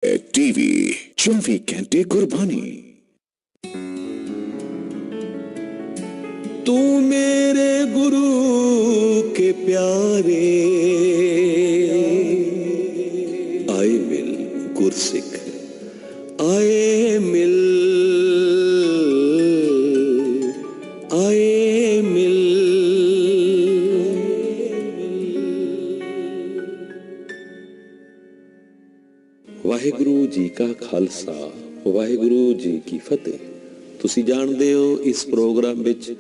TV 24 घंटे कुर्बानी। तू मेरे गुरु के प्यारे आए मिल गुरसिख आए मिल आए मिल। वाहिगुरु जी का खालसा वाहिगुरु जी की फतेह। ਤੁਸੀਂ ਜਾਣਦੇ ਹੋ ਇਸ ਪ੍ਰੋਗਰਾਮ ਵਿੱਚ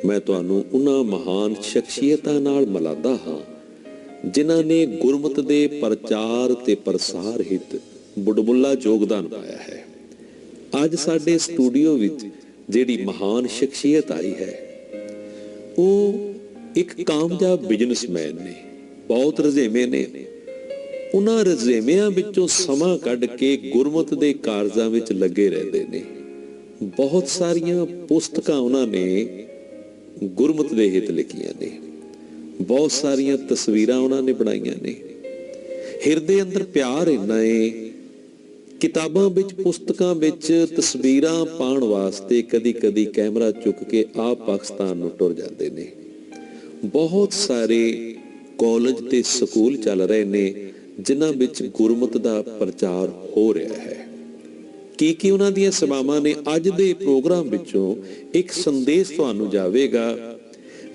ਮੈਂ ਤੁਹਾਨੂੰ ਉਹਨਾਂ ਮਹਾਨ ਸ਼ਖਸੀਅਤਾਂ ਨਾਲ ਮਿਲਾਦਾ ਹਾਂ ਜਿਨ੍ਹਾਂ ਨੇ ਗੁਰਮਤ ਦੇ ਪ੍ਰਚਾਰ ਤੇ ਪ੍ਰਸਾਰ ਹਿੱਤ ਬੁੱਢਬੁੱਲਾ ਯੋਗਦਾਨ ਪਾਇਆ ਹੈ। ਅੱਜ ਸਾਡੇ ਸਟੂਡੀਓ ਵਿੱਚ ਜਿਹੜੀ ਮਹਾਨ ਸ਼ਖਸੀਅਤ ਆਈ ਹੈ ਉਹ ਇੱਕ ਕਾਮਯਾਬ ਬਿਜ਼ਨਸਮੈਨ ਨੇ, ਬਹੁਤ ਰੁਝੇਵੇਂ ਨੇ। ਉਹਨਾਂ ਰੁਝੇਵਿਆਂ ਵਿੱਚੋਂ ਸਮਾਂ ਕੱਢ ਕੇ ਗੁਰਮਤ ਦੇ ਕਾਰਜਾਂ ਵਿੱਚ ਲੱਗੇ ਰਹਿੰਦੇ ਨੇ। ਬਹੁਤ ਸਾਰੀਆਂ ਪੁਸਤਕਾਂ ਉਹਨਾਂ ਨੇ ਗੁਰਮਤ ਦੇ ਹਿੱਤ ਲਿਖੀਆਂ ਨੇ, ਬਹੁਤ ਸਾਰੀਆਂ ਤਸਵੀਰਾਂ ਉਹਨਾਂ ਨੇ ਬਣਾਈਆਂ ਨੇ। ਹਿਰਦੇ ਅੰਦਰ ਪਿਆਰ ਇੰਨਾ ਏ, ਕਿਤਾਬਾਂ ਵਿੱਚ ਪੁਸਤਕਾਂ ਵਿੱਚ ਤਸਵੀਰਾਂ ਪਾਉਣ ਵਾਸਤੇ ਕਦੀ ਕਦੀ ਕੈਮਰਾ ਚੁੱਕ ਕੇ ਆਪ ਪਾਕਿਸਤਾਨ ਨੂੰ ਟੁਰ ਜਾਂਦੇ ਨੇ। ਬਹੁਤ ਸਾਰੇ ਕਾਲਜ ਤੇ ਸਕੂਲ ਚੱਲ ਰਹੇ ਨੇ ਜਿਨ੍ਹਾਂ ਵਿੱਚ ਗੁਰਮਤ ਦਾ ਪ੍ਰਚਾਰ ਹੋ ਰਿਹਾ ਹੈ। ਕੀ ਉਹਨਾਂ ਦੀਆਂ ਸੇਵਾਵਾਂ ਨੇ। ਅੱਜ ਦੇ ਪ੍ਰੋਗਰਾਮ ਵਿੱਚੋਂ ਇੱਕ ਸੰਦੇਸ਼ ਤੁਹਾਨੂੰ ਜਾਵੇਗਾ।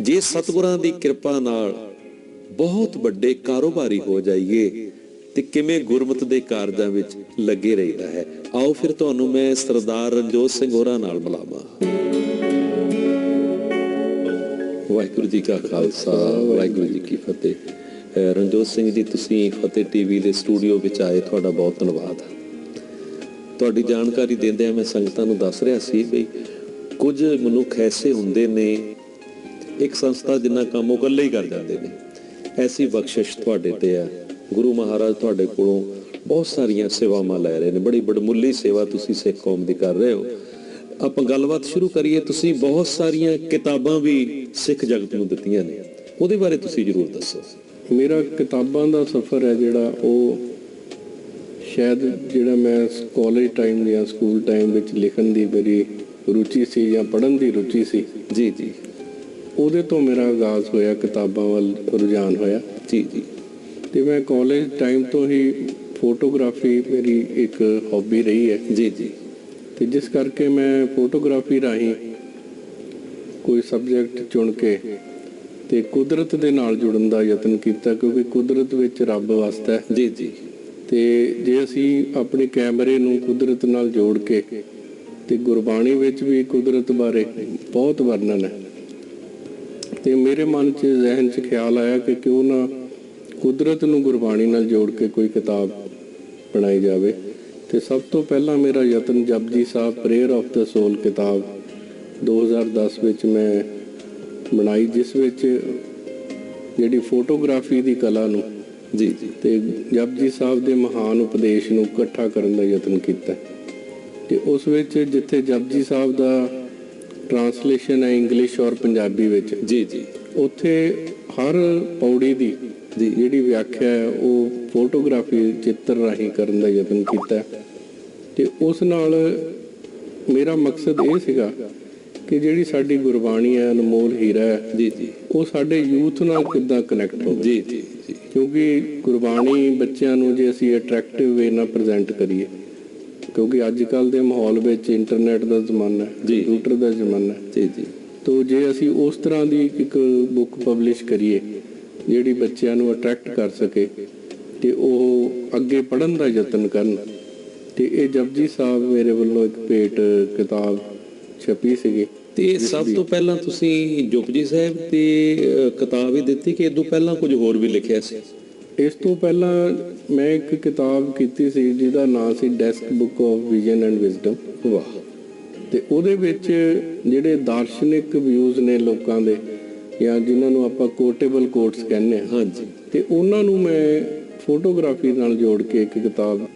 ਜੇ ਸਤਿਗੁਰਾਂ ਦੀ ਕਿਰਪਾ ਨਾਲ ਬਹੁਤ ਵੱਡੇ ਕਾਰੋਬਾਰੀ ਹੋ ਜਾਈਏ ਤੇ ਕਿਵੇਂ ਗੁਰਮਤ ਦੇ ਕਾਰਜਾਂ ਵਿੱਚ ਲੱਗੇ ਰਹਿਦਾ ਹੈ। ਆਓ ਫਿਰ ਤੁਹਾਨੂੰ ਮੈਂ ਸਰਦਾਰ ਰਣਜੋਤ ਸਿੰਘ ਹੋਰਾਂ ਨਾਲ ਮਿਲਾਵਾਂ। ਵਾਹਿਗੁਰੂ ਜੀ ਕਾ ਖਾਲਸਾ ਵਾਹਿਗੁਰੂ ਜੀ ਕੀ ਫਤਿਹ। ਰਣਜੋਤ ਸਿੰਘ ਜੀ, ਤੁਸੀਂ ਫਤਿਹ ਟੀਵੀ ਦੇ ਸਟੂਡੀਓ ਵਿੱਚ ਆਏ, ਤੁਹਾਡਾ ਬਹੁਤ ਧੰਨਵਾਦ। ਤੁਹਾਡੀ ਜਾਣਕਾਰੀ ਦਿੰਦਿਆਂ ਮੈਂ ਸੰਗਤਾਂ ਨੂੰ ਦੱਸ ਰਿਹਾ ਸੀ ਵੀ ਕੁਝ ਮਨੁੱਖ ਐਸੇ ਹੁੰਦੇ ਨੇ, ਇੱਕ ਸੰਸਥਾ ਜਿੰਨਾ ਕੰਮ ਉਹ ਇਕੱਲੇ ਹੀ ਕਰ ਜਾਂਦੇ ਨੇ। ਐਸੀ ਬਖਸ਼ਿਸ਼ ਤੁਹਾਡੇ ਤੇ ਆ। ਗੁਰੂ ਮਹਾਰਾਜ ਤੁਹਾਡੇ ਕੋਲੋਂ ਬਹੁਤ ਸਾਰੀਆਂ ਸੇਵਾਵਾਂ ਲੈ ਰਹੇ ਨੇ, ਬੜੀ ਬੜਮੁੱਲੀ ਸੇਵਾ ਤੁਸੀਂ ਸਿੱਖ ਕੌਮ ਦੀ ਕਰ ਰਹੇ ਹੋ। ਆਪਾਂ ਗੱਲਬਾਤ ਸ਼ੁਰੂ ਕਰੀਏ। ਤੁਸੀਂ ਬਹੁਤ ਸਾਰੀਆਂ ਕਿਤਾਬਾਂ ਵੀ ਸਿੱਖ ਜਗਤ ਨੂੰ ਦਿੱਤੀਆਂ ਨੇ, ਉਹਦੇ ਬਾਰੇ ਤੁਸੀਂ ਜ਼ਰੂਰ ਦੱਸੋ। ਮੇਰਾ ਕਿਤਾਬਾਂ ਦਾ ਸਫ਼ਰ ਹੈ ਜਿਹੜਾ ਉਹ ਸ਼ਾਇਦ ਜਿਹੜਾ ਮੈਂ ਕਾਲਜ ਟਾਈਮ ਜਾਂ ਸਕੂਲ ਟਾਈਮ ਵਿੱਚ ਲਿਖਣ ਦੀ ਮੇਰੀ ਰੁਚੀ ਸੀ ਜਾਂ ਪੜ੍ਹਨ ਦੀ ਰੁਚੀ ਸੀ, ਜੀ ਜੀ, ਉਹਦੇ ਤੋਂ ਮੇਰਾ ਆਗਾਜ਼ ਹੋਇਆ, ਕਿਤਾਬਾਂ ਵੱਲ ਰੁਝਾਨ ਹੋਇਆ। ਜੀ ਜੀ। ਅਤੇ ਮੈਂ ਕਾਲਜ ਟਾਈਮ ਤੋਂ ਹੀ ਫੋਟੋਗ੍ਰਾਫੀ ਮੇਰੀ ਇੱਕ ਹੌਬੀ ਰਹੀ ਹੈ। ਜੀ ਜੀ। ਅਤੇ ਜਿਸ ਕਰਕੇ ਮੈਂ ਫੋਟੋਗ੍ਰਾਫੀ ਰਾਹੀਂ ਕੋਈ ਸਬਜੈਕਟ ਚੁਣ ਕੇ ਅਤੇ ਕੁਦਰਤ ਦੇ ਨਾਲ ਜੁੜਨ ਦਾ ਯਤਨ ਕੀਤਾ, ਕਿਉਂਕਿ ਕੁਦਰਤ ਵਿੱਚ ਰੱਬ ਵਸਦਾ ਹੈ। ਜੀ ਜੀ। ਅਤੇ ਜੇ ਅਸੀਂ ਆਪਣੇ ਕੈਮਰੇ ਨੂੰ ਕੁਦਰਤ ਨਾਲ ਜੋੜ ਕੇ, ਅਤੇ ਗੁਰਬਾਣੀ ਵਿੱਚ ਵੀ ਕੁਦਰਤ ਬਾਰੇ ਬਹੁਤ ਵਰਣਨ ਹੈ, ਅਤੇ ਮੇਰੇ ਮਨ 'ਚ ਜ਼ਿਹਨ 'ਚ ਖਿਆਲ ਆਇਆ ਕਿ ਕਿਉਂ ਨਾ ਕੁਦਰਤ ਨੂੰ ਗੁਰਬਾਣੀ ਨਾਲ ਜੋੜ ਕੇ ਕੋਈ ਕਿਤਾਬ ਬਣਾਈ ਜਾਵੇ। ਅਤੇ ਸਭ ਤੋਂ ਪਹਿਲਾਂ ਮੇਰਾ ਯਤਨ ਜਪਜੀ ਸਾਹਿਬ ਪ੍ਰੇਅਰ ਆਫ ਦਾ ਸੋਲ ਕਿਤਾਬ 2010 ਵਿੱਚ ਮੈਂ ਬਣਾਈ, ਜਿਸ ਵਿੱਚ ਜਿਹੜੀ ਫੋਟੋਗ੍ਰਾਫੀ ਦੀ ਕਲਾ ਨੂੰ ਜੀ ਜੀ ਅਤੇ ਜਪਜੀ ਸਾਹਿਬ ਦੇ ਮਹਾਨ ਉਪਦੇਸ਼ ਨੂੰ ਇਕੱਠਾ ਕਰਨ ਦਾ ਯਤਨ ਕੀਤਾ। ਅਤੇ ਉਸ ਵਿੱਚ ਜਿੱਥੇ ਜਪਜੀ ਸਾਹਿਬ ਦਾ ਟਰਾਂਸਲੇਸ਼ਨ ਹੈ ਇੰਗਲਿਸ਼ ਔਰ ਪੰਜਾਬੀ ਵਿੱਚ, ਜੀ ਜੀ, ਉੱਥੇ ਹਰ ਪੌੜੀ ਦੀ ਜਿਹੜੀ ਵਿਆਖਿਆ ਹੈ ਉਹ ਫੋਟੋਗ੍ਰਾਫੀ ਚਿੱਤਰ ਰਾਹੀਂ ਕਰਨ ਦਾ ਯਤਨ ਕੀਤਾ। ਅਤੇ ਉਸ ਨਾਲ ਮੇਰਾ ਮਕਸਦ ਇਹ ਸੀਗਾ ਕਿ ਜਿਹੜੀ ਸਾਡੀ ਗੁਰਬਾਣੀ ਹੈ, ਅਨਮੋਲ ਹੀਰਾ ਹੈ, ਜੀ ਜੀ, ਉਹ ਸਾਡੇ ਯੂਥ ਨਾਲ ਕਿੱਦਾਂ ਕਨੈਕਟ ਹੋਵੇ। ਜੀ ਜੀ ਜੀ। ਕਿਉਂਕਿ ਗੁਰਬਾਣੀ ਬੱਚਿਆਂ ਨੂੰ ਜੇ ਅਸੀਂ ਅਟਰੈਕਟਿਵ ਵੇ ਨਾਲ ਪ੍ਰੈਜ਼ੈਂਟ ਕਰੀਏ, ਕਿਉਂਕਿ ਅੱਜ ਕੱਲ੍ਹ ਦੇ ਮਾਹੌਲ ਵਿੱਚ ਇੰਟਰਨੈਟ ਦਾ ਜ਼ਮਾਨਾ ਹੈ, ਕੰਪਿਊਟਰ ਦਾ ਜ਼ਮਾਨਾ ਹੈ, ਜੀ ਜੀ, ਤੋ ਜੇ ਅਸੀਂ ਉਸ ਤਰ੍ਹਾਂ ਦੀ ਇੱਕ ਬੁੱਕ ਪਬਲਿਸ਼ ਕਰੀਏ ਜਿਹੜੀ ਬੱਚਿਆਂ ਨੂੰ ਅਟਰੈਕਟ ਕਰ ਸਕੇ ਅਤੇ ਉਹ ਅੱਗੇ ਪੜ੍ਹਨ ਦਾ ਯਤਨ ਕਰਨ, ਅਤੇ ਇਹ ਜਪਜੀ ਸਾਹਿਬ ਮੇਰੇ ਵੱਲੋਂ ਇੱਕ ਭੇਟ ਕਿਤਾਬ ਛਪੀ ਸੀਗੀ। ਤੇ ਸਭ ਤੋਂ ਪਹਿਲਾਂ ਤੁਸੀਂ ਜਪਜੀ ਸਾਹਿਬ ਤੇ ਕਿਤਾਬ ਹੀ ਦਿੱਤੀ ਕਿ ਇਸ ਤੋਂ ਪਹਿਲਾਂ ਕੁਝ ਹੋਰ ਵੀ ਲਿਖਿਆ ਸੀ? ਇਸ ਤੋਂ ਪਹਿਲਾਂ ਮੈਂ ਇੱਕ ਕਿਤਾਬ ਕੀਤੀ ਸੀ ਜਿਹਦਾ ਨਾਂ ਸੀ Desk Book of Vision and Wisdom. ਵਾਹ। ਅਤੇ ਉਹਦੇ ਵਿੱਚ ਜਿਹੜੇ ਦਾਰਸ਼ਨਿਕ ਵਿਊਜ਼ ਨੇ ਲੋਕਾਂ ਦੇ, ਜਾਂ ਜਿਨ੍ਹਾਂ ਨੂੰ ਆਪਾਂ ਕੋਟੇਬਲ ਕੋਟਸ ਕਹਿੰਦੇ ਹਾਂ, ਹਾਂਜੀ, ਅਤੇ ਉਹਨਾਂ ਨੂੰ ਮੈਂ ਫੋਟੋਗ੍ਰਾਫੀ ਨਾਲ ਜੋੜ ਕੇ ਇੱਕ ਕਿਤਾਬ,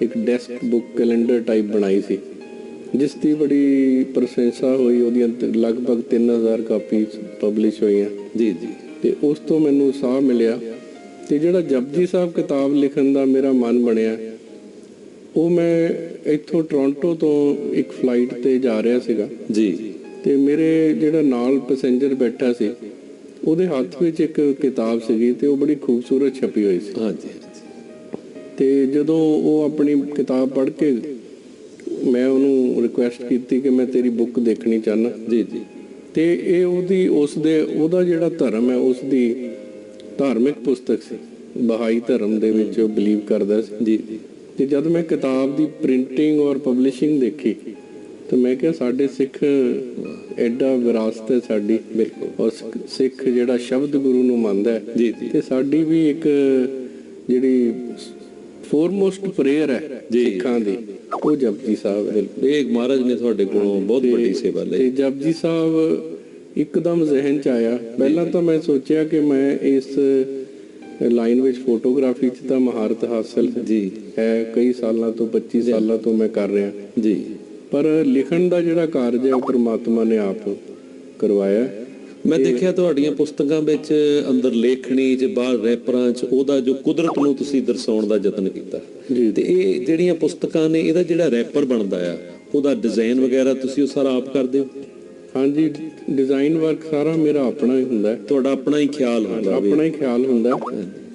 ਇੱਕ ਡੈਸਕ ਬੁੱਕ ਕੈਲੰਡਰ ਟਾਈਪ ਬਣਾਈ ਸੀ, ਜਿਸ ਦੀ ਬੜੀ ਪ੍ਰਸ਼ੰਸਾ ਹੋਈ। ਉਹਦੀਆਂ ਲਗਭਗ 3000 ਕਾਪੀ ਪਬਲਿਸ਼ ਹੋਈਆਂ। ਜੀ ਜੀ। ਅਤੇ ਉਸ ਤੋਂ ਮੈਨੂੰ ਸਾਹ ਮਿਲਿਆ। ਅਤੇ ਜਿਹੜਾ ਜਪਜੀ ਸਾਹਿਬ ਕਿਤਾਬ ਲਿਖਣ ਦਾ ਮੇਰਾ ਮਨ ਬਣਿਆ, ਉਹ ਮੈਂ ਇੱਥੋਂ ਟੋਰਾਂਟੋ ਤੋਂ ਇੱਕ ਫਲਾਈਟ ਤੇ ਜਾ ਰਿਹਾ ਸੀਗਾ ਜੀ ਤੇ ਮੇਰੇ ਜਿਹੜਾ ਨਾਲ ਪੈਸੇਂਜਰ ਬੈਠਾ ਸੀ ਉਹਦੇ ਹੱਥ ਵਿੱਚ ਇੱਕ ਕਿਤਾਬ ਸੀਗੀ ਤੇ ਉਹ ਬੜੀ ਖੂਬਸੂਰਤ ਛਪੀ ਹੋਈ ਸੀ। ਹਾਂਜੀ ਤੇ ਜਦੋਂ ਉਹ ਆਪਣੀ ਕਿਤਾਬ ਪੜ੍ਹ ਕੇ ਮੈਂ ਉਹਨੂੰ ਰਿਕੁਐਸਟ ਕੀਤੀ ਕਿ ਮੈਂ ਤੇਰੀ ਬੁੱਕ ਦੇਖਣੀ ਚਾਹੁੰਦਾ ਜੀ ਜੀ ਤੇ ਇਹ ਉਹਦਾ ਜਿਹੜਾ ਧਰਮ ਹੈ ਉਸ ਦੀ ਧਾਰਮਿਕ ਪੁਸਤਕ ਸੀ। ਬਹਾਈ ਧਰਮ ਦੇ ਵਿੱਚ ਉਹ ਬਿਲੀਵ ਕਰਦਾ ਸੀ ਜੀ ਜੀ ਤੇ ਜਦ ਮੈਂ ਕਿਤਾਬ ਦੀ ਪ੍ਰਿੰਟਿੰਗ ਔਰ ਪਬਲਿਸ਼ਿੰਗ ਦੇਖੀ ਤਾਂ ਮੈਂ ਕਿਹਾ ਸਾਡੇ ਸਿੱਖ ਐਡਾ ਵਿਰਾਸਤ ਹੈ ਸਾਡੀ ਬਿਲਕੁਲ ਔਰ ਸਿੱਖ ਜਿਹੜਾ ਸ਼ਬਦ ਗੁਰੂ ਨੂੰ ਮੰਨਦਾ ਹੈ ਜੀ ਜੀ ਤੇ ਸਾਡੀ ਵੀ ਇੱਕ ਜਿਹੜੀ ਫੋਰਮੋਸਟ ਪ੍ਰੇਅਰ ਹੈ ਸਿੱਖਾਂ ਦੀ ਉਹ ਜਪਜੀ ਸਾਹਿਬ ਹੈ। ਇਹ ਮਹਾਰਾਜ ਨੇ ਤੁਹਾਡੇ ਕੋਲੋਂ ਬਹੁਤ ਵੱਡੀ ਸੇਵਾ ਲਈ ਤੇ ਜਪਜੀ ਸਾਹਿਬ ਇੱਕਦਮ ਜ਼ਿਹਨ ਚ ਆਇਆ। ਪਹਿਲਾਂ ਤਾਂ ਮੈਂ ਸੋਚਿਆ ਕਿ ਮੈਂ ਇਸ ਲਾਈਨ ਵਿੱਚ ਫੋਟੋਗ੍ਰਾਫੀ 'ਚ ਤਾਂ ਮਹਾਰਤ ਹਾਸਲ ਜੀ ਹੈ, ਕਈ ਸਾਲਾਂ ਤੋਂ 25 ਸਾਲਾਂ ਤੋਂ ਮੈਂ ਕਰ ਰਿਹਾ ਜੀ, ਪਰ ਲਿਖਣ ਦਾ ਜਿਹੜਾ ਕਾਰਜ ਹੈ ਉਹ ਪ੍ਰਮਾਤਮਾ ਨੇ ਆਪ ਕਰਵਾਇਆ। ਮੈਂ ਦੇਖਿਆ ਤੁਹਾਡੀਆਂ ਪੁਸਤਕਾਂ ਵਿੱਚ ਅੰਦਰ ਲੇਖਣੀ 'ਚ ਬਾਹਰ ਰੈਪਰਾਂ 'ਚ ਉਹਦਾ ਜੋ ਕੁਦਰਤ ਨੂੰ ਤੁਸੀਂ ਦਰਸਾਉਣ ਦਾ ਯਤਨ ਕੀਤਾ ਤੇ ਇਹ ਜਿਹੜੀਆਂ ਪੁਸਤਕਾਂ ਨੇ ਇਹਦਾ ਜਿਹੜਾ ਰੈਪਰ ਬਣਦਾ ਆ ਉਹਦਾ ਡਿਜ਼ਾਈਨ ਵਗੈਰਾ ਤੁਸੀਂ ਉਹ ਸਾਰਾ ਆਪ ਕਰਦੇ ਹੋ? ਹਾਂਜੀ, ਡਿਜ਼ਾਈਨ ਵਰਕ ਸਾਰਾ ਮੇਰਾ ਆਪਣਾ ਹੀ ਹੁੰਦਾ, ਤੁਹਾਡਾ ਆਪਣਾ ਹੀ ਖਿਆਲ ਹੁੰਦਾ? ਆਪਣਾ ਹੀ ਖਿਆਲ ਹੁੰਦਾ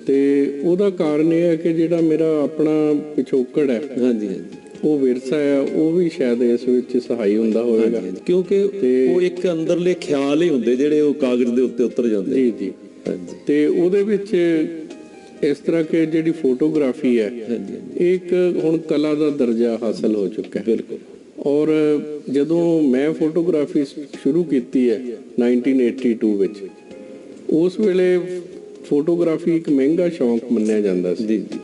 ਤੇ ਉਹਦਾ ਕਾਰਨ ਇਹ ਹੈ ਕਿ ਜਿਹੜਾ ਮੇਰਾ ਆਪਣਾ ਪਿਛੋਕੜ ਹੈ ਹਾਂਜੀ ਹਾਂਜੀ ਉਹ ਵਿਰਸਾ ਹੈ ਉਹ ਵੀ ਸ਼ਾਇਦ ਇਸ ਵਿੱਚ ਸਹਾਈ ਹੁੰਦਾ ਹੋਵੇਗਾ ਕਿਉਂਕਿ ਉਹ ਇੱਕ ਅੰਦਰਲੇ ਖਿਆਲ ਹੀ ਹੁੰਦੇ ਜਿਹੜੇ ਉਹ ਕਾਗਜ਼ ਦੇ ਉੱਤੇ ਉਤਰ ਜਾਂਦੇ। ਜੀ ਜੀ ਹਾਂਜੀ। ਤੇ ਉਹਦੇ ਵਿੱਚ ਇਸ ਤਰ੍ਹਾਂ ਕਿ ਜਿਹੜੀ ਫੋਟੋਗ੍ਰਾਫੀ ਹੈ ਇਹ ਇੱਕ ਹੁਣ ਕਲਾ ਦਾ ਦਰਜਾ ਹਾਸਲ ਹੋ ਚੁੱਕਾ ਹੈ। ਬਿਲਕੁਲ। ਔਰ ਜਦੋਂ ਮੈਂ ਫੋਟੋਗ੍ਰਾਫੀ ਸ਼ੁਰੂ ਕੀਤੀ ਹੈ 1982 ਵਿੱਚ, ਉਸ ਵੇਲੇ ਫੋਟੋਗ੍ਰਾਫੀ ਇੱਕ ਮਹਿੰਗਾ ਸ਼ੌਂਕ ਮੰਨਿਆ ਜਾਂਦਾ ਸੀ। ਜੀ ਜੀ।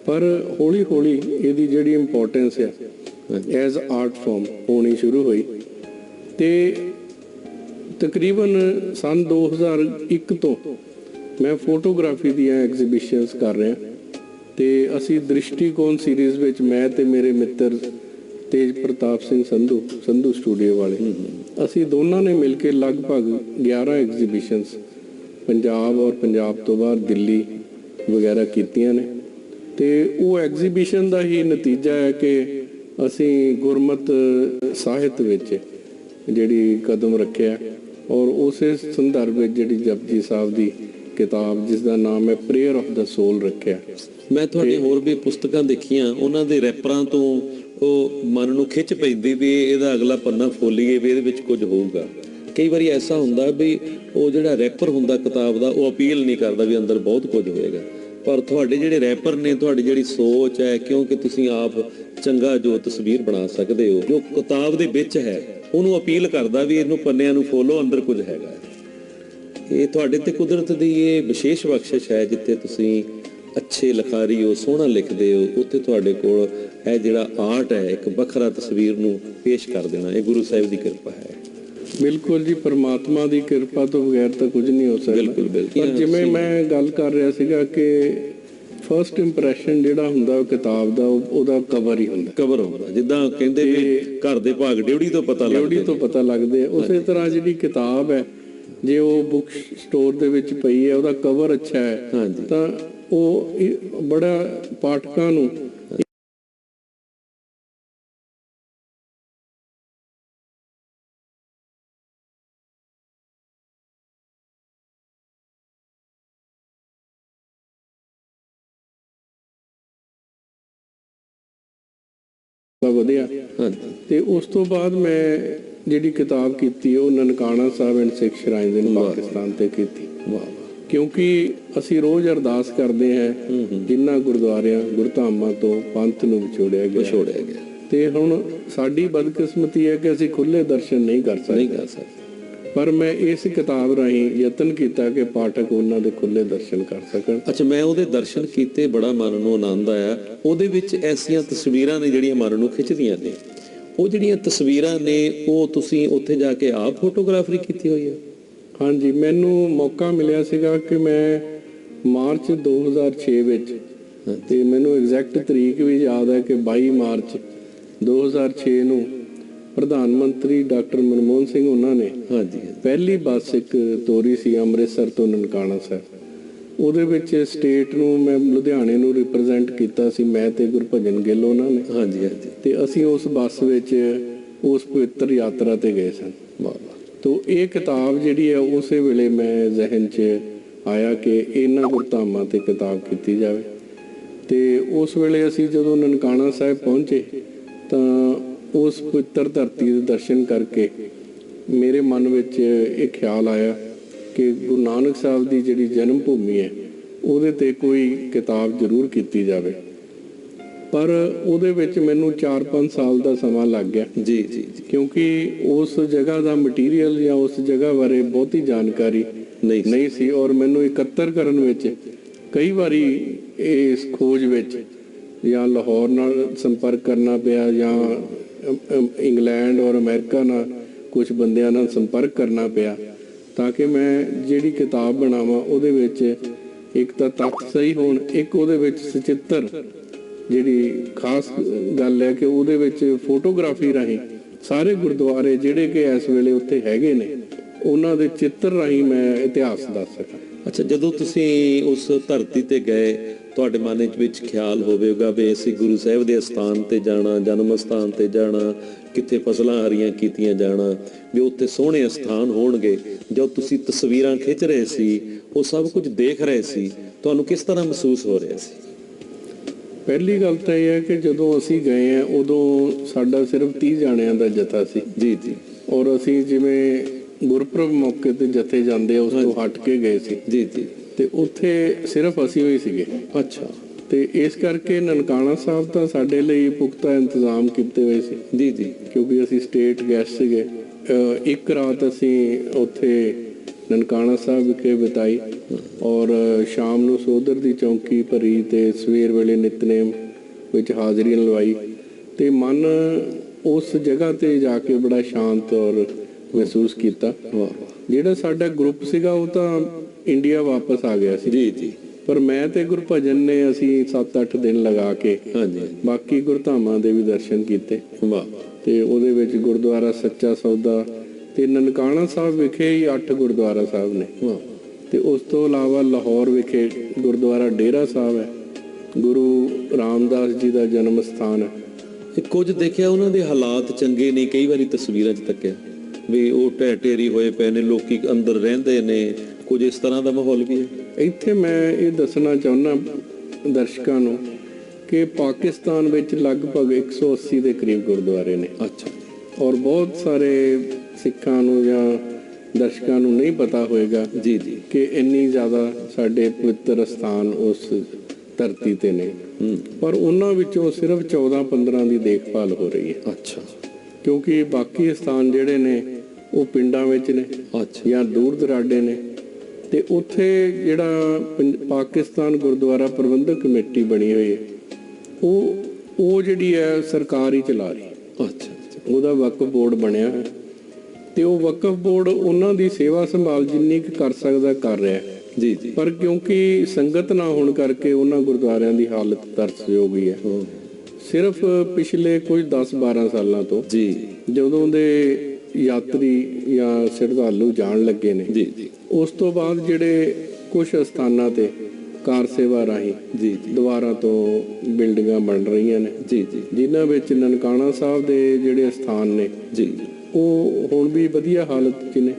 ਪਰ ਹੌਲੀ ਹੌਲੀ ਇਹਦੀ ਜਿਹੜੀ ਇੰਪੋਰਟੈਂਸ ਹੈ ਐਜ਼ ਆਰਟ ਫਾਰਮ ਹੋਣੀ ਸ਼ੁਰੂ ਹੋਈ ਤੇ ਤਕਰੀਬਨ ਸਨ 2001 ਤੋਂ ਮੈਂ ਫੋਟੋਗ੍ਰਾਫੀ ਦੀਆਂ ਐਗਜ਼ੀਬਿਸ਼ਨਸ ਕਰ ਰਿਹਾ ਤੇ ਅਸੀਂ ਦ੍ਰਿਸ਼ਟੀਕੋਣ ਸੀਰੀਜ਼ ਵਿੱਚ ਮੈਂ ਤੇ ਮੇਰੇ ਮਿੱਤਰ ਤੇਜ ਪ੍ਰਤਾਪ ਸਿੰਘ ਸੰਧੂ ਸਟੂਡੀਓ ਵਾਲੇ ਅਸੀਂ ਦੋਨਾਂ ਨੇ ਮਿਲ ਕੇ ਲਗਭਗ 11 ਐਗਜ਼ੀਬਿਸ਼ਨਸ ਪੰਜਾਬ ਔਰ ਪੰਜਾਬ ਤੋਂ ਬਾਹਰ ਦਿੱਲੀ ਵਗੈਰਾ ਕੀਤੀਆਂ ਨੇ। ਤੇ ਉਹ ਐਗਜ਼ੀਬਿਸ਼ਨ ਦਾ ਹੀ ਨਤੀਜਾ ਹੈ ਕਿ ਅਸੀਂ ਗੁਰਮਤ ਸਾਹਿਤ ਵਿੱਚ ਜਿਹੜੀ ਕਦਮ ਰੱਖਿਆ ਔਰ ਉਸੇ ਸੰਦਰਭ ਵਿੱਚ ਜਿਹੜੀ ਜਪਜੀ ਸਾਹਿਬ ਦੀ ਕਿਤਾਬ ਜਿਸ ਦਾ ਨਾਮ ਹੈ ਪ੍ਰੇਅਰ ਆਫ ਦਾ ਸੋਲ ਰੱਖਿਆ। ਮੈਂ ਤੁਹਾਡੀ ਹੋਰ ਵੀ ਪੁਸਤਕਾਂ ਦੇਖੀਆਂ, ਉਹਨਾਂ ਦੇ ਰੈਪਰਾਂ ਤੋਂ ਉਹ ਮਨ ਨੂੰ ਖਿੱਚ ਪੈਂਦੀ ਵੀ ਇਹਦਾ ਅਗਲਾ ਪੰਨਾ ਫੋਲੀਏ ਵੀ ਇਹਦੇ ਵਿੱਚ ਕੁਝ ਹੋਊਗਾ। ਕਈ ਵਾਰੀ ਐਸਾ ਹੁੰਦਾ ਵੀ ਉਹ ਜਿਹੜਾ ਰੈਪਰ ਹੁੰਦਾ ਕਿਤਾਬ ਦਾ ਉਹ ਅਪੀਲ ਨਹੀਂ ਕਰਦਾ ਵੀ ਅੰਦਰ ਬਹੁਤ ਕੁਝ ਹੋਏਗਾ, ਪਰ ਤੁਹਾਡੇ ਜਿਹੜੇ ਰੈਪਰ ਨੇ ਤੁਹਾਡੀ ਜਿਹੜੀ ਸੋਚ ਹੈ, ਕਿਉਂਕਿ ਤੁਸੀਂ ਆਪ ਚੰਗਾ ਜੋ ਤਸਵੀਰ ਬਣਾ ਸਕਦੇ ਹੋ ਜੋ ਕਿਤਾਬ ਦੇ ਵਿੱਚ ਹੈ ਉਹਨੂੰ ਅਪੀਲ ਕਰਦਾ ਵੀ ਇਹਨੂੰ ਪੰਨਿਆਂ ਨੂੰ ਫੋਲੋ, ਅੰਦਰ ਕੁਝ ਹੈਗਾ। ਇਹ ਤੁਹਾਡੇ ਤੇ ਕੁਦਰਤ ਦੀ ਇਹ ਵਿਸ਼ੇਸ਼ ਬਖਸ਼ਿਸ਼ ਹੈ, ਜਿੱਥੇ ਤੁਸੀਂ ਅੱਛੇ ਲਿਖਾਰੀ ਹੋ, ਸੋਹਣਾ ਲਿਖਦੇ ਹੋ, ਉੱਥੇ ਤੁਹਾਡੇ ਕੋਲ ਇਹ ਜਿਹੜਾ ਆਰਟ ਹੈ ਇੱਕ ਵੱਖਰਾ ਤਸਵੀਰ ਨੂੰ ਪੇਸ਼ ਕਰ ਦੇਣਾ, ਇਹ ਗੁਰੂ ਸਾਹਿਬ ਦੀ ਕਿਰਪਾ ਹੈ। ਬਿਲਕੁਲ ਜੀ, ਪਰਮਾਤਮਾ ਦੀ ਕਿਰਪਾ ਤੋਂ ਬਗੈਰ ਤਾਂ ਕੁਝ ਨਹੀਂ ਹੋ ਸਕਦਾ। ਬਿਲਕੁਲ ਬਿਲਕੁਲ। ਪਰ ਜਿਵੇਂ ਮੈਂ ਗੱਲ ਕਰ ਰਿਹਾ ਸੀਗਾ ਕਿ ਫਰਸਟ ਇੰਪ੍ਰੈਸ਼ਨ ਜਿਹੜਾ ਹੁੰਦਾ ਉਹ ਕਿਤਾਬ ਦਾ ਉਹਦਾ ਕਵਰ ਹੀ ਹੁੰਦਾ, ਕਵਰ ਹੁੰਦਾ। ਜਿੱਦਾਂ ਕਹਿੰਦੇ ਵੀ ਘਰ ਦੇ ਭਾਗ ਡਿਉੜੀ ਤੋਂ ਪਤਾ ਲੱਗਦੇ ਆ, ਉਸੇ ਤਰ੍ਹਾਂ ਜਿਹੜੀ ਕਿਤਾਬ ਹੈ ਜੇ ਉਹ ਬੁੱਕ ਸਟੋਰ ਦੇ ਵਿੱਚ ਪਈ ਹੈ ਉਹਦਾ ਕਵਰ ਅੱਛਾ ਹੈ ਤਾਂ ਉਹ ਬੜਾ ਪਾਠਕਾਂ ਨੂੰ ਵਧੀਆ। ਤੇ ਉਸ ਤੋਂ ਬਾਅਦ ਮੈਂ ਜਿਹੜੀ ਕਿਤਾਬ ਕੀਤੀ ਉਹ ਨਨਕਾਣਾ ਸਾਹਿਬ ਐਂਡ ਸਿੱਖ ਸ਼ਰਾਈਨਸ ਇਨ ਪਾਕਿਸਤਾਨ ਤੇ ਕੀਤੀ, ਕਿਉਂਕਿ ਅਸੀਂ ਰੋਜ਼ ਅਰਦਾਸ ਕਰਦੇ ਹਾਂ ਜਿਨ੍ਹਾਂ ਗੁਰਦੁਆਰਿਆਂ ਗੁਰਧਾਮਾਂ ਤੋਂ ਪੰਥ ਨੂੰ ਵਿਛੋੜਿਆ ਗਿਆ ਤੇ ਹੁਣ ਸਾਡੀ ਬਦਕਿਸਮਤੀ ਹੈ ਕਿ ਅਸੀਂ ਖੁੱਲੇ ਦਰਸ਼ਨ ਨਹੀਂ ਕਰ ਸਕਦੇ। ਪਰ ਮੈਂ ਇਸ ਕਿਤਾਬ ਰਾਹੀਂ ਯਤਨ ਕੀਤਾ ਕਿ ਪਾਠਕ ਉਹਨਾਂ ਦੇ ਖੁੱਲੇ ਦਰਸ਼ਨ ਕਰ ਸਕਣ। ਅੱਛਾ, ਮੈਂ ਉਹਦੇ ਦਰਸ਼ਨ ਕੀਤੇ, ਬੜਾ ਮਨ ਨੂੰ ਆਨੰਦ ਆਇਆ। ਉਹਦੇ ਵਿੱਚ ਐਸੀਆਂ ਤਸਵੀਰਾਂ ਨੇ ਜਿਹੜੀਆਂ ਮਨ ਨੂੰ ਖਿੱਚਦੀਆਂ ਨੇ। ਉਹ ਜਿਹੜੀਆਂ ਤਸਵੀਰਾਂ ਨੇ ਉਹ ਤੁਸੀਂ ਉੱਥੇ ਜਾ ਕੇ ਆਪ ਫੋਟੋਗ੍ਰਾਫਰੀ ਕੀਤੀ ਹੋਈ ਹੈ? ਹਾਂਜੀ, ਮੈਨੂੰ ਮੌਕਾ ਮਿਲਿਆ ਸੀਗਾ ਕਿ ਮੈਂ ਮਾਰਚ 2006 ਵਿੱਚ, ਤੇ ਮੈਨੂੰ ਐਗਜ਼ੈਕਟ ਤਰੀਕ ਵੀ ਯਾਦ ਹੈ ਕਿ 22 ਮਾਰਚ 2006 ਨੂੰ ਪ੍ਰਧਾਨ ਮੰਤਰੀ ਡਾਕਟਰ ਮਨਮੋਹਨ ਸਿੰਘ ਉਹਨਾਂ ਨੇ ਪਹਿਲੀ ਬੱਸ ਇੱਕ ਤੋਰੀ ਸੀ ਅੰਮ੍ਰਿਤਸਰ ਤੋਂ ਨਨਕਾਣਾ ਸਾਹਿਬ, ਉਹਦੇ ਵਿੱਚ ਸਟੇਟ ਨੂੰ ਮੈਂ ਲੁਧਿਆਣੇ ਨੂੰ ਰਿਪਰੈਜ਼ੈਂਟ ਕੀਤਾ ਸੀ, ਮੈਂ ਤੇ ਗੁਰਭਜਨ ਗਿੱਲ ਉਹਨਾਂ ਨੇ। ਹਾਂਜੀ ਹਾਂਜੀ। ਤੇ ਅਸੀਂ ਉਸ ਬੱਸ ਵਿੱਚ ਉਸ ਪਵਿੱਤਰ ਯਾਤਰਾ ਤੇ ਗਏ ਸਨ। ਵਾਹ। ਤੋ ਇਹ ਕਿਤਾਬ ਜਿਹੜੀ ਹੈ ਉਸੇ ਵੇਲੇ ਮੈਂ ਜ਼ਿਹਨ 'ਚ ਆਇਆ ਕਿ ਇਹਨਾਂ ਗੁਰਧਾਮਾਂ ਤੇ ਕਿਤਾਬ ਕੀਤੀ ਜਾਵੇ। ਤੇ ਉਸ ਵੇਲੇ ਅਸੀਂ ਜਦੋਂ ਨਨਕਾਣਾ ਸਾਹਿਬ ਪਹੁੰਚੇ ਤਾਂ ਉਸ ਪਵਿੱਤਰ ਧਰਤੀ ਦੇ ਦਰਸ਼ਨ ਕਰਕੇ ਮੇਰੇ ਮਨ ਵਿੱਚ ਇਹ ਖਿਆਲ ਆਇਆ ਕਿ ਗੁਰੂ ਨਾਨਕ ਸਾਹਿਬ ਦੀ ਜਿਹੜੀ ਜਨਮ ਭੂਮੀ ਹੈ ਉਹਦੇ ਤੇ ਕੋਈ ਕਿਤਾਬ ਜ਼ਰੂਰ ਕੀਤੀ ਜਾਵੇ। ਪਰ ਉਹਦੇ ਵਿੱਚ ਮੈਨੂੰ 4-5 ਸਾਲ ਦਾ ਸਮਾਂ ਲੱਗ ਗਿਆ ਜੀ ਜੀ, ਕਿਉਂਕਿ ਉਸ ਜਗ੍ਹਾ ਦਾ ਮਟੀਰੀਅਲ ਜਾਂ ਉਸ ਜਗ੍ਹਾ ਬਾਰੇ ਬਹੁਤੀ ਜਾਣਕਾਰੀ ਨਹੀਂ ਸੀ ਔਰ ਮੈਨੂੰ ਇਕੱਤਰ ਕਰਨ ਵਿੱਚ ਕਈ ਵਾਰੀ ਇਸ ਖੋਜ ਵਿੱਚ ਜਾਂ ਲਾਹੌਰ ਨਾਲ ਸੰਪਰਕ ਕਰਨਾ ਪਿਆ ਜਾਂ ਇੰਗਲੈਂਡ ਔਰ ਅਮਰੀਕਾ ਨਾਲ ਕੁਝ ਬੰਦਿਆਂ ਨਾਲ ਸੰਪਰਕ ਕਰਨਾ ਪਿਆ ਤਾਂ ਕਿ ਮੈਂ ਜਿਹੜੀ ਕਿਤਾਬ ਬਣਾਵਾਂ ਉਹਦੇ ਵਿੱਚ ਇੱਕ ਤਾਂ ਤੱਥ ਸਹੀ ਹੋਣ, ਇੱਕ ਉਹਦੇ ਵਿੱਚ ਸਚਿੱਤਰ ਜਿਹੜੀ ਖਾਸ ਗੱਲ ਹੈ ਕਿ ਉਹਦੇ ਵਿੱਚ ਫੋਟੋਗ੍ਰਾਫੀ ਰਾਹੀਂ ਸਾਰੇ ਗੁਰਦੁਆਰੇ ਜਿਹੜੇ ਕਿ ਇਸ ਵੇਲੇ ਉੱਥੇ ਹੈਗੇ ਨੇ ਉਹਨਾਂ ਦੇ ਚਿੱਤਰ ਰਾਹੀਂ ਮੈਂ ਇਤਿਹਾਸ ਦੱਸ ਸਕਾਂ। ਅੱਛਾ, ਜਦੋਂ ਤੁਸੀਂ ਉਸ ਧਰਤੀ ਤੇ ਗਏ ਤੁਹਾਡੇ ਮਨ ਵਿੱਚ ਖਿਆਲ ਹੋਵੇਗਾ ਵੀ ਅਸੀਂ ਗੁਰੂ ਸਾਹਿਬ ਦੇ ਅਸਥਾਨ ਤੇ ਜਾਣਾ, ਜਨਮ ਅਸਥਾਨ ਤੇ ਜਾਣਾ, ਕਿੱਥੇ ਫਸਲਾਂ ਹਰੀਆਂ ਕੀਤੀਆਂ ਜਾਣਾ, ਵੀ ਉੱਥੇ ਸੋਹਣੇ ਅਸਥਾਨ ਹੋਣਗੇ। ਜਦ ਤੁਸੀਂ ਤਸਵੀਰਾਂ ਖਿੱਚ ਰਹੇ ਸੀ, ਉਹ ਸਭ ਕੁਝ ਦੇਖ ਰਹੇ ਸੀ, ਤੁਹਾਨੂੰ ਕਿਸ ਤਰ੍ਹਾਂ ਮਹਿਸੂਸ ਹੋ ਰਿਹਾ ਸੀ? ਪਹਿਲੀ ਗੱਲ ਤਾਂ ਇਹ ਹੈ ਕਿ ਜਦੋਂ ਅਸੀਂ ਗਏ ਆ ਉਦੋਂ ਸਾਡਾ ਸਿਰਫ 30 ਜਾਣਿਆਂ ਦਾ ਜਥਾ ਸੀ। ਜੀ ਜੀ। ਔਰ ਅਸੀਂ ਜਿਵੇਂ ਗੁਰਪੁਰਬ ਮੌਕੇ ਤੇ ਜਥੇ ਜਾਂਦੇ ਆ ਉਸ ਤੋਂ ਹਟ ਕੇ ਗਏ ਸੀ। ਜੀ ਜੀ। ਤੇ ਉੱਥੇ ਸਿਰਫ ਅਸੀਂ ਹੀ ਸੀਗੇ। ਅੱਛਾ। ਤੇ ਇਸ ਕਰਕੇ ਨਨਕਾਣਾ ਸਾਹਿਬ ਤਾਂ ਸਾਡੇ ਲਈ ਪੁਖਤਾ ਇੰਤਜ਼ਾਮ ਕੀਤੇ ਹੋਏ ਸੀ। ਜੀ ਜੀ। ਕਿਉਂਕਿ ਅਸੀਂ ਸਟੇਟ ਗੈਸਟ ਸੀਗੇ। ਇੱਕ ਰਾਤ ਅਸੀਂ ਉੱਥੇ ਨਨਕਾਣਾ ਸਾਹਿਬ ਵਿਖੇ ਬਿਤਾਈ ਔਰ ਸ਼ਾਮ ਨੂੰ ਸੋਧਰ ਦੀ ਚੌਂਕੀ ਭਰੀ ਤੇ ਸਵੇਰ ਵੇਲੇ ਨਿਤਨੇਮ ਵਿੱਚ ਹਾਜ਼ਰੀ ਲਵਾਈ ਤੇ ਮਨ ਉਸ ਜਗ੍ਹਾ ਤੇ ਜਾ ਕੇ ਬੜਾ ਸ਼ਾਂਤ ਔਰ ਮਹਿਸੂਸ ਕੀਤਾ। ਜਿਹੜਾ ਸਾਡਾ ਗਰੁੱਪ ਸੀਗਾ ਉਹ ਤਾਂ ਇੰਡੀਆ ਵਾਪਸ ਆ ਗਿਆ ਸੀ। ਜੀ ਜੀ। ਪਰ ਮੈਂ ਤੇ ਗੁਰਭਜਨ ਨੇ ਅਸੀਂ 7-8 ਦਿਨ ਲਗਾ ਕੇ ਬਾਕੀ ਗੁਰਧਾਮਾਂ ਦੇ ਵੀ ਦਰਸ਼ਨ ਕੀਤੇ। ਵਾਹ। ਤੇ ਉਹਦੇ ਵਿੱਚ ਗੁਰਦੁਆਰਾ ਸੱਚਾ ਸੌਦਾ ਤੇ ਨਨਕਾਣਾ ਸਾਹਿਬ ਵਿਖੇ ਹੀ 8 ਗੁਰਦੁਆਰਾ ਸਾਹਿਬ ਨੇ। ਤੇ ਉਸ ਤੋਂ ਇਲਾਵਾ ਲਾਹੌਰ ਵਿਖੇ ਗੁਰਦੁਆਰਾ ਡੇਰਾ ਸਾਹਿਬ ਹੈ, ਗੁਰੂ ਰਾਮਦਾਸ ਜੀ ਦਾ ਜਨਮ ਸਥਾਨ ਹੈ। ਕੁਝ ਦੇਖਿਆ ਉਹਨਾਂ ਦੇ ਹਾਲਾਤ ਚੰਗੇ ਨਹੀਂ, ਕਈ ਵਾਰੀ ਤਸਵੀਰਾਂ 'ਚ ਤੱਕਿਆ ਵੀ ਉਹ ਢਹਿ ਢੇਰੀ ਹੋਏ ਪਏ ਨੇ, ਲੋਕੀ ਅੰਦਰ ਰਹਿੰਦੇ ਨੇ, ਕੁਝ ਇਸ ਤਰ੍ਹਾਂ ਦਾ ਮਾਹੌਲ ਵੀ ਹੈ। ਇੱਥੇ ਮੈਂ ਇਹ ਦੱਸਣਾ ਚਾਹੁੰਦਾ ਦਰਸ਼ਕਾਂ ਨੂੰ ਕਿ ਪਾਕਿਸਤਾਨ ਵਿੱਚ ਲਗਭਗ 180 ਦੇ ਕਰੀਬ ਗੁਰਦੁਆਰੇ ਨੇ। ਅੱਛਾ। ਔਰ ਬਹੁਤ ਸਾਰੇ ਸਿੱਖਾਂ ਨੂੰ ਜਾਂ ਦਰਸ਼ਕਾਂ ਨੂੰ ਨਹੀਂ ਪਤਾ ਹੋਏਗਾ ਜੀ ਜੀ ਕਿ ਇੰਨੀ ਜ਼ਿਆਦਾ ਸਾਡੇ ਪਵਿੱਤਰ ਸਥਾਨ ਉਸ ਧਰਤੀ ਤੇ ਨੇ। ਪਰ ਉਹਨਾਂ ਵਿੱਚੋਂ ਸਿਰਫ 14-15 ਦੀ ਦੇਖਭਾਲ ਹੋ ਰਹੀ ਹੈ। ਅੱਛਾ। ਕਿਉਂਕਿ ਬਾਕੀ ਸਥਾਨ ਜਿਹੜੇ ਨੇ ਉਹ ਪਿੰਡਾਂ ਵਿੱਚ ਨੇ ਜਾਂ ਦੂਰ ਦਰਾਡੇ ਨੇ। ਤੇ ਉੱਥੇ ਜਿਹੜਾ ਪਾਕਿਸਤਾਨ ਗੁਰਦੁਆਰਾ ਪ੍ਰਬੰਧਕ ਕਮੇਟੀ ਬਣੀ ਹੋਈ ਹੈ ਉਹ ਜਿਹੜੀ ਹੈ ਸਰਕਾਰ ਹੀ ਚਲਾ ਰਹੀ ਹੈ। ਅੱਛਾ। ਉਹਦਾ ਵਕਫ ਬੋਰਡ ਬਣਿਆ ਹੈ ਤੇ ਉਹ ਵਕਫ ਬੋਰਡ ਉਹਨਾਂ ਦੀ ਸੇਵਾ ਸੰਭਾਲ ਜਿੰਨੀ ਕੁ ਕਰ ਸਕਦਾ ਕਰ ਰਿਹਾ ਹੈ। ਜੀ ਜੀ। ਪਰ ਕਿਉਂਕਿ ਸੰਗਤ ਨਾ ਹੋਣ ਕਰਕੇ ਉਹਨਾਂ ਗੁਰਦੁਆਰਿਆਂ ਦੀ ਹਾਲਤ ਤਰਸਯੋਗ ਹੀ ਹੈ। ਸਿਰਫ ਪਿਛਲੇ ਕੁਝ 10-12 ਸਾਲਾਂ ਤੋਂ ਜੀ ਜਦੋਂ ਦੇ ਯਾਤਰੀ ਜਾਂ ਸ਼ਰਧਾਲੂ ਜਾਣ ਲੱਗੇ ਨੇ ਜੀ ਜੀ ਉਸ ਤੋਂ ਬਾਅਦ ਜਿਹੜੇ ਕੁਝ ਸਥਾਨਾਂ ਤੇ ਕਾਰ ਸੇਵਾ ਰਾਹੀਂ ਜੀ ਦੁਬਾਰਾ ਤੋਂ ਬਿਲਡਿੰਗਾਂ ਬਣ ਰਹੀਆਂ ਨੇ ਜੀ ਜੀ ਜਿਨ੍ਹਾਂ ਵਿੱਚ ਨਨਕਾਣਾ ਸਾਹਿਬ ਦੇ ਜਿਹੜੇ ਸਥਾਨ ਨੇ ਜੀ ਉਹ ਹੁਣ ਵੀ ਵਧੀਆ ਹਾਲਤ 'ਚ ਨੇ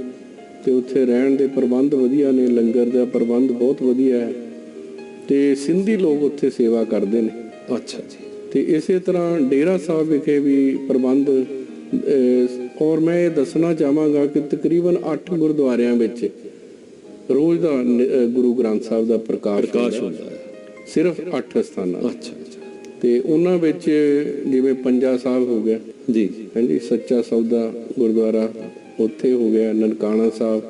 ਤੇ ਉੱਥੇ ਰਹਿਣ ਦੇ ਪ੍ਰਬੰਧ ਵਧੀਆ ਨੇ, ਲੰਗਰ ਦਾ ਪ੍ਰਬੰਧ ਬਹੁਤ ਵਧੀਆ ਹੈ ਤੇ ਸਿੰਧੀ ਲੋਕ ਉੱਥੇ ਸੇਵਾ ਕਰਦੇ ਨੇ। ਅੱਛਾ ਜੀ। ਤੇ ਇਸੇ ਤਰ੍ਹਾਂ ਡੇਰਾ ਸਾਹਿਬ ਵਿਖੇ ਵੀ ਪ੍ਰਬੰਧ ਔਰ ਮੈਂ ਇਹ ਦੱਸਣਾ ਚਾਹਾਂਗਾ ਕਿ ਤਕਰੀਬਨ 8 ਗੁਰਦੁਆਰਿਆਂ ਵਿੱਚ ਰੋਜ਼ ਦਾ ਗੁਰੂ ਗ੍ਰੰਥ ਸਾਹਿਬ ਦਾ ਪ੍ਰਕਾਸ਼ ਹੁੰਦਾ ਹੈ, ਸਿਰਫ 8 ਸਥਾਨਾਂ। ਅੱਛਾ। ਤੇ ਉਹਨਾਂ ਵਿੱਚ ਜਿਵੇਂ ਪੰਜਾ ਸਾਹਿਬ ਹੋ ਗਿਆ ਜੀ, ਹਾਂਜੀ, ਸੱਚਾ ਸੌਦਾ ਗੁਰਦੁਆਰਾ ਉੱਥੇ ਹੋ ਗਿਆ, ਨਨਕਾਣਾ ਸਾਹਿਬ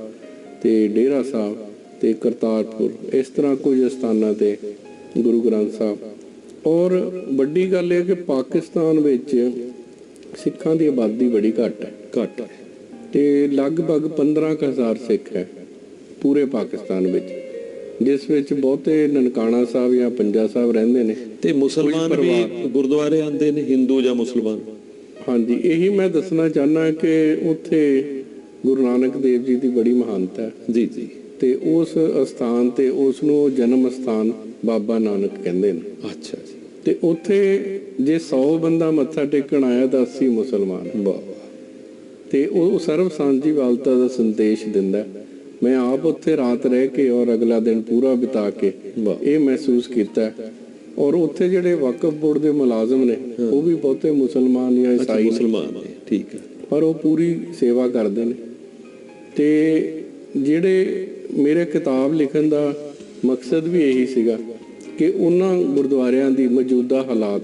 ਤੇ ਡੇਰਾ ਸਾਹਿਬ ਤੇ ਕਰਤਾਰਪੁਰ, ਇਸ ਤਰ੍ਹਾਂ ਕੁਝ ਸਥਾਨਾਂ ਤੇ ਗੁਰੂ ਗ੍ਰੰਥ ਸਾਹਿਬ। ਔਰ ਵੱਡੀ ਗੱਲ ਇਹ ਕਿ ਪਾਕਿਸਤਾਨ ਵਿੱਚ ਸਿੱਖਾਂ ਦੀ ਆਬਾਦੀ ਬੜੀ ਘੱਟ ਹੈ ਤੇ ਲਗਭਗ 15,000 ਸਿੱਖ ਹੈ ਪੂਰੇ ਪਾਕਿਸਤਾਨ ਵਿੱਚ, ਜਿਸ ਵਿੱਚ ਬਹੁਤੇ ਨਨਕਾਣਾ ਸਾਹਿਬ ਜਾਂ ਪੰਜਾ ਸਾਹਿਬ ਰਹਿੰਦੇ ਨੇ ਤੇ ਮੁਸਲਮਾਨ ਵੀ ਗੁਰਦੁਆਰੇ ਆਉਂਦੇ ਨੇ, ਹਿੰਦੂ ਜਾਂ ਮੁਸਲਮਾਨ। ਹਾਂਜੀ, ਇਹੀ ਮੈਂ ਦੱਸਣਾ ਚਾਹੁੰਦਾ ਕਿ ਉੱਥੇ ਗੁਰੂ ਨਾਨਕ ਦੇਵ ਜੀ ਦੀ ਬੜੀ ਮਹਾਨਤਾ ਹੈ ਜੀ ਜੀ। ਤੇ ਉਸ ਅਸਥਾਨ ਤੇ ਉਸ ਨੂੰ ਜਨਮ ਅਸਥਾਨ ਬਾਬਾ ਨਾਨਕ ਕਹਿੰਦੇ ਨੇ। ਅੱਛਾ ਜੀ। ਤੇ ਉੱਥੇ ਜੇ 100 ਬੰਦਾ ਮੱਥਾ ਟੇਕਣ ਆਇਆ ਤਾਂ 80 ਮੁਸਲਮਾਨ। ਵਾਹ। ਤੇ ਉਹ ਸਰਬ ਸਾਂਝੀਵਾਲਤਾ ਦਾ ਸੰਦੇਸ਼ ਦਿੰਦਾ। ਮੈਂ ਆਪ ਉੱਥੇ ਰਾਤ ਰਹਿ ਕੇ ਔਰ ਅਗਲਾ ਦਿਨ ਪੂਰਾ ਬਿਤਾ ਕੇ ਇਹ ਮਹਿਸੂਸ ਕੀਤਾ। ਔਰ ਉੱਥੇ ਜਿਹੜੇ ਵਕਫ ਬੋਰਡ ਦੇ ਮੁਲਾਜ਼ਮ ਨੇ ਉਹ ਵੀ ਬਹੁਤੇ ਮੁਸਲਮਾਨ ਜਾਂ ਈਸਾਈ ਮੁਸਲਮਾਨ ਨੇ, ਠੀਕ ਹੈ, ਪਰ ਉਹ ਪੂਰੀ ਸੇਵਾ ਕਰਦੇ ਨੇ। ਤੇ ਜਿਹੜੇ ਮੇਰੇ ਕਿਤਾਬ ਲਿਖਣ ਦਾ ਮਕਸਦ ਵੀ ਇਹੀ ਸੀਗਾ ਕਿ ਉਹਨਾਂ ਗੁਰਦੁਆਰਿਆਂ ਦੀ ਮੌਜੂਦਾ ਹਾਲਾਤ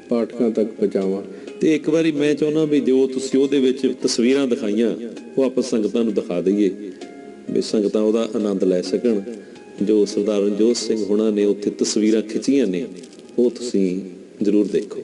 ਪਾਠਕਾਂ ਤੱਕ ਪਹੁੰਚਾਵਾਂ। ਤੇ ਇੱਕ ਵਾਰੀ ਮੈਂ ਚਾਹੁੰਦਾ ਵੀ ਜੋ ਤੁਸੀਂ ਉਹਦੇ ਵਿੱਚ ਤਸਵੀਰਾਂ ਦਿਖਾਈਆਂ ਉਹ ਆਪਾਂ ਸੰਗਤਾਂ ਨੂੰ ਦਿਖਾ ਦਈਏ ਵੀ ਸੰਗਤਾਂ ਉਹਦਾ ਆਨੰਦ ਲੈ ਸਕਣ। ਜੋ ਸਰਦਾਰ ਰਣਜੋਤ ਸਿੰਘ ਹੁਣਾਂ ਨੇ ਉੱਥੇ ਤਸਵੀਰਾਂ ਖਿੱਚੀਆਂ ਨੇ ਉਹ ਤੁਸੀਂ ਜ਼ਰੂਰ ਦੇਖੋ।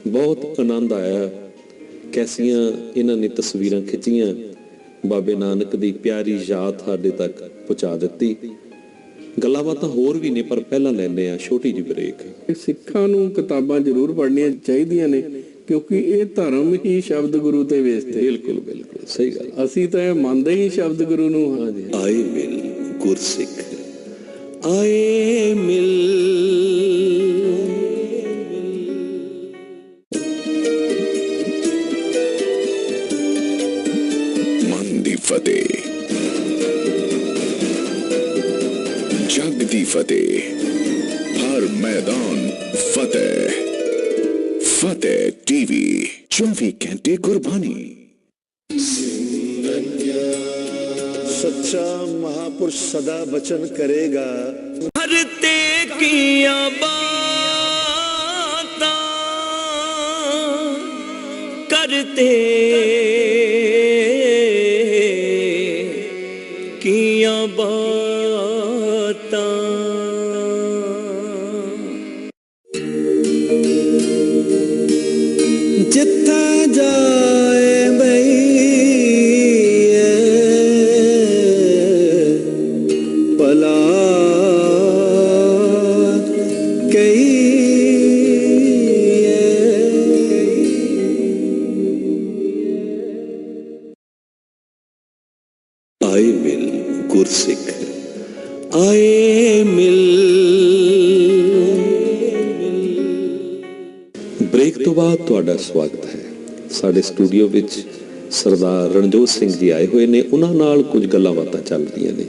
ਬਹੁਤ ਆਨੰਦ ਆਇਆ। ਕੈਸੀਆਂ ਇਹਨਾਂ ਨੇ ਤਸਵੀਰਾਂ ਖਿੱਚੀਆਂ, ਬਾਬੇ ਨਾਨਕ ਦੀ ਪਿਆਰੀ ਯਾਦ ਸਾਡੇ ਤੱਕ ਪਹੁੰਚਾ ਦਿੱਤੀ। ਗੱਲਾਂ ਬਾਤਾਂ ਹੋਰ ਵੀ ਨੇ ਪਰ ਪਹਿਲਾਂ ਲੈਂਦੇ ਆ ਛੋਟੀ ਜਿਹੀ ਬ੍ਰੇਕ। ਸਿੱਖਾਂ ਨੂੰ ਕਿਤਾਬਾਂ ਜ਼ਰੂਰ ਪੜ੍ਹਨੀਆਂ ਚਾਹੀਦੀਆਂ ਨੇ ਕਿਉਂਕਿ ਇਹ ਧਰਮ ਹੀ ਸ਼ਬਦ ਗੁਰੂ ਤੇ ਵੇਸਦੇ। ਬਿਲਕੁਲ ਬਿਲਕੁਲ ਸਹੀ ਗੱਲ। ਅਸੀਂ ਤਾਂ ਮੰਨਦੇ ਹੀ ਸ਼ਬਦ ਗੁਰੂ ਨੂੰ ਹਾਂ। ਆਏ ਮਿਲ ਗੁਰਸਿੱਖ, ਆਏ ਮਿਲ। ਮਨ ਦੀ ਫਤਿਹ, ਜਗ ਦੀ ਫਤਿਹ, ਹਰ ਮੈਦਾਨ ਫਤਿਹ। ਫਤਿਹ ਟੀਵੀ 24 ਘੰਟੇ ਕੁਰਬਾਨੀ। सच्चा महापुरुष सदा वचन करेगा। हरते किया बाता करते किया बाता जिथा जाए बई ਆਏ ਮਿਲ ਗੁਰਸਿੱਖ, ਆਏ ਮਿਲ। ਬ੍ਰੇਕ ਤੋਂ ਬਾਅਦ ਤੁਹਾਡਾ ਸਵਾਗਤ ਹੈ। ਸਾਡੇ ਸਟੂਡੀਓ ਵਿੱਚ ਸਰਦਾਰ ਰਣਜੋਤ ਸਿੰਘ ਜੀ ਆਏ ਹੋਏ ਨੇ। ਉਹਨਾਂ ਨਾਲ ਕੁਝ ਗੱਲਾਂ ਬਾਤਾਂ ਚੱਲ ਰਹੀਆਂ ਨੇ।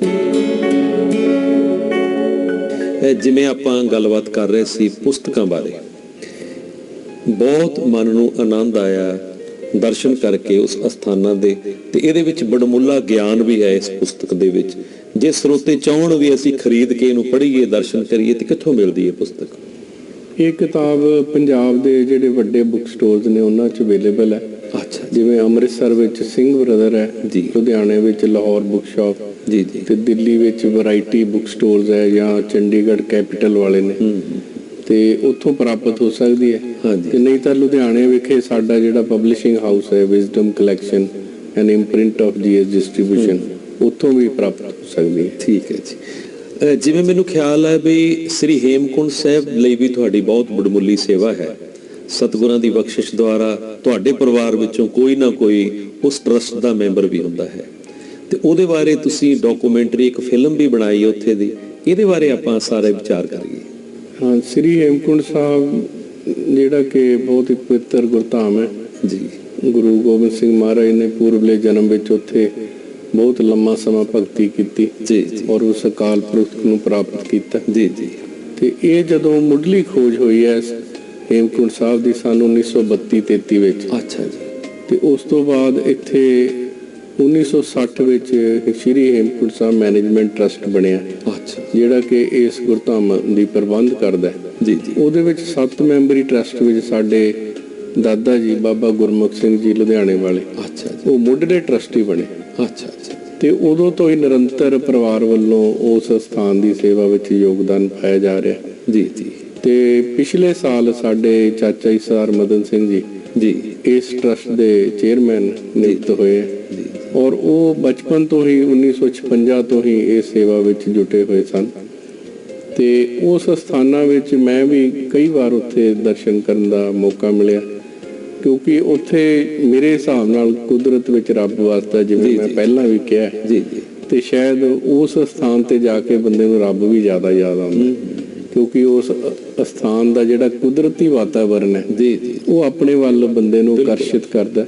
ਜਿਵੇਂ ਆਪਾਂ ਗੱਲਬਾਤ ਕਰ ਰਹੇ ਸੀ ਪੁਸਤਕਾਂ ਬਾਰੇ, ਬਹੁਤ ਮਨ ਨੂੰ ਆਨੰਦ ਆਇਆ ਦਰਸ਼ਨ ਕਰਕੇ ਉਸ ਅਸਥਾਨਾਂ ਦੇ। ਤੇ ਇਹਦੇ ਵਿੱਚ ਬੜਮੁੱਲਾ ਗਿਆਨ ਵੀ ਹੈ ਇਸ ਪੁਸਤਕ ਦੇ ਵਿੱਚ। ਜੇ ਸਰੋਤੇ ਚਾਹਣ ਵੀ ਅਸੀਂ ਖਰੀਦ ਕੇ ਇਹਨੂੰ ਪੜ੍ਹੀਏ, ਦਰਸ਼ਨ ਕਰੀਏ, ਤੇ ਕਿੱਥੋਂ ਮਿਲਦੀ ਹੈ ਪੁਸਤਕ? ਇਹ ਕਿਤਾਬ ਪੰਜਾਬ ਦੇ ਜਿਹੜੇ ਵੱਡੇ ਬੁੱਕ ਸਟੋਰਸ ਨੇ ਉਹਨਾਂ 'ਚ ਅਵੇਲੇਬਲ ਹੈ। ਅੱਛਾ, ਜਿਵੇਂ ਅੰਮ੍ਰਿਤਸਰ ਵਿੱਚ ਸਿੰਘ ਬ੍ਰਦਰ ਹੈ ਜੀ, ਲੁਧਿਆਣੇ ਵਿੱਚ ਲਾਹੌਰ ਬੁੱਕ ਸ਼ਾਪ ਜੀ ਜੀ, ਤੇ ਦਿੱਲੀ ਵਿੱਚ ਵੈਰਾਈਟੀ ਬੁੱਕ ਸਟੋਰਸ ਹੈ ਜਾਂ ਚੰਡੀਗੜ੍ਹ ਕੈਪੀਟਲ ਵਾਲੇ ਨੇ ਤੇ ਉੱਥੋਂ ਪ੍ਰਾਪਤ ਹੋ ਸਕਦੀ ਹੈ। ਤੇ ਨਹੀਂ ਤਾਂ ਲੁਧਿਆਣੇ ਵਿਖੇ ਸਾਡਾ ਜਿਹੜਾ ਪਬਲਿਸ਼ਿੰਗ ਹਾਊਸ ਹੈ Wisdom Collection and imprint of GS Distribution, ਉੱਥੋਂ ਵੀ ਪ੍ਰਾਪਤ ਹੋ ਸਕਦੀ ਹੈ। ਠੀਕ ਹੈ ਜੀ। ਜਿਵੇਂ ਮੈਨੂੰ ਖਿਆਲ ਹੈ ਵੀ ਸ੍ਰੀ ਹੇਮਕੁੰਟ ਸਾਹਿਬ ਲਈ ਵੀ ਤੁਹਾਡੀ ਬਹੁਤ ਬੜਮੁੱਲੀ ਸੇਵਾ ਹੈ। ਸਤਿਗੁਰਾਂ ਦੀ ਬਖਸ਼ਿਸ਼ ਦੁਆਰਾ ਤੁਹਾਡੇ ਪਰਿਵਾਰ ਵਿੱਚੋਂ ਕੋਈ ਨਾ ਕੋਈ ਉਸ ਟਰਸਟ ਦਾ ਮੈਂਬਰ ਵੀ ਹੁੰਦਾ ਹੈ ਤੇ ਉਹਦੇ ਬਾਰੇ ਤੁਸੀਂ ਡਾਕੂਮੈਂਟਰੀ ਇੱਕ ਫਿਲਮ ਵੀ ਬਣਾਈ ਉੱਥੇ ਦੀ। ਇਹਦੇ ਬਾਰੇ ਆਪਾਂ ਸਾਰੇ ਵਿਚਾਰ ਕਰੀਏ। ਹਾਂ, ਸ੍ਰੀ ਹੇਮਕੁੰਟ ਸਾਹਿਬ ਜਿਹੜਾ ਕਿ ਬਹੁਤ ਹੀ ਪਵਿੱਤਰ ਗੁਰਧਾਮ ਹੈ ਜੀ। ਗੁਰੂ ਗੋਬਿੰਦ ਸਿੰਘ ਮਹਾਰਾਜ ਨੇ ਪੂਰਬਲੇ ਜਨਮ ਵਿੱਚ ਉੱਥੇ ਬਹੁਤ ਲੰਮਾ ਸਮਾਂ ਭਗਤੀ ਕੀਤੀ ਜੀ ਔਰ ਉਸ ਅਕਾਲ ਪੁਰਖ ਨੂੰ ਪ੍ਰਾਪਤ ਕੀਤਾ ਜੀ ਜੀ। ਤੇ ਇਹ ਜਦੋਂ ਮੁੱਢਲੀ ਖੋਜ ਹੋਈ ਹੈ ਹੇਮਕੁੰਟ ਸਾਹਿਬ ਦੀ ਸਨ 1932-33 ਵਿੱਚ। ਅੱਛਾ ਜੀ। ਤੇ ਉਸ ਤੋਂ ਬਾਅਦ ਇੱਥੇ 1960 ਵਿੱਚ ਸ਼੍ਰੀ ਹੇਮਕੁੰਟ ਸਾਹਿਬ ਮੈਨੇਜਮੈਂਟ ਟਰਸਟ ਬਣਿਆ, ਅੱਛਾ ਜਿਹੜਾ ਕਿ ਇਸ ਗੁਰਧਾਮ ਦੀ ਪ੍ਰਬੰਧ ਕਰਦਾ ਹੈ। ਜੀ ਜੀ ਉਹਦੇ ਵਿੱਚ 7 ਮੈਂਬਰੀ ਟਰਸਟ ਵਿੱਚ ਸਾਡੇ ਦਾਦਾ ਜੀ ਬਾਬਾ ਗੁਰਮੁਖ ਸਿੰਘ ਜੀ ਲੁਧਿਆਣੇ ਵਾਲੇ, ਅੱਛਾ ਜੀ, ਉਹ ਮੁੱਢਲੇ ਟਰਸਟੀ ਬਣੇ। ਅੱਛਾ ਅੱਛਾ ਤੇ ਉਦੋਂ ਤੋਂ ਹੀ ਨਿਰੰਤਰ ਪਰਿਵਾਰ ਵੱਲੋਂ ਉਸ ਸਥਾਨ ਦੀ ਸੇਵਾ ਵਿੱਚ ਯੋਗਦਾਨ ਪਾਇਆ ਜਾ ਰਿਹਾ। ਜੀ ਜੀ ਤੇ ਪਿਛਲੇ ਸਾਲ ਸਾਡੇ ਚਾਚਾ ਜੀ ਸਰਦਾਰ ਮਦਨ ਸਿੰਘ ਜੀ ਜੀ ਇਸ ਟਰਸਟ ਦੇ ਚੇਅਰਮੈਨ ਨਿਯੁਕਤ ਹੋਏ ਔਰ ਉਹ ਬਚਪਨ ਤੋਂ ਹੀ 1956 ਤੋਂ ਹੀ ਇਸ ਸੇਵਾ ਵਿੱਚ ਜੁਟੇ ਹੋਏ ਸਨ। ਤੇ ਉਸ ਸਥਾਨਾਂ ਵਿੱਚ ਮੈਂ ਵੀ ਕਈ ਵਾਰ ਉੱਥੇ ਦਰਸ਼ਨ ਕਰਨ ਦਾ ਮੌਕਾ ਮਿਲਿਆ, ਕਿਉਂਕਿ ਉੱਥੇ ਮੇਰੇ ਹਿਸਾਬ ਨਾਲ ਕੁਦਰਤ ਵਿੱਚ ਰੱਬ ਵਸਦਾ, ਜਿਵੇਂ ਮੈਂ ਪਹਿਲਾਂ ਵੀ ਕਿਹਾ ਜੀ ਜੀ ਤੇ ਸ਼ਾਇਦ ਉਸ ਸਥਾਨ ਤੇ ਜਾ ਕੇ ਬੰਦੇ ਨੂੰ ਰੱਬ ਵੀ ਜ਼ਿਆਦਾ ਯਾਦ ਆਉਂਦਾ, ਕਿਉਂਕਿ ਉਸ ਸਥਾਨ ਦਾ ਜਿਹੜਾ ਕੁਦਰਤੀ ਵਾਤਾਵਰਨ ਹੈ ਜੀ ਜੀ ਉਹ ਆਪਣੇ ਵੱਲ ਬੰਦੇ ਨੂੰ ਆਕਰਸ਼ਿਤ ਕਰਦਾ।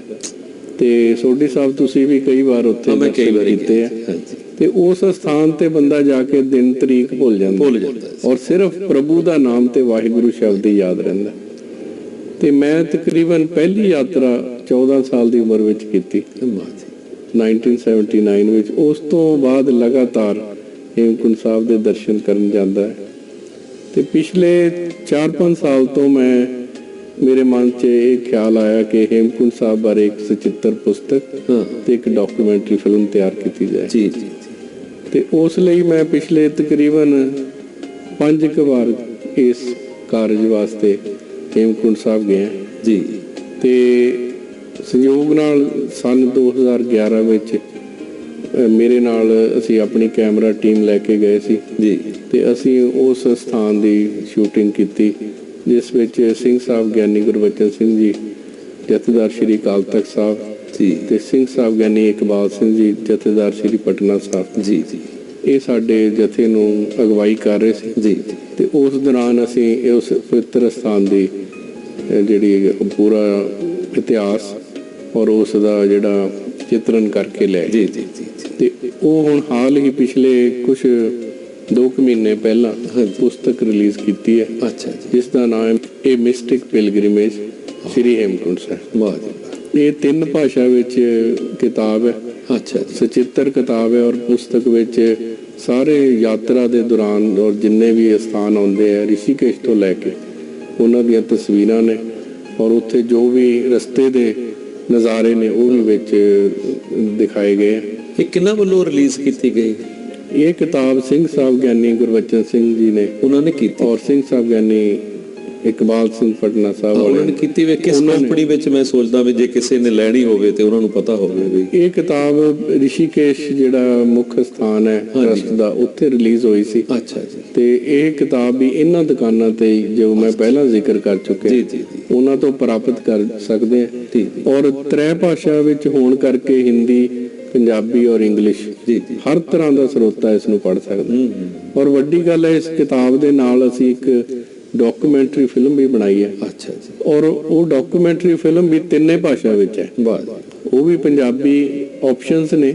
ਤੇ ਸੋਢੀ ਸਾਹਿਬ ਤੁਸੀਂ ਵੀ ਕਈ ਵਾਰ ਉੱਥੇ ਦਰਸ਼ਨ ਕੀਤੇ ਆ, ਤੇ ਉਸ ਸਥਾਨ ਤੇ ਬੰਦਾ ਜਾ ਕੇ ਦਿਨ ਤਰੀਕ ਭੁੱਲ ਜਾਂਦਾ ਔਰ ਸਿਰਫ ਪ੍ਰਭੂ ਦਾ ਨਾਮ ਤੇ ਵਾਹਿਗੁਰੂ ਸ਼ਬਦ ਹੀ ਯਾਦ ਰਹਿੰਦਾ। ਤੇ ਮੈਂ ਤਕਰੀਬਨ ਪਹਿਲੀ ਯਾਤਰਾ 14 ਸਾਲ ਦੀ ਉਮਰ ਵਿੱਚ ਕੀਤੀ 1979 ਵਿੱਚ। ਉਸ ਤੋਂ ਬਾਅਦ ਲਗਾਤਾਰ ਹੇਮਕੁੰਟ ਸਾਹਿਬ ਦੇ ਦਰਸ਼ਨ ਕਰਨ ਜਾਂਦਾ ਹੈ। ਤੇ ਪਿਛਲੇ 4-5 ਸਾਲ ਤੋਂ ਮੇਰੇ ਮਨ 'ਚ ਇਹ ਖਿਆਲ ਆਇਆ ਕਿ ਹੇਮਕੁੰਟ ਸਾਹਿਬ ਬਾਰੇ ਇੱਕ ਸਚਿੱਤਰ ਪੁਸਤਕ ਤੇ ਇੱਕ ਡਾਕੂਮੈਂਟਰੀ ਫਿਲਮ ਤਿਆਰ ਕੀਤੀ ਜਾਏ। ਜੀ ਜੀ ਤੇ ਉਸ ਲਈ ਮੈਂ ਪਿਛਲੇ ਤਕਰੀਬਨ 5 ਵਾਰ ਇਸ ਕਾਰਜ ਵਾਸਤੇ ਹੇਮਕੁੰਟ ਸਾਹਿਬ ਗਿਆ ਜੀ। ਤੇ ਸੰਯੋਗ ਨਾਲ ਸਨ 2011 ਵਿੱਚ ਮੇਰੇ ਨਾਲ ਅਸੀਂ ਆਪਣੀ ਕੈਮਰਾ ਟੀਮ ਲੈ ਕੇ ਗਏ ਸੀ ਜੀ। ਤੇ ਅਸੀਂ ਉਸ ਸਥਾਨ ਦੀ ਸ਼ੂਟਿੰਗ ਕੀਤੀ, ਜਿਸ ਵਿੱਚ ਸਿੰਘ ਸਾਹਿਬ ਗਿਆਨੀ ਗੁਰਬਚਨ ਸਿੰਘ ਜੀ, ਜਥੇਦਾਰ ਸ਼੍ਰੀ ਅਕਾਲ ਤਖਤ ਸਾਹਿਬ ਜੀ, ਤੇ ਸਿੰਘ ਸਾਹਿਬ ਗਿਆਨੀ ਇਕਬਾਲ ਸਿੰਘ ਜੀ, ਜਥੇਦਾਰ ਸ਼੍ਰੀ ਪਟਨਾ ਸਾਹਿਬ ਜੀ ਜੀ, ਇਹ ਸਾਡੇ ਜਥੇ ਨੂੰ ਅਗਵਾਈ ਕਰ ਰਹੇ ਸੀ ਜੀ। ਤੇ ਉਸ ਦੌਰਾਨ ਅਸੀਂ ਉਸ ਪਵਿੱਤਰ ਸਥਾਨ ਦੀ ਜਿਹੜੀ ਪੂਰਾ ਇਤਿਹਾਸ ਔਰ ਉਸ ਦਾ ਜਿਹੜਾ ਚਿਤਰਨ ਕਰਕੇ ਲੈ ਜੀ ਜੀ ਜੀ। ਤੇ ਉਹ ਹੁਣ ਹਾਲ ਹੀ ਪਿਛਲੇ ਕੁਝ 2 ਮਹੀਨੇ ਪਹਿਲਾਂ ਪੁਸਤਕ ਰਿਲੀਜ਼ ਕੀਤੀ ਹੈ। ਅੱਛਾ ਜੀ। ਜਿਸ ਦਾ ਨਾਮ ਹੈ ਮਿਸਟਿਕ ਪਿਲਗ੍ਰਿਮੇਜ ਸ਼੍ਰੀ ਹੇਮਕੁੰਟ ਸਾਹਿਬ। ਵਾਹ ਜੀ। ਇਹ 3 ਭਾਸ਼ਾ ਵਿੱਚ ਕਿਤਾਬ ਹੈ। ਅੱਛਾ ਜੀ। ਸਚਿੱਤਰ ਕਿਤਾਬ ਹੈ ਔਰ ਪੁਸਤਕ ਵਿੱਚ ਸਾਰੇ ਯਾਤਰਾ ਦੇ ਦੌਰਾਨ ਔਰ ਜਿੰਨੇ ਵੀ ਸਥਾਨ ਆਉਂਦੇ ਆ ਰਿਸ਼ੀਕੇਸ਼ ਤੋਂ ਲੈ ਕੇ ਉਹਨਾਂ ਦੀਆਂ ਤਸਵੀਰਾਂ ਨੇ ਔਰ ਉੱਥੇ ਜੋ ਵੀ ਰਸਤੇ ਦੇ ਨਜ਼ਾਰੇ ਨੇ ਉਹ ਵੀ ਵਿੱਚ ਦਿਖਾਏ ਗਏ। ਇਹ ਕਿਹਨਾਂ ਵੱਲੋਂ ਰਿਲੀਜ਼ ਕੀਤੀ ਗਈ? ਇਹ ਕਿਤਾਬ ਸਿੰਘ ਸਾਹਿਬ ਗਿਆਨੀ ਗੁਰਬਚਨ ਸਿੰਘ ਜੀ ਨੇ ਉਹਨਾਂ ਨੇ ਕੀਤੀ ਔਰ ਸਿੰਘ ਸਾਹਿਬ ਗਿਆਨੀ ਇਕਬਾਲ ਸਿੰਘ ਪਟਨਾ ਸਾਹਿਬ ਉਹਨਾਂ ਨੇ ਕੀਤੀ ਵੇ। ਕਿਸ ਕੰਪਨੀ ਵਿੱਚ? ਮੈਂ ਸੋਚਦਾ ਵੀ ਜੇ ਕਿਸੇ ਨੇ ਲੈਣੀ ਹੋਵੇ ਤੇ ਉਹਨਾਂ ਨੂੰ ਪਤਾ ਹੋਵੇ ਵੀ ਇਹ ਕਿਤਾਬ ਰਿਸ਼ੀਕੇਸ਼ ਜਿਹੜਾ ਮੁੱਖ ਸਥਾਨ ਹੈ ਟਰਸਟ ਦਾ, ਉੱਥੇ ਰਿਲੀਜ਼ ਹੋਈ ਸੀ। ਅੱਛਾ ਜੀ। ਤੇ ਇਹ ਕਿਤਾਬ ਵੀ ਇਹਨਾਂ ਦੁਕਾਨਾਂ ਤੇ ਜੋ ਮੈਂ ਪਹਿਲਾਂ ਜ਼ਿਕਰ ਕਰ ਚੁੱਕਿਆ ਜੀ ਜੀ, ਉਹਨਾਂ ਤੋਂ ਪ੍ਰਾਪਤ ਕਰ ਸਕਦੇ ਆ ਔਰ 3 ਭਾਸ਼ਾ ਵਿੱਚ ਹੋਣ ਕਰਕੇ ਹਿੰਦੀ, ਪੰਜਾਬੀ ਔਰ ਇੰਗਲਿਸ਼ ਜੀ ਹਰ ਤਰ੍ਹਾਂ ਦਾ ਸਰੋਤਾ ਇਸ ਨੂੰ ਪੜ੍ਹ ਸਕਦਾ। ਔਰ ਵੱਡੀ ਗੱਲ ਹੈ ਇਸ ਕਿਤਾਬ ਦੇ ਨਾਲ ਅਸੀਂ ਇੱਕ ਡਾਕੂਮੈਂਟਰੀ ਫਿਲਮ ਵੀ ਬਣਾਈ ਹੈ। ਅੱਛਾ ਜੀ। ਔਰ ਉਹ ਡਾਕੂਮੈਂਟਰੀ ਫਿਲਮ ਵੀ 3 ਭਾਸ਼ਾ ਵਿੱਚ ਹੈ। ਵਾਹ। ਉਹ ਵੀ ਪੰਜਾਬੀ ਆਪਸ਼ਨਸ ਨੇ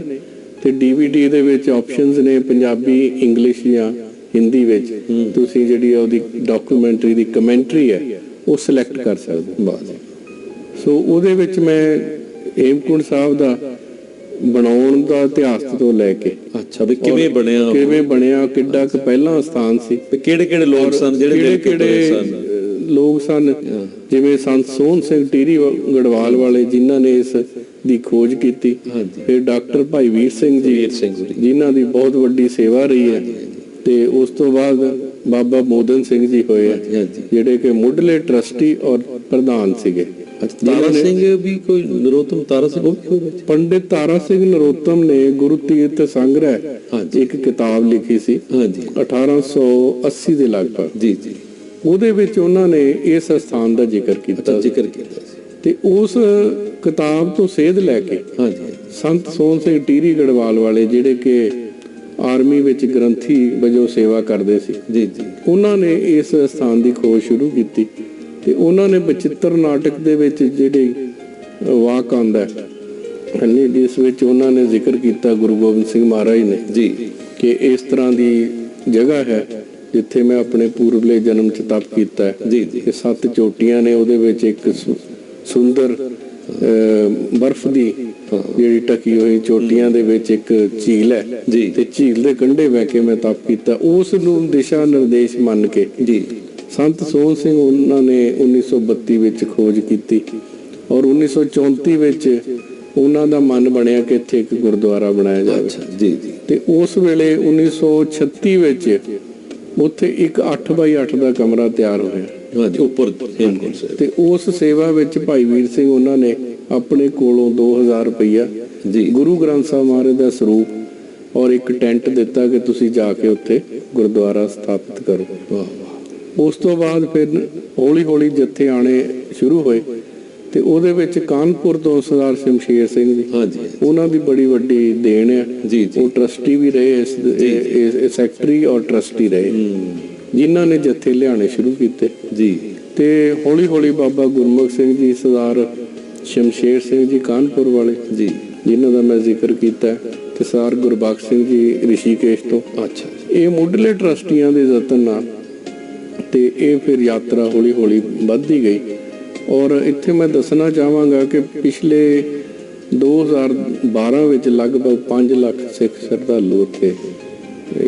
ਤੇ DVD ਦੇ ਵਿੱਚ ਆਪਸ਼ਨਸ ਨੇ ਪੰਜਾਬੀ, ਇੰਗਲਿਸ਼ ਜਾਂ ਹਿੰਦੀ ਵਿੱਚ। ਤੁਸੀਂ ਜਿਹੜੀ ਉਹਦੀ ਡਾਕੂਮੈਂਟਰੀ ਦੀ ਕਮੈਂਟਰੀ ਹੈ ਉਹ ਸਿਲੈਕਟ ਕਰ ਸਕਦੇ। ਵਾਹ। ਸੋ ਉਹਦੇ ਵਿੱਚ ਮੈਂ ਹੇਮਕੁੰਟ ਸਾਹਿਬ ਦਾ ਬਣਾਉਣ ਦਾ ਇਤਿਹਾਸ ਤੋਂ ਲੈ ਕੇ ਅੱਛਾ ਵੀ ਕਿਵੇਂ ਬਣਿਆ, ਕਿੱਡਾ ਕੁ ਪਹਿਲਾਂ ਸਥਾਨ ਸੀ, ਕਿਹੜੇ ਲੋਕ ਸਨ ਜਿਹੜੇ ਲੋਕ ਸਨ, ਜਿਵੇਂ ਸੰਤ ਸੋਹਣ ਸਿੰਘ ਟੀਰੀ ਗੜਵਾਲ ਵਾਲੇ ਜਿਨ੍ਹਾਂ ਨੇ ਇਸ ਦੀ ਖੋਜ ਕੀਤੀ। ਫਿਰ ਡਾਕਟਰ ਭਾਈ ਵੀਰ ਸਿੰਘ ਜੀ ਜਿਨ੍ਹਾਂ ਦੀ ਬਹੁਤ ਵੱਡੀ ਸੇਵਾ ਰਹੀ ਹੈ। ਤੇ ਉਸ ਤੋਂ ਬਾਅਦ ਬਾਬਾ ਮੋਦਨ ਸਿੰਘ ਜੀ ਹੋਏ ਆ ਜਿਹੜੇ ਕਿ ਮੁੱਢਲੇ ਟਰਸਟੀ ਔਰ ਪ੍ਰਧਾਨ ਸੀਗੇ। ਤਾਰਾ ਸਿੰਘ ਵੀ ਕੋਈ ਨਰੋਤਮ ਤਾਰਾ ਸਿੰਘ ਪੰਡਿਤ ਤਾਰਾ ਸਿੰਘ ਨਰੋਤਮ ਨੇ ਗੁਰੂ ਤੀਰਥ ਸੰਗ੍ਰਹਿ ਇੱਕ ਕਿਤਾਬ ਲਿਖੀ ਸੀ 1880 ਦੇ ਲਗਭਗ। ਜੀ ਜੀ। ਉਹਦੇ ਵਿੱਚ ਉਹਨਾਂ ਨੇ ਇਸ ਸਥਾਨ ਦਾ ਜ਼ਿਕਰ ਕੀਤਾ ਸੀ। ਤੇ ਉਸ ਕਿਤਾਬ ਤੋਂ ਸੇਧ ਲੈ ਕੇ ਸੰਤ ਸੋਹਣ ਸਿੰਘ ਟੀਰੀ ਗੜਵਾਲ ਵਾਲੇ ਜਿਹੜੇ ਕਿ ਆਰਮੀ ਵਿੱਚ ਗ੍ਰੰਥੀ ਵਜੋਂ ਸੇਵਾ ਕਰਦੇ ਸੀ ਜੀ ਜੀ, ਉਹਨਾਂ ਨੇ ਇਸ ਸਥਾਨ ਦੀ ਖੋਜ ਸ਼ੁਰੂ ਕੀਤੀ। ਤੇ ਉਹਨਾਂ ਨੇ ਬਚਿੱਤਰ ਨਾਟਕ ਦੇ ਵਿੱਚ ਜਿਹੜੀ ਵਾਕ ਆਉਂਦਾ ਹੈ ਜਿਸ ਵਿੱਚ ਉਹਨਾਂ ਨੇ ਜ਼ਿਕਰ ਕੀਤਾ ਗੁਰੂ ਗੋਬਿੰਦ ਸਿੰਘ ਮਹਾਰਾਜ ਨੇ ਜੀ ਕਿ ਇਸ ਤਰ੍ਹਾਂ ਦੀ ਜਗ੍ਹਾ ਹੈ ਜਿੱਥੇ ਮੈਂ ਆਪਣੇ ਪੂਰਬਲੇ ਜਨਮ ਚ ਤਪ ਕੀਤਾ ਜੀ ਜੀ। 7 ਚੋਟੀਆਂ ਨੇ, ਉਹਦੇ ਵਿੱਚ ਇੱਕ ਸੁੰਦਰ ਬਰਫ਼ ਦੀ ਜਿਹੜੀ ਟਕੀ ਹੋਈ ਚੋਟੀਆਂ ਦੇ ਵਿੱਚ ਇੱਕ ਝੀਲ ਹੈ ਜੀ। ਤੇ ਝੀਲ ਦੇ ਕੰਢੇ ਬਹਿ ਕੇ ਮੈਂ ਤਪ ਕੀਤਾ। ਉਸ ਨੂੰ ਦਿਸ਼ਾ ਨਿਰਦੇਸ਼ ਮੰਨ ਕੇ ਜੀ ਸੰਤ ਸੋਹਣ ਸਿੰਘ ਉਹਨਾਂ ਨੇ 1932 ਵਿੱਚ ਖੋਜ ਕੀਤੀ ਔਰ 1934 ਵਿੱਚ ਉਹਨਾਂ ਦਾ ਮਨ ਬਣਿਆ ਕਿ ਇੱਥੇ ਇੱਕ ਗੁਰਦੁਆਰਾ ਬਣਾਇਆ ਜਾਵੇ। ਅੱਛਾ ਜੀ ਜੀ ਤੇ ਉਸ ਵੇਲੇ 1936 ਵਿੱਚ ਉੱਥੇ ਇੱਕ 8x8 ਦਾ ਕਮਰਾ ਤਿਆਰ ਹੋਇਆ ਹਾਂਜੀ ਉੱਪਰ ਹੇਮਕੁੰਟ ਸਾਹਿਬ। ਤੇ ਉਸ ਸੇਵਾ ਵਿੱਚ ਭਾਈ ਵੀਰ ਸਿੰਘ ਉਹਨਾਂ ਨੇ ਆਪਣੇ ਕੋਲੋਂ 2000 ਰੁਪਈਆ ਜੀ ਗੁਰੂ ਗ੍ਰੰਥ ਸਾਹਿਬ ਮਹਾਰਾਜ ਦਾ ਸਰੂਪ ਔਰ ਇੱਕ ਟੈਂਟ ਦਿੱਤਾ ਕਿ ਤੁਸੀਂ ਜਾ ਕੇ ਉੱਥੇ ਗੁਰਦੁਆਰਾ ਸਥਾਪਿਤ ਕਰੋ। ਉਸ ਤੋਂ ਬਾਅਦ ਫਿਰ ਹੌਲੀ ਹੌਲੀ ਜੱਥੇ ਆਣੇ ਸ਼ੁਰੂ ਹੋਏ ਤੇ ਉਹਦੇ ਵਿੱਚ ਕਾਨਪੁਰ ਤੋਂ ਸਰਦਾਰ ਸ਼ਮਸ਼ੇਰ ਸਿੰਘ ਜੀ ਹਾਂਜੀ ਉਹਨਾਂ ਦੀ ਬੜੀ ਵੱਡੀ ਦੇਣ ਹੈ। ਜੀ ਜੀ ਉਹ ਟਰਸਟੀ ਵੀ ਰਹੇ ਇਸ ਸੈਕਟਰੀ ਔਰ ਟਰਸਟੀ ਰਹੇ ਜਿਨ੍ਹਾਂ ਨੇ ਜੱਥੇ ਲਿਆਣੇ ਸ਼ੁਰੂ ਕੀਤੇ ਜੀ ਤੇ ਹੌਲੀ ਹੌਲੀ ਬਾਬਾ ਗੁਰਮੁਖ ਸਿੰਘ ਜੀ ਸਰਦਾਰ ਸ਼ਮਸ਼ੇਰ ਸਿੰਘ ਜੀ ਕਾਨਪੁਰ ਵਾਲੇ ਜੀ ਜਿਨ੍ਹਾਂ ਦਾ ਮੈਂ ਜ਼ਿਕਰ ਕੀਤਾ ਤੇ ਸਰਦਾਰ ਗੁਰਬਖਸ਼ ਸਿੰਘ ਜੀ ਰਿਸ਼ੀਕੇਸ਼ ਤੋਂ ਅੱਛਾ ਇਹ ਮੁੱਢਲੇ ਟਰਸਟੀਆਂ ਦੇ ਯਤਨ ਨਾਲ ਤੇ ਇਹ ਫਿਰ ਯਾਤਰਾ ਹੌਲੀ ਹੌਲੀ ਵੱਧਦੀ ਗਈ ਔਰ ਇੱਥੇ ਮੈਂ ਦੱਸਣਾ ਚਾਹਾਂਗਾ ਕਿ ਪਿਛਲੇ 2012 ਵਿੱਚ ਲਗਭਗ 5 ਲੱਖ ਸਿੱਖ ਸ਼ਰਧਾਲੂ ਉੱਥੇ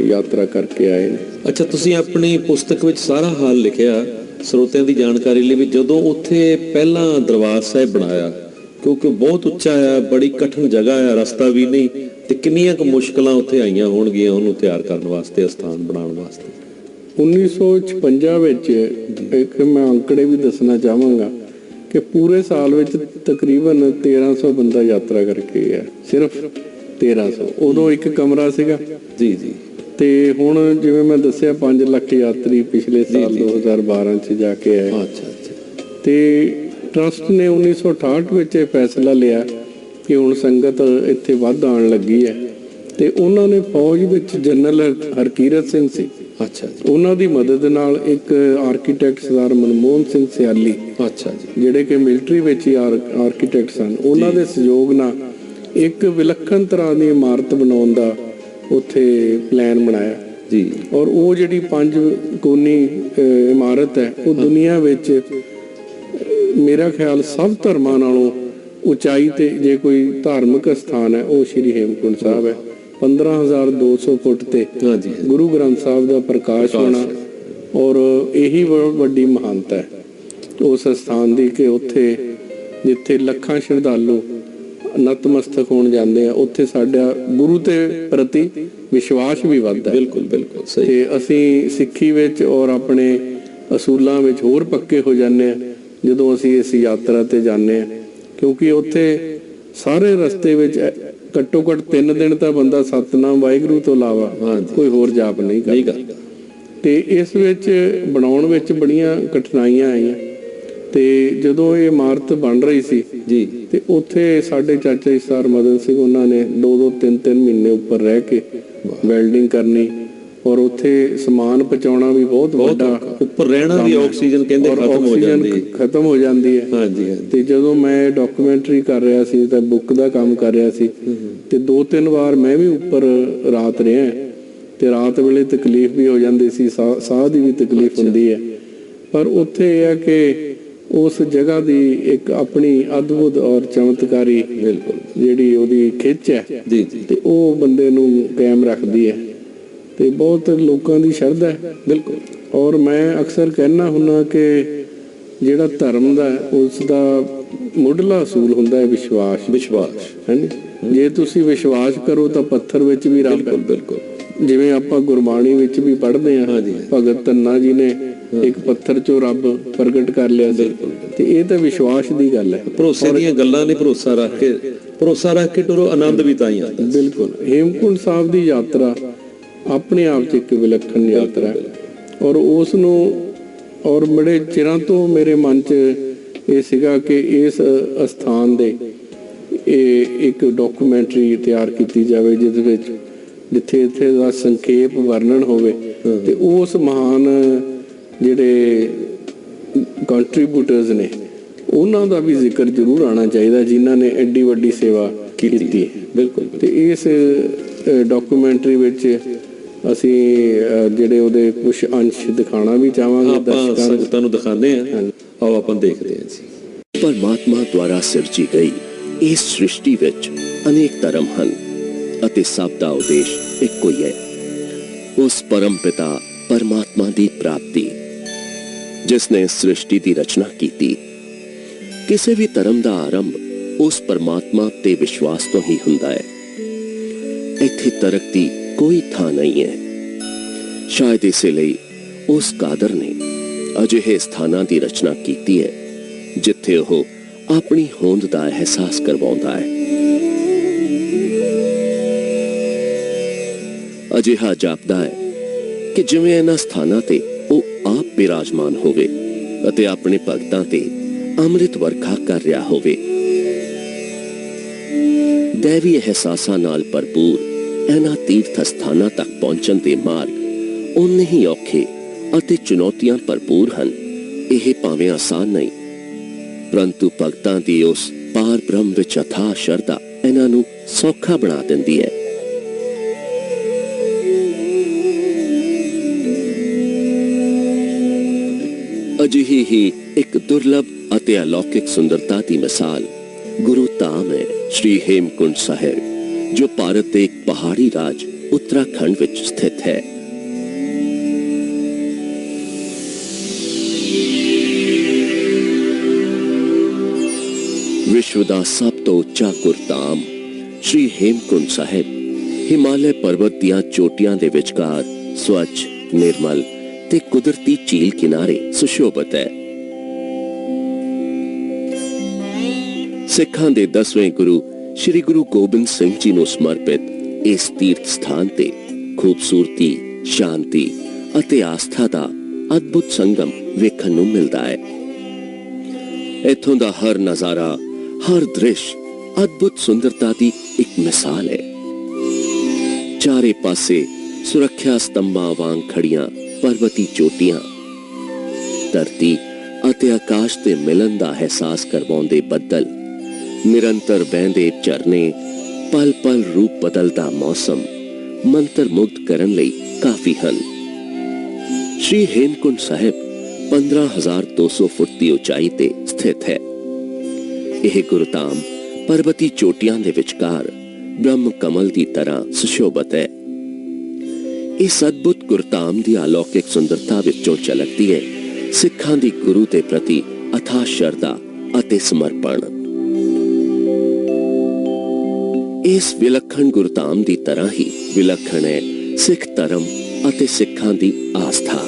ਯਾਤਰਾ ਕਰਕੇ ਆਏ ਨੇ। ਅੱਛਾ ਤੁਸੀਂ ਆਪਣੀ ਪੁਸਤਕ ਵਿੱਚ ਸਾਰਾ ਹਾਲ ਲਿਖਿਆ ਸਰੋਤਿਆਂ ਦੀ ਜਾਣਕਾਰੀ ਲਈ ਵੀ ਜਦੋਂ ਉੱਥੇ ਪਹਿਲਾਂ ਦਰਬਾਰ ਸਾਹਿਬ ਬਣਾਇਆ ਕਿਉਂਕਿ ਬਹੁਤ ਉੱਚਾ ਆ ਬੜੀ ਕਠਿਨ ਜਗ੍ਹਾ ਆ ਰਸਤਾ ਵੀ ਨਹੀਂ ਤੇ ਕਿੰਨੀਆਂ ਕੁ ਮੁਸ਼ਕਲਾਂ ਉੱਥੇ ਆਈਆਂ ਹੋਣਗੀਆਂ ਉਹਨੂੰ ਤਿਆਰ ਕਰਨ ਵਾਸਤੇ ਅਸਥਾਨ ਬਣਾਉਣ ਵਾਸਤੇ। 1956 ਵਿੱਚ ਇੱਕ ਮੈਂ ਅੰਕੜੇ ਵੀ ਦੱਸਣਾ ਚਾਹਾਂਗਾ ਕਿ ਪੂਰੇ ਸਾਲ ਵਿੱਚ ਤਕਰੀਬਨ 1300 ਬੰਦਾ ਯਾਤਰਾ ਕਰਕੇ ਗਿਆ ਸਿਰਫ 1300। ਉਦੋਂ ਇੱਕ ਕਮਰਾ ਸੀਗਾ ਜੀ ਜੀ ਤੇ ਹੁਣ ਜਿਵੇਂ ਮੈਂ ਦੱਸਿਆ 5 ਲੱਖ ਯਾਤਰੀ ਪਿਛਲੇ ਸਾਲ 2012 ਚ ਜਾ ਕੇ ਆਏ। ਅੱਛਾ ਅੱਛਾ ਤੇ ਟਰਸਟ ਨੇ 1968 ਵਿੱਚ ਇਹ ਫੈਸਲਾ ਲਿਆ ਕਿ ਹੁਣ ਸੰਗਤ ਇੱਥੇ ਵੱਧ ਆਉਣ ਲੱਗੀ ਹੈ ਤੇ ਉਹਨਾਂ ਨੇ ਫੌਜ ਵਿੱਚ ਜਨਰਲ ਹਰਕੀਰਤ ਸਿੰਘ ਸੀ। ਅੱਛਾ ਜੀ ਉਹਨਾਂ ਦੀ ਮਦਦ ਨਾਲ ਇੱਕ ਆਰਕੀਟੈਕਟ ਸਰਦਾਰ ਮਨਮੋਹਨ ਸਿੰਘ ਸਿਆਲੀ ਅੱਛਾ ਜੀ ਜਿਹੜੇ ਕਿ ਮਿਲਟਰੀ ਵਿੱਚ ਹੀ ਆਰਕੀਟੈਕਟ ਸਨ ਉਹਨਾਂ ਦੇ ਸਹਿਯੋਗ ਨਾਲ ਇੱਕ ਵਿਲੱਖਣ ਤਰ੍ਹਾਂ ਦੀ ਇਮਾਰਤ ਬਣਾਉਣ ਦਾ ਉੱਥੇ ਪਲਾਨ ਬਣਾਇਆ ਜੀ ਔਰ ਉਹ ਜਿਹੜੀ 5 ਕੋਨੀ ਇਮਾਰਤ ਹੈ ਉਹ ਦੁਨੀਆ ਵਿੱਚ ਮੇਰਾ ਖਿਆਲ ਸਭ ਧਰਮਾਂ ਨਾਲੋਂ ਉਚਾਈ ਤੇ ਜੇ ਕੋਈ ਧਾਰਮਿਕ ਸਥਾਨ ਹੈ ਉਹ ਸ਼੍ਰੀ ਹੇਮਕੁੰਟ ਸਾਹਿਬ ਹੈ। 15,200 ਫੁੱਟ ਤੇ ਹਾਂਜੀ ਗੁਰੂ ਗ੍ਰੰਥ ਸਾਹਿਬ ਦਾ ਪ੍ਰਕਾਸ਼ ਹੋਣਾ ਔਰ ਇਹੀ ਵੱਡੀ ਮਹਾਨਤਾ ਹੈ ਉਸ ਸਥਾਨ ਦੀ ਕਿ ਉੱਥੇ ਜਿੱਥੇ ਲੱਖਾਂ ਸ਼ਰਧਾਲੂ ਨਤਮਸਤਕ ਹੋਣ ਜਾਂਦੇ ਆ ਉੱਥੇ ਸਾਡਾ ਗੁਰੂ ਤੇ ਪ੍ਰਤੀ ਵਿਸ਼ਵਾਸ ਵੀ ਵੱਧਦਾ ਹੈ। ਬਿਲਕੁਲ ਬਿਲਕੁਲ ਸਹੀ। ਤੇ ਅਸੀਂ ਸਿੱਖੀ ਵਿੱਚ ਔਰ ਆਪਣੇ ਅਸੂਲਾਂ ਵਿੱਚ ਹੋਰ ਪੱਕੇ ਹੋ ਜਾਂਦੇ ਆ ਜਦੋਂ ਅਸੀਂ ਇਸ ਯਾਤਰਾ ਤੇ ਜਾਂਦੇ ਆ ਕਿਉਂਕਿ ਉੱਥੇ ਸਾਰੇ ਰਸਤੇ ਵਿੱਚ ਘੱਟੋ ਘੱਟ 3 ਦਿਨ ਤਾਂ ਬੰਦਾ ਸਤਨਾਮ ਵਾਹਿਗੁਰੂ ਤੋਂ ਇਲਾਵਾ ਕੋਈ ਹੋਰ ਜਾਪ ਨਹੀਂ ਕਰਦਾ ਤੇ ਇਸ ਵਿੱਚ ਬਣਾਉਣ ਵਿੱਚ ਬੜੀਆਂ ਕਠਿਨਾਈਆਂ ਆਈਆਂ ਤੇ ਜਦੋਂ ਇਹ ਇਮਾਰਤ ਬਣ ਰਹੀ ਸੀ ਜੀ ਤੇ ਉੱਥੇ ਸਾਡੇ ਚਾਚਾ ਜੀ ਸਰ ਮਦਨ ਸਿੰਘ ਉਹਨਾਂ ਨੇ 2-2 3-3 ਮਹੀਨੇ ਉੱਪਰ ਰਹਿ ਕੇ ਵੈਲਡਿੰਗ ਕਰਨੀ ਔਰ ਉੱਥੇ ਸਮਾਨ ਪਹੁੰਚਾਉਣਾ ਵੀ ਬਹੁਤ ਵੱਡਾ ਉੱਪਰ ਰਹਿਣਾ ਵੀ ਆਕਸੀਜਨ ਕਹਿੰਦੇ ਖਤਮ ਹੋ ਜਾਂਦੀ ਹੈ। ਹਾਂਜੀ ਤੇ ਜਦੋਂ ਮੈਂ ਡਾਕੂਮੈਂਟਰੀ ਕਰ ਰਿਹਾ ਸੀ ਤਾਂ ਬੁੱਕ ਦਾ ਕੰਮ ਕਰ ਰਿਹਾ ਸੀ ਤੇ 2-3 ਵਾਰ ਮੈਂ ਵੀ ਉੱਪਰ ਰਾਤ ਰਿਹਾ ਤੇ ਰਾਤ ਵੇਲੇ ਤਕਲੀਫ ਵੀ ਹੋ ਜਾਂਦੀ ਸੀ ਸਾਹ ਦੀ ਵੀ ਤਕਲੀਫ ਹੁੰਦੀ ਹੈ ਪਰ ਉੱਥੇ ਇਹ ਹੈ ਕਿ ਉਸ ਜਗ੍ਹਾ ਦੀ ਇੱਕ ਆਪਣੀ ਅਦਭੁਤ ਔਰ ਚਮਤਕਾਰੀ ਬਿਲਕੁਲ ਜਿਹੜੀ ਉਹਦੀ ਖਿੱਚ ਹੈ ਜੀ ਜੀ ਤੇ ਉਹ ਬੰਦੇ ਨੂੰ ਕਾਇਮ ਰੱਖਦੀ ਹੈ ਤੇ ਬਹੁਤ ਲੋਕਾਂ ਦੀ ਸ਼ਰਧਾ ਹੈ ਬਿਲਕੁਲ। ਔਰ ਮੈਂ ਅਕਸਰ ਕਹਿਣਾ ਹੁੰਦਾ ਕਿ ਜਿਹੜਾ ਧਰਮ ਦਾ ਉਸ ਦਾ ਮੁੱਢਲਾ ਅਸੂਲ ਹੁੰਦਾ ਹੈ ਵਿਸ਼ਵਾਸ ਹੈਨੀ। ਜੇ ਤੁਸੀਂ ਵਿਸ਼ਵਾਸ ਕਰੋ ਤਾਂ ਪੱਥਰ ਵਿੱਚ ਵੀ ਰੱਬ ਹੈ। ਬਿਲਕੁਲ ਜਿਵੇਂ ਆਪਾਂ ਗੁਰਬਾਣੀ ਵਿੱਚ ਵੀ ਪੜ੍ਹਦੇ ਹਾਂ ਭਗਤ ਧੰਨਾ ਜੀ ਨੇ ਇੱਕ ਪੱਥਰ ਚੋਂ ਰੱਬ ਪ੍ਰਗਟ ਕਰ ਲਿਆ ਸੀ ਤੇ ਇਹ ਤਾਂ ਵਿਸ਼ਵਾਸ ਦੀ ਗੱਲ ਹੈ। ਭਰੋਸੇ ਦੀਆਂ ਗੱਲਾਂ ਨੇ ਭਰੋਸਾ ਰੱਖ ਕੇ ਟੁਰੋ ਆਨੰਦ ਵੀ ਤਾਂ ਹੀ ਆਉਂਦਾ। ਬਿਲਕੁਲ ਹੇਮਕੁੰਟ ਸਾਹਿਬ ਦੀ ਯਾਤਰਾ ਆਪਣੇ ਆਪ 'ਚ ਇੱਕ ਵਿਲੱਖਣ ਯਾਤਰਾ ਹੈ ਔਰ ਉਸ ਨੂੰ ਔਰ ਬੜੇ ਚਿਰਾਂ ਤੋਂ ਮੇਰੇ ਮਨ 'ਚ ਇਹ ਸੀਗਾ ਕਿ ਇਸ ਅਸਥਾਨ ਦੇ ਇਹ ਇੱਕ ਡਾਕੂਮੈਂਟਰੀ ਤਿਆਰ ਕੀਤੀ ਜਾਵੇ ਜਿਸ ਵਿੱਚ ਜਿੱਥੇ ਇੱਥੇ ਦਾ ਸੰਖੇਪ ਵਰਣਨ ਹੋਵੇ ਤੇ ਉਸ ਮਹਾਨ ਜਿਹੜੇ ਕੰਟਰੀਬਿਊਟਰਸ ਨੇ ਉਹਨਾਂ ਦਾ ਵੀ ਜ਼ਿਕਰ ਜ਼ਰੂਰ ਆਉਣਾ ਚਾਹੀਦਾ ਜਿਨ੍ਹਾਂ ਨੇ ਐਡੀ ਵੱਡੀ ਸੇਵਾ ਕੀਤੀ। ਬਿਲਕੁਲ ਤੇ ਇਸ ਡਾਕੂਮੈਂਟਰੀ ਵਿੱਚ ਅਸੀਂ ਜਿਹੜੇ ਉਹਦੇ ਕੁਝ ਅੰਸ਼ ਦਿਖਾਣਾ ਵੀ ਚਾਹਾਂਗੇ ਦਰਸ਼ਕਾਂ ਨੂੰ ਦਿਖਾਉਂਦੇ ਹਾਂ। ਆਓ ਆਪਾਂ ਦੇਖਦੇ ਹਾਂ ਜੀ। परमात्मा द्वारा सिरजी गई ਇਸ ਸ੍ਰਿਸ਼ਟੀ ਵਿੱਚ ਅਨੇਕ ਧਰਮ ਹਨ ਅਤੇ ਸਭ ਦਾ ਉਦੇਸ਼ ਇੱਕੋ ਹੀ ਹੈ, ਉਸ ਪਰਮ ਪਿਤਾ ਪਰਮਾਤਮਾ ਦੀ ਪ੍ਰਾਪਤੀ ਜਿਸ ਨੇ ਸ੍ਰਿਸ਼ਟੀ ਦੀ ਰਚਨਾ ਕੀਤੀ। ਕਿਸੇ ਵੀ ਧਰਮ ਦਾ ਆਰੰਭ ਉਸ ਪਰਮਾਤਮਾ ਤੇ ਵਿਸ਼ਵਾਸ ਤੋਂ ਹੀ ਹੁੰਦਾ ਹੈ। ਇੱਥੇ ਤਰਕ ਦੀ ਕੋਈ ਥਾਂ ਨਹੀਂ ਹੈ। ਸ਼ਾਇਦ ਇਸੇ ਲਈ ਉਸ ਕਾਦਰ ਨੇ ਅਜਿਹੇ ਸਥਾਨਾਂ ਦੀ ਰਚਨਾ ਕੀਤੀ ਹੈ ਜਿੱਥੇ ਉਹ ਆਪਣੀ ਹੋਂਦ ਦਾ ਅਹਿਸਾਸ ਕਰਵਾਉਂਦਾ ਹੈ। ਅਜਿਹਾ ਜਾਪਦਾ ਹੈ ਕਿ ਜਿਵੇਂ ਇਹਨਾਂ ਸਥਾਨਾਂ ਤੇ ਉਹ ਆਪ ਬਿਰਾਜਮਾਨ ਹੋਵੇ ਅਤੇ ਆਪਣੇ ਭਗਤਾਂ ਤੇ ਅੰਮ੍ਰਿਤ ਵਰਖਾ ਕਰ ਰਿਹਾ ਹੋਵੇ। ਦੇਵੀ ਅਹਿਸਾਸਾਂ ਨਾਲ ਭਰਪੂਰ ਇਹਨਾਂ ਤੀਰਥ ਸਥਾਨਾਂ ਤੱਕ ਪਹੁੰਚਣ ਦੇ ਮਾਰਗ ਉਨੇ ਹੀ ਔਖੇ ਅਤੇ ਚੁਣੌਤੀਆਂ ਭਰਪੂਰ ਹਨ। ਇਹ ਭਾਵੇਂ ਆਸਾਨ ਨਹੀਂ, ਪਰੰਤੂ ਭਗਤਾਂ ਦੀ ਉਸ ਪਾਰ ਬ੍ਰਹਮ ਵਿੱਚ ਅਥਾਹ ਸ਼ਰਧਾ ਇਹਨਾਂ ਨੂੰ ਸੌਖਾ ਬਣਾ ਦਿੰਦੀ ਹੈ। ਅਜਿਹੀ ਹੀ ਇੱਕ ਦੁਰਲਭ ਅਤੇ ਅਲੌਕਿਕ ਸੁੰਦਰਤਾ ਦੀ ਮਿਸਾਲ ਗੁਰੂ ਧਾਮ ਹੈ ਸ਼੍ਰੀ ਹੇਮਕੁੰਟ ਸਾਹਿਬ, ਜੋ ਭਾਰਤ ਦੇ ਇੱਕ ਪਹਾੜੀ ਰਾਜ ਉੱਤਰਾਖੰਡ ਵਿੱਚ ਸਥਿਤ ਹੈ। ਵਿਸ਼ਵ ਦਾ ਸਭ ਤੋਂ ਉੱਚਾ ਗੁਰਧਾਮ ਸ਼੍ਰੀ ਹੇਮਕੁੰਟ ਸਾਹਿਬ ਹਿਮਾਲਯ ਪਰਬਤ ਦੀਆਂ ਚੋਟੀਆਂ ਦੇ ਵਿਚਕਾਰ ਸਵੱਛ, ਨਿਰਮਲ ਤੇ ਕੁਦਰਤੀ ਝੀਲ ਕਿਨਾਰੇ ਸੁਸ਼ੋਭਿਤ ਹੈ। ਸਿੱਖਾਂ ਦੇ 10ਵੇਂ ਗੁਰੂ ਸ਼੍ਰੀ ਗੁਰੂ ਗੋਬਿੰਦ ਸਿੰਘ ਜੀ ਨੂੰ ਸਮਰਪਿਤ ਇਸ ਤੀਰਥ ਸਥਾਨ ਤੇ ਖੂਬਸੂਰਤੀ, ਸ਼ਾਂਤੀ ਅਤੇ ਆਸਥਾ ਦਾ ਅਦਭੁਤ ਸੰਗਮ ਵੇਖਣ ਨੂੰ ਮਿਲਦਾ ਹੈ। ਇੱਥੋਂ ਦਾ ਹਰ ਨਜ਼ਾਰਾ, ਹਰ ਦ੍ਰਿਸ਼ ਅਦਭੁਤ ਸੁੰਦਰਤਾ ਦੀ ਇੱਕ ਮਿਸਾਲ ਹੈ। ਚਾਰੇ ਪਾਸੇ ਸੁਰੱਖਿਆ ਸਤੰਭਾਂ ਵਾਂਗ ਖੜੀਆਂ ਪਰਬਤੀ ਚੋਟੀਆਂ, ਧਰਤੀ ਅਤੇ ਆਕਾਸ਼ ਦੇ ਮਿਲਣ ਦਾ ਅਹਿਸਾਸ ਕਰਵਾਉਂਦੇ ਬੱਦਲ, ਨਿਰੰਤਰ ਵਹਿੰਦੇ ਝਰਨੇ, ਪਲ ਪਲ ਰੂਪ ਬਦਲਦਾ ਮੌਸਮ ਮੰਤਰ ਮੁਗਧ ਕਰਨ ਲਈ ਕਾਫੀ ਹਨ। ਸ਼੍ਰੀ ਹੇਮਕੁੰਟ ਸਾਹਿਬ 15,200 ਫੁੱਟ ਦੀ ਉਚਾਈ ਤੇ ਸਥਿਤ ਹੈ। ਇਹ ਗੁਰਧਾਮ ਪਰਬਤੀ ਚੋਟੀਆਂ ਦੇ ਵਿਚਕਾਰ ਬ੍ਰਹਮ ਕਮਲ ਦੀ ਤਰ੍ਹਾਂ ਸੁਸ਼ੋਭਿਤ ਹੈ। ਇਸ ਅਦਭੁਤ ਗੁਰਧਾਮ ਦੀ ਅਲੌਕਿਕ ਸੁੰਦਰਤਾ ਵਿੱਚੋਂ ਝਲਕਦੀ ਹੈ ਸਿੱਖਾਂ ਦੀ ਗੁਰੂ ਦੇ ਪ੍ਰਤੀ ਅਥਾਹ ਸ਼ਰਧਾ ਅਤੇ ਸਮਰਪਣ। ਇਸ ਵਿਲੱਖਣ ਗੁਰਧਾਮ ਦੀ ਤਰ੍ਹਾਂ ਹੀ ਵਿਲੱਖਣ ਹੈ ਸਿੱਖ ਧਰਮ ਅਤੇ ਸਿੱਖਾਂ ਦੀ ਆਸਥਾ।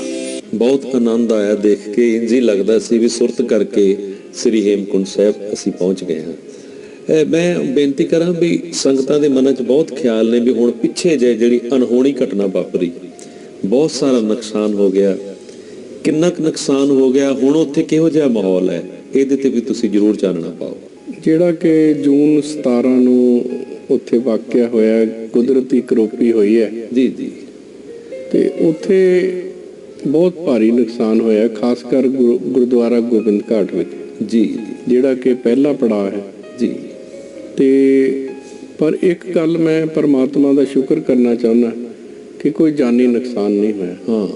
ਬਹੁਤ ਆਨੰਦ ਆਇਆ ਦੇਖ ਕੇ। ਇੰਝ ਹੀ ਲੱਗਦਾ ਸੀ ਵੀ ਸੁਰਤ ਕਰਕੇ ਸ੍ਰੀ ਹੇਮਕੁੰਟ ਸਾਹਿਬ ਅਸੀਂ ਪਹੁੰਚ ਗਏ ਹਾਂ। ਮੈਂ ਬੇਨਤੀ ਕਰਾਂ ਵੀ ਸੰਗਤਾਂ ਦੇ ਮਨਾਂ 'ਚ ਬਹੁਤ ਖਿਆਲ ਨੇ ਵੀ ਹੁਣ ਪਿੱਛੇ ਜਿਹੜੀ ਅਣਹੋਣੀ ਘਟਨਾ ਵਾਪਰੀ, ਬਹੁਤ ਸਾਰਾ ਨੁਕਸਾਨ ਹੋ ਗਿਆ। ਕਿੰਨਾ ਕੁ ਨੁਕਸਾਨ ਹੋ ਗਿਆ, ਹੁਣ ਉੱਥੇ ਕਿਹੋ ਜਿਹਾ ਮਾਹੌਲ ਹੈ, ਇਹਦੇ ਤੇ ਵੀ ਤੁਸੀਂ ਜ਼ਰੂਰ ਚਾਨਣਾ ਪਾਓ। ਜਿਹੜਾ ਕਿ ਜੂਨ 17 ਨੂੰ ਉੱਥੇ ਵਾਕਿਆ ਹੋਇਆ, ਕੁਦਰਤੀ ਕਰੋਪੀ ਹੋਈ ਹੈ ਜੀ ਜੀ, ਤੇ ਉੱਥੇ ਬਹੁਤ ਭਾਰੀ ਨੁਕਸਾਨ ਹੋਇਆ, ਖਾਸ ਕਰ ਗੁਰਦੁਆਰਾ ਗੋਬਿੰਦ ਘਾਟ ਵਿੱਚ ਜੀ, ਜਿਹੜਾ ਕਿ ਪਹਿਲਾ ਪੜਾਅ ਹੈ ਜੀ। ਤੇ ਪਰ ਇੱਕ ਗੱਲ ਮੈਂ ਪਰਮਾਤਮਾ ਦਾ ਸ਼ੁਕਰ ਕਰਨਾ ਚਾਹੁੰਦਾ ਕਿ ਕੋਈ ਜਾਨੀ ਨੁਕਸਾਨ ਨਹੀਂ ਹੋਇਆ। ਹਾਂ,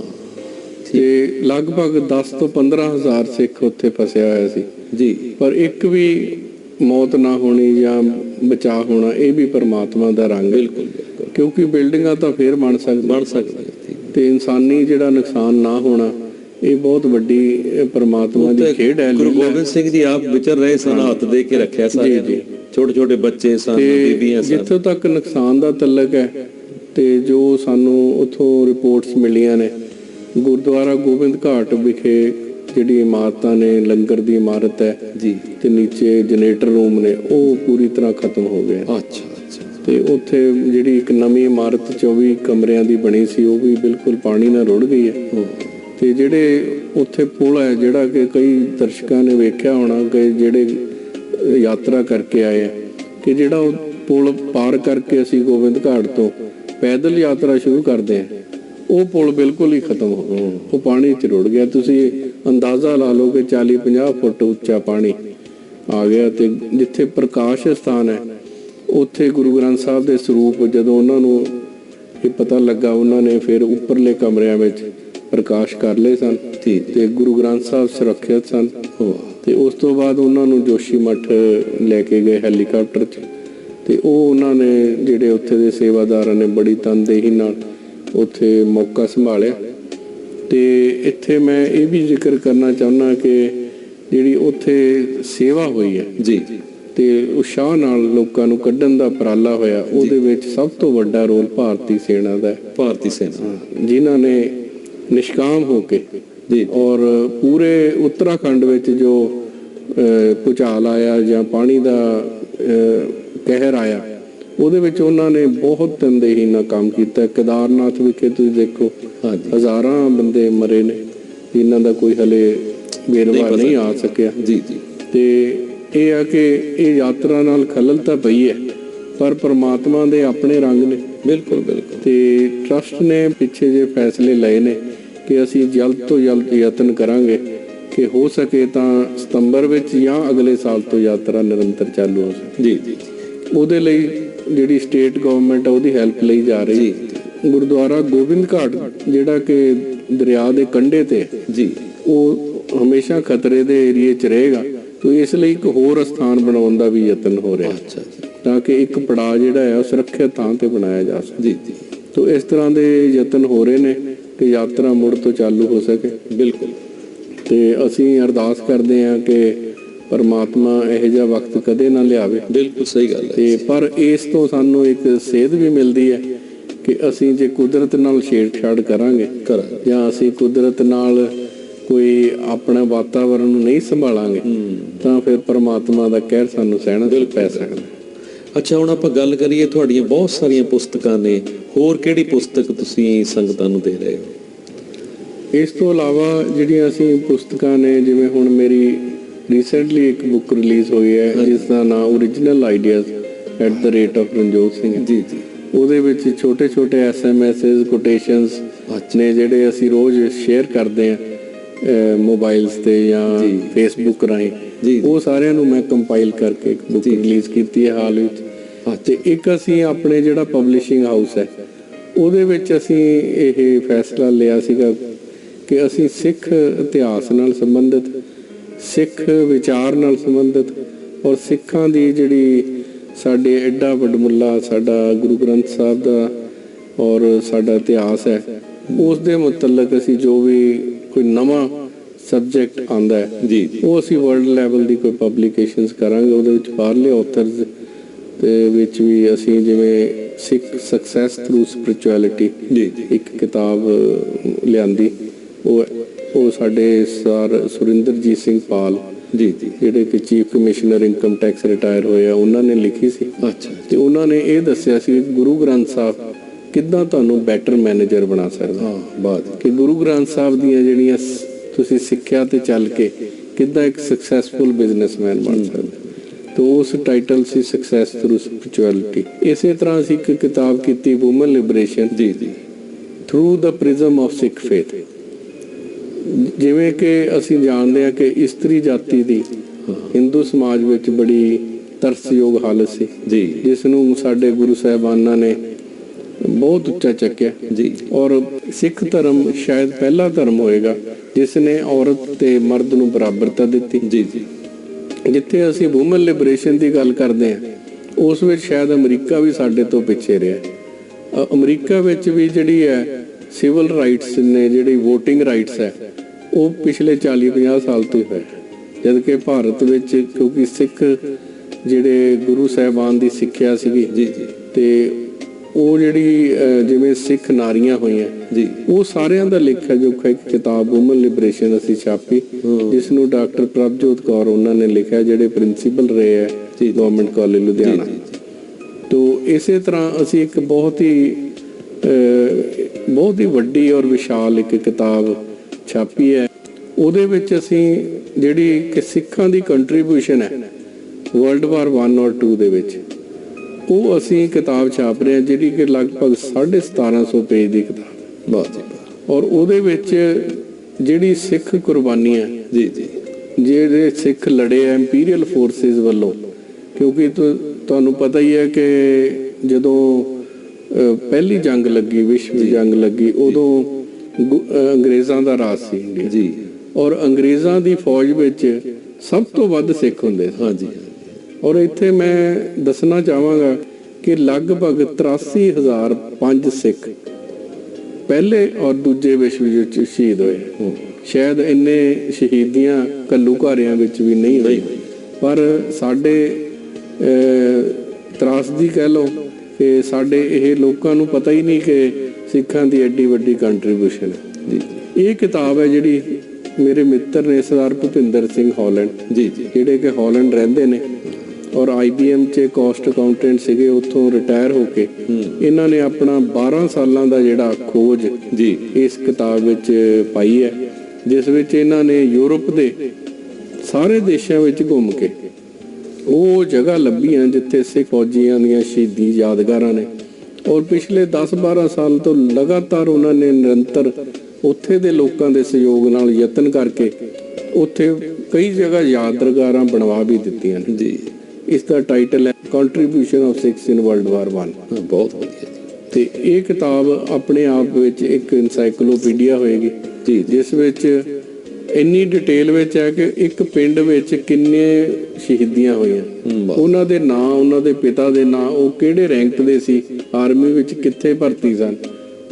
ਤੇ ਲਗਭਗ 10 ਤੋਂ 15,000 ਸਿੱਖ ਉੱਥੇ ਫਸਿਆ ਹੋਇਆ ਸੀ ਜੀ, ਪਰ ਇੱਕ ਵੀ ਮੌਤ ਨਾ ਹੋਣੀ ਜਾਂ ਬਚਾਅ ਹੋਣਾ ਇਹ ਵੀ ਪਰਮਾਤਮਾ ਦਾ ਰੰਗ ਹੈ। ਬਿਲਕੁਲ ਬਿਲਕੁਲ, ਕਿਉਂਕਿ ਬਿਲਡਿੰਗਾਂ ਤਾਂ ਫੇਰ ਬਣ ਸਕਦੀਆਂ ਤੇ ਇਨਸਾਨੀ ਜਿਹੜਾ ਨੁਕਸਾਨ ਨਾ ਹੋਣਾ ਇਹ ਬਹੁਤ ਵੱਡੀ ਪਰਮਾਤਮਾ ਦੀ ਖੇਡ ਹੈ। ਗੁਰੂ ਗੋਬਿੰਦ ਸਿੰਘ ਜੀ ਆਪ ਵਿਚਰ ਰਹੇ ਸਨ, ਹੱਥ ਦੇ ਕੇ ਰੱਖਿਆ ਸਾਰਿਆਂ ਨੂੰ, ਛੋਟੇ ਛੋਟੇ ਬੱਚੇ ਸਨ, ਬੀਬੀਆਂ ਸਨ। ਜਿੱਥੋਂ ਤੱਕ ਨੁਕਸਾਨ ਦਾ ਤਲਕ ਹੈ ਤੇ ਜੋ ਸਾਨੂੰ ਉੱਥੋਂ ਰਿਪੋਰਟਸ ਮਿਲੀਆਂ ਨੇ, ਗੁਰਦੁਆਰਾ ਗੋਬਿੰਦ ਘਾਟ ਵਿਖੇ ਜਿਹੜੀ ਇਮਾਰਤਾਂ ਨੇ, ਲੰਗਰ ਦੀ ਇਮਾਰਤ ਹੈ ਜੀ ਤੇ ਨੀਚੇ ਜਨਰੇਟਰ ਰੂਮ ਨੇ, ਉਹ ਪੂਰੀ ਤਰ੍ਹਾਂ ਖਤਮ ਹੋ ਗਏ। ਅੱਛਾ, ਤੇ ਉੱਥੇ ਜਿਹੜੀ ਇੱਕ ਨਵੀਂ ਇਮਾਰਤ 24 ਕਮਰਿਆਂ ਦੀ ਬਣੀ ਸੀ ਉਹ ਵੀ ਬਿਲਕੁਲ ਪਾਣੀ ਨਾਲ ਰੁੜ ਗਈ ਹੈ। ਤੇ ਜਿਹੜੇ ਉੱਥੇ ਪੁਲ ਹੈ, ਜਿਹੜਾ ਕਿ ਕਈ ਦਰਸ਼ਕਾਂ ਨੇ ਵੇਖਿਆ ਹੋਣਾ ਕਿ ਜਿਹੜੇ ਯਾਤਰਾ ਕਰਕੇ ਆਏ ਆ, ਕਿ ਜਿਹੜਾ ਉਹ ਪੁਲ ਪਾਰ ਕਰਕੇ ਅਸੀਂ ਗੋਬਿੰਦ ਘਾਟ ਤੋਂ ਪੈਦਲ ਯਾਤਰਾ ਸ਼ੁਰੂ ਕਰਦੇ ਆ, ਉਹ ਪੁਲ ਬਿਲਕੁਲ ਹੀ ਖਤਮ ਹੋ ਗਿਆ, ਉਹ ਪਾਣੀ 'ਚ ਰੁੜ ਗਿਆ। ਤੁਸੀਂ ਅੰਦਾਜ਼ਾ ਲਾ ਲਓ ਕਿ 40-50 ਫੁੱਟ ਉੱਚਾ ਪਾਣੀ ਆ ਗਿਆ। ਤੇ ਜਿੱਥੇ ਪ੍ਰਕਾਸ਼ ਸਥਾਨ ਹੈ ਉੱਥੇ ਗੁਰੂ ਗ੍ਰੰਥ ਸਾਹਿਬ ਦੇ ਸਰੂਪ ਜਦੋਂ ਉਹਨਾਂ ਨੂੰ ਇਹ ਪਤਾ ਲੱਗਾ, ਉਹਨਾਂ ਨੇ ਫਿਰ ਉੱਪਰਲੇ ਕਮਰਿਆਂ ਵਿੱਚ ਪ੍ਰਕਾਸ਼ ਕਰ ਲਏ ਸਨ ਤੇ ਗੁਰੂ ਗ੍ਰੰਥ ਸਾਹਿਬ ਸੁਰੱਖਿਅਤ ਸਨ। ਤੇ ਉਸ ਤੋਂ ਬਾਅਦ ਉਹਨਾਂ ਨੂੰ ਜੋਸ਼ੀ ਮੱਠ ਲੈ ਕੇ ਗਏ ਹੈਲੀਕਾਪਟਰ 'ਚ, ਤੇ ਉਹ ਉਹਨਾਂ ਨੇ ਜਿਹੜੇ ਉੱਥੇ ਦੇ ਸੇਵਾਦਾਰਾਂ ਨੇ ਬੜੀ ਤਨਦੇਹੀ ਨਾਲ ਉੱਥੇ ਮੌਕਾ ਸੰਭਾਲਿਆ। ਤੇ ਇੱਥੇ ਮੈਂ ਇਹ ਵੀ ਜ਼ਿਕਰ ਕਰਨਾ ਚਾਹੁੰਦਾ ਕਿ ਜਿਹੜੀ ਉੱਥੇ ਸੇਵਾ ਹੋਈ ਹੈ ਜੀ ਤੇ ਉਤਸ਼ਾਹ ਨਾਲ ਲੋਕਾਂ ਨੂੰ ਕੱਢਣ ਦਾ ਉਪਰਾਲਾ ਹੋਇਆ, ਉਹਦੇ ਵਿੱਚ ਸਭ ਤੋਂ ਵੱਡਾ ਰੋਲ ਭਾਰਤੀ ਸੈਨਾ ਦਾ ਹੈ। ਭਾਰਤੀ ਸੈਨਾ ਜਿਨ੍ਹਾਂ ਨੇ ਨਿਸ਼ਕਾਮ ਹੋ ਕੇ ਜੀ ਔਰ ਪੂਰੇ ਉੱਤਰਾਖੰਡ ਵਿੱਚ ਜੋ ਭੂਚਾਲ ਆਇਆ ਜਾਂ ਪਾਣੀ ਦਾ ਕਹਿਰ ਆਇਆ, ਉਹਦੇ ਵਿੱਚ ਉਹਨਾਂ ਨੇ ਬਹੁਤ ਤਨਦੇਹੀ ਨਾਲ ਕੰਮ ਕੀਤਾ। ਕੇਦਾਰਨਾਥ ਵਿਖੇ ਤੁਸੀਂ ਦੇਖੋ ਹਜ਼ਾਰਾਂ ਬੰਦੇ ਮਰੇ ਨੇ ਜਿਨ੍ਹਾਂ ਦਾ ਕੋਈ ਹਲੇ ਵੇਰਵਾ ਨਹੀਂ ਆ ਸਕਿਆ। ਜੀ ਜੀ ਤੇ ਇਹ ਆ ਕਿ ਇਹ ਯਾਤਰਾ ਨਾਲ ਖਲਲ ਤਾਂ ਪਈ ਹੈ, ਪਰ ਪ੍ਰਮਾਤਮਾ ਦੇ ਆਪਣੇ ਰੰਗ ਨੇ। ਬਿਲਕੁਲ ਬਿਲਕੁਲ। ਤੇ ਟਰਸਟ ਨੇ ਪਿੱਛੇ ਜੇ ਫੈਸਲੇ ਲਏ ਨੇ ਕਿ ਅਸੀਂ ਜਲਦ ਤੋਂ ਜਲਦ ਯਤਨ ਕਰਾਂਗੇ ਕਿ ਹੋ ਸਕੇ ਤਾਂ ਸਤੰਬਰ ਵਿੱਚ ਜਾਂ ਅਗਲੇ ਸਾਲ ਤੋਂ ਯਾਤਰਾ ਨਿਰੰਤਰ ਚਾਲੂ ਹੋ ਸਕੇ। ਜੀ ਜੀ ਉਹਦੇ ਲਈ ਜਿਹੜੀ ਸਟੇਟ ਗਵਰਨਮੈਂਟ ਉਹਦੀ ਹੈਲਪ ਲਈ ਜਾ ਰਹੀ ਹੈ। ਗੁਰਦੁਆਰਾ ਗੋਬਿੰਦ ਘਾਟ ਜਿਹੜਾ ਕਿ ਦਰਿਆ ਦੇ ਕੰਢੇ ਤੇ ਜੀ, ਉਹ ਹਮੇਸ਼ਾ ਖਤਰੇ ਦੇ ਏਰੀਏ 'ਚ ਰਹੇਗਾ, ਤੇ ਇਸ ਲਈ ਇੱਕ ਹੋਰ ਸਥਾਨ ਬਣਾਉਣ ਦਾ ਵੀ ਯਤਨ ਹੋ ਰਿਹਾ ਤਾਂ ਕਿ ਇੱਕ ਪੜਾਅ ਜਿਹੜਾ ਹੈ ਉਹ ਸੁਰੱਖਿਅਤ ਥਾਂ ਤੇ ਬਣਾਇਆ ਜਾ ਸਕੇ। ਜੀ ਜੀ। ਤੋ ਇਸ ਤਰ੍ਹਾਂ ਦੇ ਯਤਨ ਹੋ ਰਹੇ ਨੇ ਕਿ ਯਾਤਰਾ ਮੁੜ ਤੋਂ ਚਾਲੂ ਹੋ ਸਕੇ। ਬਿਲਕੁਲ। ਤੇ ਅਸੀਂ ਅਰਦਾਸ ਕਰਦੇ ਹਾਂ ਕਿ ਪਰਮਾਤਮਾ ਇਹੋ ਜਿਹਾ ਵਕਤ ਕਦੇ ਨਾ ਲਿਆਵੇ। ਬਿਲਕੁਲ ਸਹੀ ਗੱਲ ਹੈ। ਤੇ ਪਰ ਇਸ ਤੋਂ ਸਾਨੂੰ ਇੱਕ ਸੇਧ ਵੀ ਮਿਲਦੀ ਹੈ ਕਿ ਅਸੀਂ ਜੇ ਕੁਦਰਤ ਨਾਲ ਛੇੜਛਾੜ ਕਰਾਂਗੇ ਜਾਂ ਅਸੀਂ ਕੁਦਰਤ ਨਾਲ ਕੋਈ ਆਪਣਾ ਵਾਤਾਵਰਨ ਨੂੰ ਨਹੀਂ ਸੰਭਾਲਾਂਗੇ ਤਾਂ ਫਿਰ ਪਰਮਾਤਮਾ ਦਾ ਕਹਿਰ ਸਾਨੂੰ ਸਹਿਣਾ ਪੈ ਸਕਦਾ। ਅੱਛਾ, ਹੁਣ ਆਪਾਂ ਗੱਲ ਕਰੀਏ, ਤੁਹਾਡੀਆਂ ਬਹੁਤ ਸਾਰੀਆਂ ਪੁਸਤਕਾਂ ਨੇ, ਹੋਰ ਕਿਹੜੀ ਪੁਸਤਕ ਤੁਸੀਂ ਸੰਗਤਾਂ ਨੂੰ ਦੇ ਰਹੇ ਹੋ? ਇਸ ਤੋਂ ਇਲਾਵਾ ਜਿਹੜੀਆਂ ਅਸੀਂ ਪੁਸਤਕਾਂ ਨੇ, ਜਿਵੇਂ ਹੁਣ ਮੇਰੀ ਰੀਸੈਂਟਲੀ ਇੱਕ ਬੁੱਕ ਰਿਲੀਜ਼ ਹੋਈ ਹੈ ਜਿਸ ਦਾ ਨਾਮ original ideas @rate_of Singh ji ਜੀ। ਉਹਦੇ ਵਿੱਚ ਛੋਟੇ ਛੋਟੇ SMS ਕੋਟੇਸ਼ਨਸ ਨੇ ਜਿਹੜੇ ਅਸੀਂ ਰੋਜ਼ ਸ਼ੇਅਰ ਕਰਦੇ ਹਾਂ ਮੋਬਾਈਲਸ ਤੇ ਜਾਂ ਫੇਸਬੁੱਕ ਰਾਹੀਂ, ਉਹ ਸਾਰਿਆਂ ਨੂੰ ਮੈਂ ਕੰਪਾਈਲ ਕਰਕੇ ਇੱਕ ਬੁੱਕ ਰਿਲੀਜ਼ ਕੀਤੀ ਹੈ ਹਾਲ ਵਿੱਚ। ਤੇ ਇੱਕ ਅਸੀਂ ਆਪਣੇ ਜਿਹੜਾ ਪਬਲਿਸ਼ਿੰਗ ਹਾਊਸ ਹੈ ਉਹਦੇ ਵਿੱਚ ਅਸੀਂ ਇਹ ਫੈਸਲਾ ਲਿਆ ਸੀਗਾ ਕਿ ਅਸੀਂ ਸਿੱਖ ਇਤਿਹਾਸ ਨਾਲ ਸੰਬੰਧਿਤ, ਸਿੱਖ ਵਿਚਾਰ ਨਾਲ ਸੰਬੰਧਿਤ ਔਰ ਸਿੱਖਾਂ ਦੀ ਜਿਹੜੀ ਸਾਡੇ ਐਡਾ ਵੱਡਮੁੱਲਾ ਸਾਡਾ ਗੁਰੂ ਗ੍ਰੰਥ ਸਾਹਿਬ ਦਾ ਔਰ ਸਾਡਾ ਇਤਿਹਾਸ ਹੈ, ਉਸ ਦੇ ਮੁਤਲਕ ਅਸੀਂ ਜੋ ਵੀ ਕੋਈ ਨਵਾਂ ਸਬਜੈਕਟ ਆਉਂਦਾ ਹੈ ਉਹ ਅਸੀਂ ਵਰਲਡ ਲੈਵਲ ਦੀ ਕੋਈ ਪਬਲੀਕੇਸ਼ਨਸ ਕਰਾਂਗੇ। ਉਹਦੇ ਵਿੱਚ ਬਾਹਰਲੇ ਆਥਰਸ ਦੇ ਵਿੱਚ ਵੀ ਅਸੀਂ ਜਿਵੇਂ ਸਿੱਖ ਸਕਸੈਸ ਥਰੂ ਸਪਿਰਚੁਅਲਿਟੀ ਇੱਕ ਕਿਤਾਬ ਲਿਆਂਦੀ, ਉਹ ਸਾਡੇ ਸਰ ਸੁਰਿੰਦਰਜੀਤ ਸਿੰਘ ਪਾਲ ਜਿਹੜੇ ਕਿ chief commissioner income tax retire ਹੋਏ ਆ, ਉਹਨਾਂ ਨੇ ਲਿਖੀ ਸੀ। ਤੇ ਉਹਨਾਂ ਨੇ ਇਹ ਦੱਸਿਆ ਸੀ ਗੁਰੂ ਗ੍ਰੰਥ ਸਾਹਿਬ ਕਿੱਦਾਂ ਤੁਹਾਨੂੰ ਬੈਟਰ ਮੈਨੇਜਰ ਬਣਾ ਸਕਦਾ, ਕਿ ਗੁਰੂ ਗ੍ਰੰਥ ਸਾਹਿਬ ਦੀਆਂ ਜਿਹੜੀਆਂ ਤੁਸੀਂ ਸਿੱਖਿਆ ਤੇ ਚੱਲ ਕੇ ਕਿੱਦਾਂ ਇੱਕ ਸਕਸੈਸਫੁਲ ਬਿਜ਼ਨਸਮੈਨ ਬਣ ਸਕਦੇ। तो उस टाइटल से सक्सेस थ्रू स्पिरिचुअलिटी। इसी तरह ਅਸੀਂ ਇੱਕ ਕਿਤਾਬ ਕੀਤੀ woman liberation through the prism of Sikh faith. ਜਿਵੇਂ ਕਿ ਅਸੀਂ ਜਾਣਦੇ ਹਾਂ ਕਿ ਇਸਤਰੀ ਜਾਤੀ ਦੀ ਹਿੰਦੂ ਸਮਾਜ ਵਿੱਚ ਬੜੀ ਤਰਸਯੋਗ ਹਾਲਤ ਸੀ ਜਿਸ ਨੂੰ ਸਾਡੇ ਗੁਰੂ ਸਾਹਿਬਾਨਾਂ ਨੇ ਬਹੁਤ ਉੱਚਾ ਚੱਕਿਆ ਔਰ ਸਿੱਖ ਧਰਮ ਸ਼ਾਇਦ ਪਹਿਲਾ ਧਰਮ ਹੋਏਗਾ ਜਿਸ ਨੇ ਔਰਤ ਤੇ ਮਰਦ ਨੂੰ ਬਰਾਬਰਤਾ ਦਿੱਤੀ। ਜਿੱਥੇ ਅਸੀਂ ਵੂਮਨ ਲਿਬਰੇਸ਼ਨ ਦੀ ਗੱਲ ਕਰਦੇ ਹਾਂ ਉਸ ਵਿੱਚ ਸ਼ਾਇਦ ਅਮਰੀਕਾ ਵੀ ਸਾਡੇ ਤੋਂ ਪਿੱਛੇ ਰਿਹਾ। ਅਮਰੀਕਾ ਵਿੱਚ ਵੀ ਜਿਹੜੀ ਹੈ ਸਿਵਲ ਰਾਈਟਸ ਨੇ, ਜਿਹੜੀ ਵੋਟਿੰਗ ਰਾਈਟਸ ਹੈ ਉਹ ਪਿਛਲੇ 40-50 ਸਾਲ ਤੋਂ ਹੀ ਹੋਇਆ, ਜਦ ਕਿ ਭਾਰਤ ਵਿੱਚ ਕਿਉਂਕਿ ਸਿੱਖ ਜਿਹੜੇ ਗੁਰੂ ਸਾਹਿਬਾਨ ਦੀ ਸਿੱਖਿਆ ਸੀਗੀ ਤੇ ਉਹ ਜਿਹੜੀ ਜਿਵੇਂ ਸਿੱਖ ਨਾਰੀਆਂ ਹੋਈਆਂ ਉਹ ਸਾਰਿਆਂ ਦਾ ਲਿਖਿਆ ਜੋ ਇੱਕ ਕਿਤਾਬ ਵੂਮਨ ਲਿਬਰੇਸ਼ਨ ਅਸੀਂ ਛਾਪੀ ਜਿਸ ਨੂੰ ਡਾਕਟਰ ਪ੍ਰਭਜੋਤ ਕੌਰ ਉਹਨਾਂ ਨੇ ਲਿਖਿਆ ਜਿਹੜੇ ਪ੍ਰਿੰਸੀਪਲ ਰਹੇ ਹੈ ਗਵਰਨਮੈਂਟ ਕਾਲਜ ਲੁਧਿਆਣਾ। ਤੋਂ ਇਸੇ ਤਰ੍ਹਾਂ ਅਸੀਂ ਇੱਕ ਬਹੁਤ ਹੀ ਵੱਡੀ ਔਰ ਵਿਸ਼ਾਲ ਇੱਕ ਕਿਤਾਬ ਛਾਪੀ ਹੈ। ਉਹਦੇ ਵਿੱਚ ਅਸੀਂ ਜਿਹੜੀ ਕਿ ਸਿੱਖਾਂ ਦੀ ਕੰਟਰੀਬਿਊਸ਼ਨ ਹੈ ਵਰਲਡ ਵਾਰ 1 ਔਰ 2 ਦੇ ਵਿੱਚ ਉਹ ਅਸੀਂ ਕਿਤਾਬ ਛਾਪ ਰਹੇ ਹਾਂ ਜਿਹੜੀ ਕਿ ਲਗਭਗ 1750 ਪੇਜ ਦੀ ਕਿਤਾਬ ਔਰ ਉਹਦੇ ਵਿੱਚ ਜਿਹੜੀ ਸਿੱਖ ਕੁਰਬਾਨੀਆਂ ਜਿਹੜੇ ਸਿੱਖ ਲੜੇ ਆ ਇੰਪੀਰੀਅਲ ਫੋਰਸਿਸ ਵੱਲੋਂ, ਕਿਉਂਕਿ ਤੁਹਾਨੂੰ ਪਤਾ ਹੀ ਹੈ ਕਿ ਜਦੋਂ ਪਹਿਲੀ ਜੰਗ ਲੱਗੀ, ਵਿਸ਼ਵ ਜੰਗ ਲੱਗੀ, ਉਦੋਂ ਅੰਗਰੇਜ਼ਾਂ ਦਾ ਰਾਜ ਸੀ ਇੰਡੀਆ ਔਰ ਅੰਗਰੇਜ਼ਾਂ ਦੀ ਫੌਜ ਵਿੱਚ ਸਭ ਤੋਂ ਵੱਧ ਸਿੱਖ ਹੁੰਦੇ ਸੀ। ਹਾਂਜੀ ਔਰ ਇੱਥੇ ਮੈਂ ਦੱਸਣਾ ਚਾਹਾਂਗਾ ਕਿ ਲਗਭਗ 83,005 ਸਿੱਖ ਪਹਿਲੇ ਔਰ ਦੂਜੇ ਵਿਸ਼ਵ ਯੁੱਧ ਵਿੱਚ ਸ਼ਹੀਦ ਹੋਏ। ਸ਼ਾਇਦ ਇੰਨੇ ਸ਼ਹੀਦੀਆਂ ਘੱਲੂਘਾਰਿਆਂ ਵਿੱਚ ਵੀ ਨਹੀਂ ਹੋਈ, ਪਰ ਸਾਡੇ ਤਰਾਸਦੀ ਕਹਿ ਲਓ ਕਿ ਸਾਡੇ ਇਹ ਲੋਕਾਂ ਨੂੰ ਪਤਾ ਹੀ ਨਹੀਂ ਕਿ ਸਿੱਖਾਂ ਦੀ ਐਡੀ ਵੱਡੀ ਕੰਟਰੀਬਿਊਸ਼ਨ ਹੈ। ਇਹ ਕਿਤਾਬ ਹੈ ਜਿਹੜੀ ਮੇਰੇ ਮਿੱਤਰ ਨੇ ਸਰਦਾਰ ਭੁਪਿੰਦਰ ਸਿੰਘ ਹਾਲੈਂਡ ਜਿਹੜੇ ਕਿ ਹਾਲੈਂਡ ਰਹਿੰਦੇ ਨੇ ਔਰ IBM 'ਚ ਕੋਸਟ ਅਕਾਊਂਟੈਂਟ ਸੀਗੇ, ਉੱਥੋਂ ਰਿਟਾਇਰ ਹੋ ਕੇ ਇਹਨਾਂ ਨੇ ਆਪਣਾ 12 ਸਾਲਾਂ ਦਾ ਜਿਹੜਾ ਖੋਜ ਇਸ ਕਿਤਾਬ ਵਿੱਚ ਪਾਈ ਹੈ, ਜਿਸ ਵਿੱਚ ਇਹਨਾਂ ਨੇ ਯੂਰਪ ਦੇ ਸਾਰੇ ਦੇਸ਼ਾਂ ਵਿੱਚ ਘੁੰਮ ਕੇ ਉਹ ਜਗ੍ਹਾ ਲੱਭੀਆਂ ਜਿੱਥੇ ਸਿੱਖ ਫੌਜੀਆਂ ਦੀਆਂ ਸ਼ਹੀਦੀ ਯਾਦਗਾਰਾਂ ਨੇ। ਔਰ ਪਿਛਲੇ 10-12 ਸਾਲ ਤੋਂ ਲਗਾਤਾਰ ਉਹਨਾਂ ਨੇ ਨਿਰੰਤਰ ਉੱਥੇ ਦੇ ਲੋਕਾਂ ਦੇ ਸਹਿਯੋਗ ਨਾਲ ਯਤਨ ਕਰਕੇ ਉੱਥੇ ਕਈ ਜਗ੍ਹਾ ਯਾਦਗਾਰਾਂ ਬਣਵਾ ਵੀ ਦਿੱਤੀਆਂ ਨੇ ਜੀ। ਇਸ ਦਾ ਟਾਈਟਲ ਹੈ contribution of Sikhs in world war 1। ਬਹੁਤ ਵਧੀਆ ਤੇ ਇਹ ਕਿਤਾਬ ਆਪਣੇ ਆਪ ਵਿੱਚ ਇੱਕ ਇਨਸਾਈਕਲੋਪੀਡੀਆ ਹੋਏਗੀ ਜੀ, ਜਿਸ ਵਿੱਚ ਇੰਨੀ ਡਿਟੇਲ ਵਿੱਚ ਹੈ ਕਿ ਇੱਕ ਪਿੰਡ ਵਿੱਚ ਕਿੰਨੇ ਸ਼ਹੀਦੀਆਂ ਹੋਈਆਂ, ਉਹਨਾਂ ਦੇ ਨਾਂ, ਉਹਨਾਂ ਦੇ ਪਿਤਾ ਦੇ ਨਾਂ, ਉਹ ਕਿਹੜੇ ਰੈਂਕ ਦੇ ਸੀ, ਆਰਮੀ ਵਿੱਚ ਕਿੱਥੇ ਭਰਤੀ ਸਨ,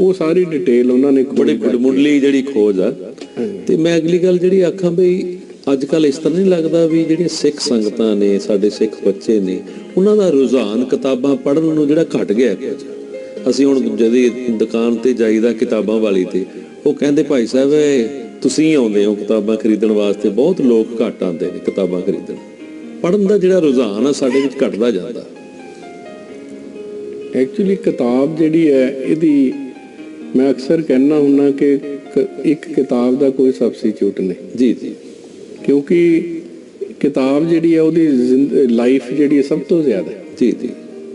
ਉਹ ਸਾਰੀ ਡਿਟੇਲ ਉਹਨਾਂ ਨੇ ਬੜੀ ਮੁੱਢਲੀ ਜਿਹੜੀ ਖੋਜ ਆ। ਤੇ ਮੈਂ ਅਗਲੀ ਗੱਲ ਜਿਹੜੀ ਆਖਾਂ ਬਈ ਅੱਜ ਕੱਲ ਇਸ ਤਰ੍ਹਾਂ ਨਹੀਂ ਲੱਗਦਾ ਵੀ ਜਿਹੜੀਆਂ ਸਿੱਖ ਸੰਗਤਾਂ ਨੇ, ਸਾਡੇ ਸਿੱਖ ਬੱਚੇ ਨੇ, ਉਹਨਾਂ ਦਾ ਰੁਝਾਨ ਕਿਤਾਬਾਂ ਪੜ੍ਹਨ ਨੂੰ ਜਿਹੜਾ ਘਟ ਗਿਆ ਕੁਝ। ਅਸੀਂ ਹੁਣ ਜਦੀ ਦੁਕਾਨ ਤੇ ਜਾਈਦਾ ਕਿਤਾਬਾਂ ਵਾਲੀ ਤੇ ਉਹ ਕਹਿੰਦੇ ਭਾਈ ਸਾਹਿਬ ਤੁਸੀਂ ਆਉਂਦੇ ਹੋ ਕਿਤਾਬਾਂ ਖਰੀਦਣ ਵਾਸਤੇ, ਬਹੁਤ ਲੋਕ ਘੱਟ ਆਉਂਦੇ ਨੇ ਕਿਤਾਬਾਂ ਖਰੀਦਣ। ਪੜ੍ਹਨ ਦਾ ਜਿਹੜਾ ਰੁਝਾਨ ਆ ਸਾਡੇ ਵਿੱਚ ਘਟਦਾ ਜਾਂਦਾ। ਐਕਚੁਅਲੀ ਕਿਤਾਬ ਜਿਹੜੀ ਹੈ ਇਹਦੀ ਮੈਂ ਅਕਸਰ ਕਹਿਣਾ ਹੁੰਦਾ ਕਿ ਇੱਕ ਕਿਤਾਬ ਦਾ ਕੋਈ ਸਬਸਟੀਟਿਊਟ ਨਹੀਂ ਜੀ, ਕਿਉਂਕਿ ਕਿਤਾਬ ਜਿਹੜੀ ਹੈ ਉਹਦੀ ਲਾਈਫ ਜਿਹੜੀ ਸਭ ਤੋਂ ਜ਼ਿਆਦਾ ਜੀ।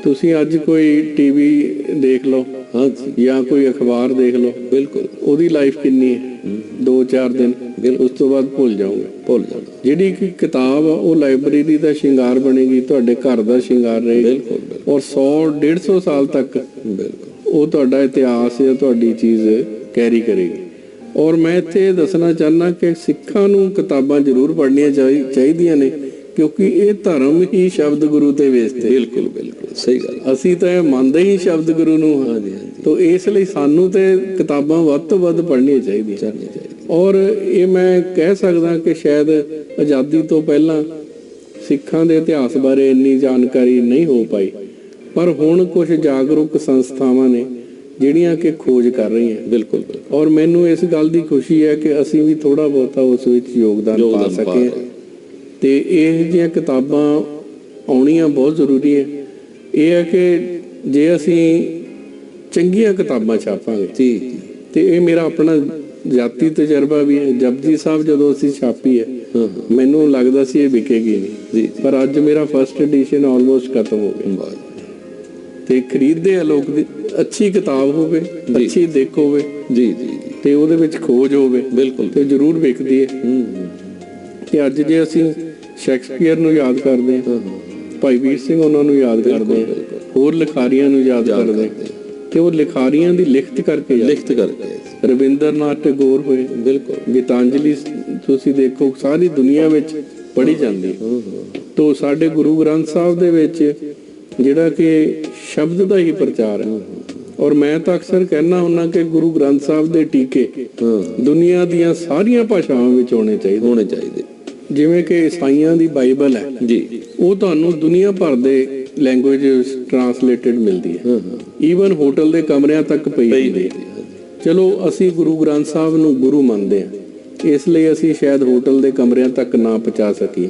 ਤੁਸੀਂ ਅੱਜ ਕੋਈ ਟੀਵੀ ਦੇਖ ਲਓ ਜਾਂ ਕੋਈ ਅਖਬਾਰ ਦੇਖ ਲਓ, ਬਿਲਕੁਲ ਉਹਦੀ ਲਾਈਫ ਕਿੰਨੀ ਹੈ, 2-4 ਦਿਨ, ਉਸ ਤੋਂ ਬਾਅਦ ਭੁੱਲ ਜਾਓਗੇ। ਜਿਹੜੀ ਕਿ ਕਿਤਾਬ ਆ ਉਹ ਲਾਇਬ੍ਰੇਰੀ ਦਾ ਸ਼ਿੰਗਾਰ ਬਣੇਗੀ, ਤੁਹਾਡੇ ਘਰ ਦਾ ਸ਼ਿੰਗਾਰ ਰਹੇਗੀ ਔਰ 100-150 ਸਾਲ ਤੱਕ ਉਹ ਤੁਹਾਡਾ ਇਤਿਹਾਸ ਜਾਂ ਤੁਹਾਡੀ ਚੀਜ਼ ਕੈਰੀ ਕਰੇਗੀ। ਔਰ ਮੈਂ ਇੱਥੇ ਦੱਸਣਾ ਚਾਹੁੰਦਾ ਕਿ ਸਿੱਖਾਂ ਨੂੰ ਕਿਤਾਬਾਂ ਜ਼ਰੂਰ ਪੜ੍ਹਨੀਆਂ ਚਾਹੀਦੀਆਂ ਨੇ, ਕਿਉਂਕਿ ਇਹ ਧਰਮ ਹੀ ਸ਼ਬਦ ਗੁਰੂ ਤੇ ਵੇਚਦੇ। ਬਿਲਕੁਲ ਸਹੀ ਗੱਲ। ਅਸੀਂ ਤਾਂ ਇਹ ਮੰਨਦੇ ਹੀ ਸ਼ਬਦ ਗੁਰੂ ਨੂੰ ਹਾਂ। ਤੋ ਇਸ ਲਈ ਸਾਨੂੰ ਤੇ ਕਿਤਾਬਾਂ ਵੱਧ ਤੋਂ ਵੱਧ ਪੜ੍ਹਨੀਆਂ ਚਾਹੀਦੀਆਂ। ਔਰ ਇਹ ਮੈਂ ਕਹਿ ਸਕਦਾ ਕਿ ਸ਼ਾਇਦ ਆਜ਼ਾਦੀ ਤੋਂ ਪਹਿਲਾਂ ਸਿੱਖਾਂ ਦੇ ਇਤਿਹਾਸ ਬਾਰੇ ਇੰਨੀ ਜਾਣਕਾਰੀ ਨਹੀਂ ਹੋ ਪਾਈ, ਪਰ ਹੁਣ ਕੁਝ ਜਾਗਰੂਕ ਸੰਸਥਾਵਾਂ ਨੇ ਜਿਹੜੀਆਂ ਕਿ ਖੋਜ ਕਰ ਰਹੀਆਂ। ਬਿਲਕੁਲ। ਔਰ ਮੈਨੂੰ ਇਸ ਗੱਲ ਦੀ ਖੁਸ਼ੀ ਹੈ ਕਿ ਅਸੀਂ ਵੀ ਥੋੜਾ ਬਹੁਤਾ ਉਸ ਵਿੱਚ ਯੋਗਦਾਨ ਪਾ ਸਕੇ ਤੇ ਇਹ ਜਿਹੀਆਂ ਕਿਤਾਬਾਂ ਆਉਣੀਆਂ ਬਹੁਤ ਜ਼ਰੂਰੀ ਹੈ। ਇਹ ਹੈ ਕਿ ਜੇ ਅਸੀਂ ਚੰਗੀਆਂ ਕਿਤਾਬਾਂ ਛਾਪਾਂਗੇ ਤੇ ਇਹ ਮੇਰਾ ਆਪਣਾ ਜਾਤੀ ਤਜਰਬਾ ਵੀ ਹੈ। ਜਪਜੀ ਸਾਹਿਬ ਜਦੋਂ ਅਸੀਂ ਛਾਪੀ ਹੈ ਮੈਨੂੰ ਲੱਗਦਾ ਸੀ ਇਹ ਵਿਕੇਗੀ ਨਹੀਂ, ਪਰ ਅੱਜ ਮੇਰਾ ਫਸਟ ਐਡੀਸ਼ਨ ਆਲਮੋਸਟ ਖਤਮ ਹੋ ਗਿਆ ਤੇ ਖਰੀਦਦੇ ਆ ਲੋਕ। ਅੱਛੀ ਕਿਤਾਬ ਹੋਵੇ, ਅੱਛੀ ਦਿੱਖ ਹੋਵੇ ਤੇ ਉਹਦੇ ਵਿੱਚ ਖੋਜ ਹੋਵੇ, ਬਿਲਕੁਲ, ਤੇ ਜ਼ਰੂਰ ਵਿਕਦੀ ਹੈ। ਤੇ ਅੱਜ ਜੇ ਅਸੀਂ ਸ਼ੇਕਸਪੀਅਰ ਨੂੰ ਯਾਦ ਕਰਦੇ ਹਾਂ, ਭਾਈ ਵੀਰ ਸਿੰਘ ਉਹਨਾਂ ਨੂੰ ਯਾਦ ਕਰਦੇ ਹਾਂ, ਹੋਰ ਲਿਖਾਰੀਆਂ ਨੂੰ ਯਾਦ ਕਰਦੇ ਹਾਂ, ਤੇ ਉਹ ਲਿਖਾਰੀਆਂ ਦੀ ਲਿਖਤ ਕਰਕੇ ਰਵਿੰਦਰਨਾਥ ਟੈਗੋਰ ਹੋਏ, ਬਿਲਕੁਲ, ਗੀਤਾਂਜਲੀ ਤੁਸੀਂ ਦੇਖੋ ਸਾਰੀ ਦੁਨੀਆ ਵਿੱਚ ਪੜ੍ਹੀ ਜਾਂਦੀ ਹੈ। ਤੋਂ ਸਾਡੇ ਗੁਰੂ ਗ੍ਰੰਥ ਸਾਹਿਬ ਦੇ ਵਿੱਚ ਜਿਹੜਾ ਕਿ ਸ਼ਬਦ ਦਾ ਹੀ ਪ੍ਰਚਾਰ ਹੈ। ਔਰ ਮੈਂ ਤਾਂ ਅਕਸਰ ਕਹਿਣਾ ਹੁੰਦਾ ਕਿ ਗੁਰੂ ਗ੍ਰੰਥ ਸਾਹਿਬ ਦੇ ਟੀਕੇ ਦੁਨੀਆ ਦੀਆਂ ਸਾਰੀਆਂ ਭਾਸ਼ਾਵਾਂ ਵਿੱਚ ਹੋਣੇ ਚਾਹੀਦੇ। ਜਿਵੇਂ ਕਿ ਈਸਾਈਆਂ ਦੀ ਬਾਈਬਲ ਹੈ ਉਹ ਤੁਹਾਨੂੰ ਦੁਨੀਆ ਭਰ ਦੇ ਲੈਂਗੁਏਜ ਟ੍ਰਾਂਸਲੇਟਡ ਮਿਲਦੀ ਹੈ, ਈਵਨ ਹੋਟਲ ਦੇ ਕਮਰਿਆਂ ਤੱਕ ਪਈ ਹੁੰਦੀ ਹੈ। ਚਲੋ ਅਸੀਂ ਗੁਰੂ ਗ੍ਰੰਥ ਸਾਹਿਬ ਨੂੰ ਗੁਰੂ ਮੰਨਦੇ ਹਾਂ, ਇਸ ਲਈ ਅਸੀਂ ਸ਼ਾਇਦ ਹੋਟਲ ਦੇ ਕਮਰਿਆਂ ਤੱਕ ਨਾ ਪਹੁੰਚਾ ਸਕੀਏ,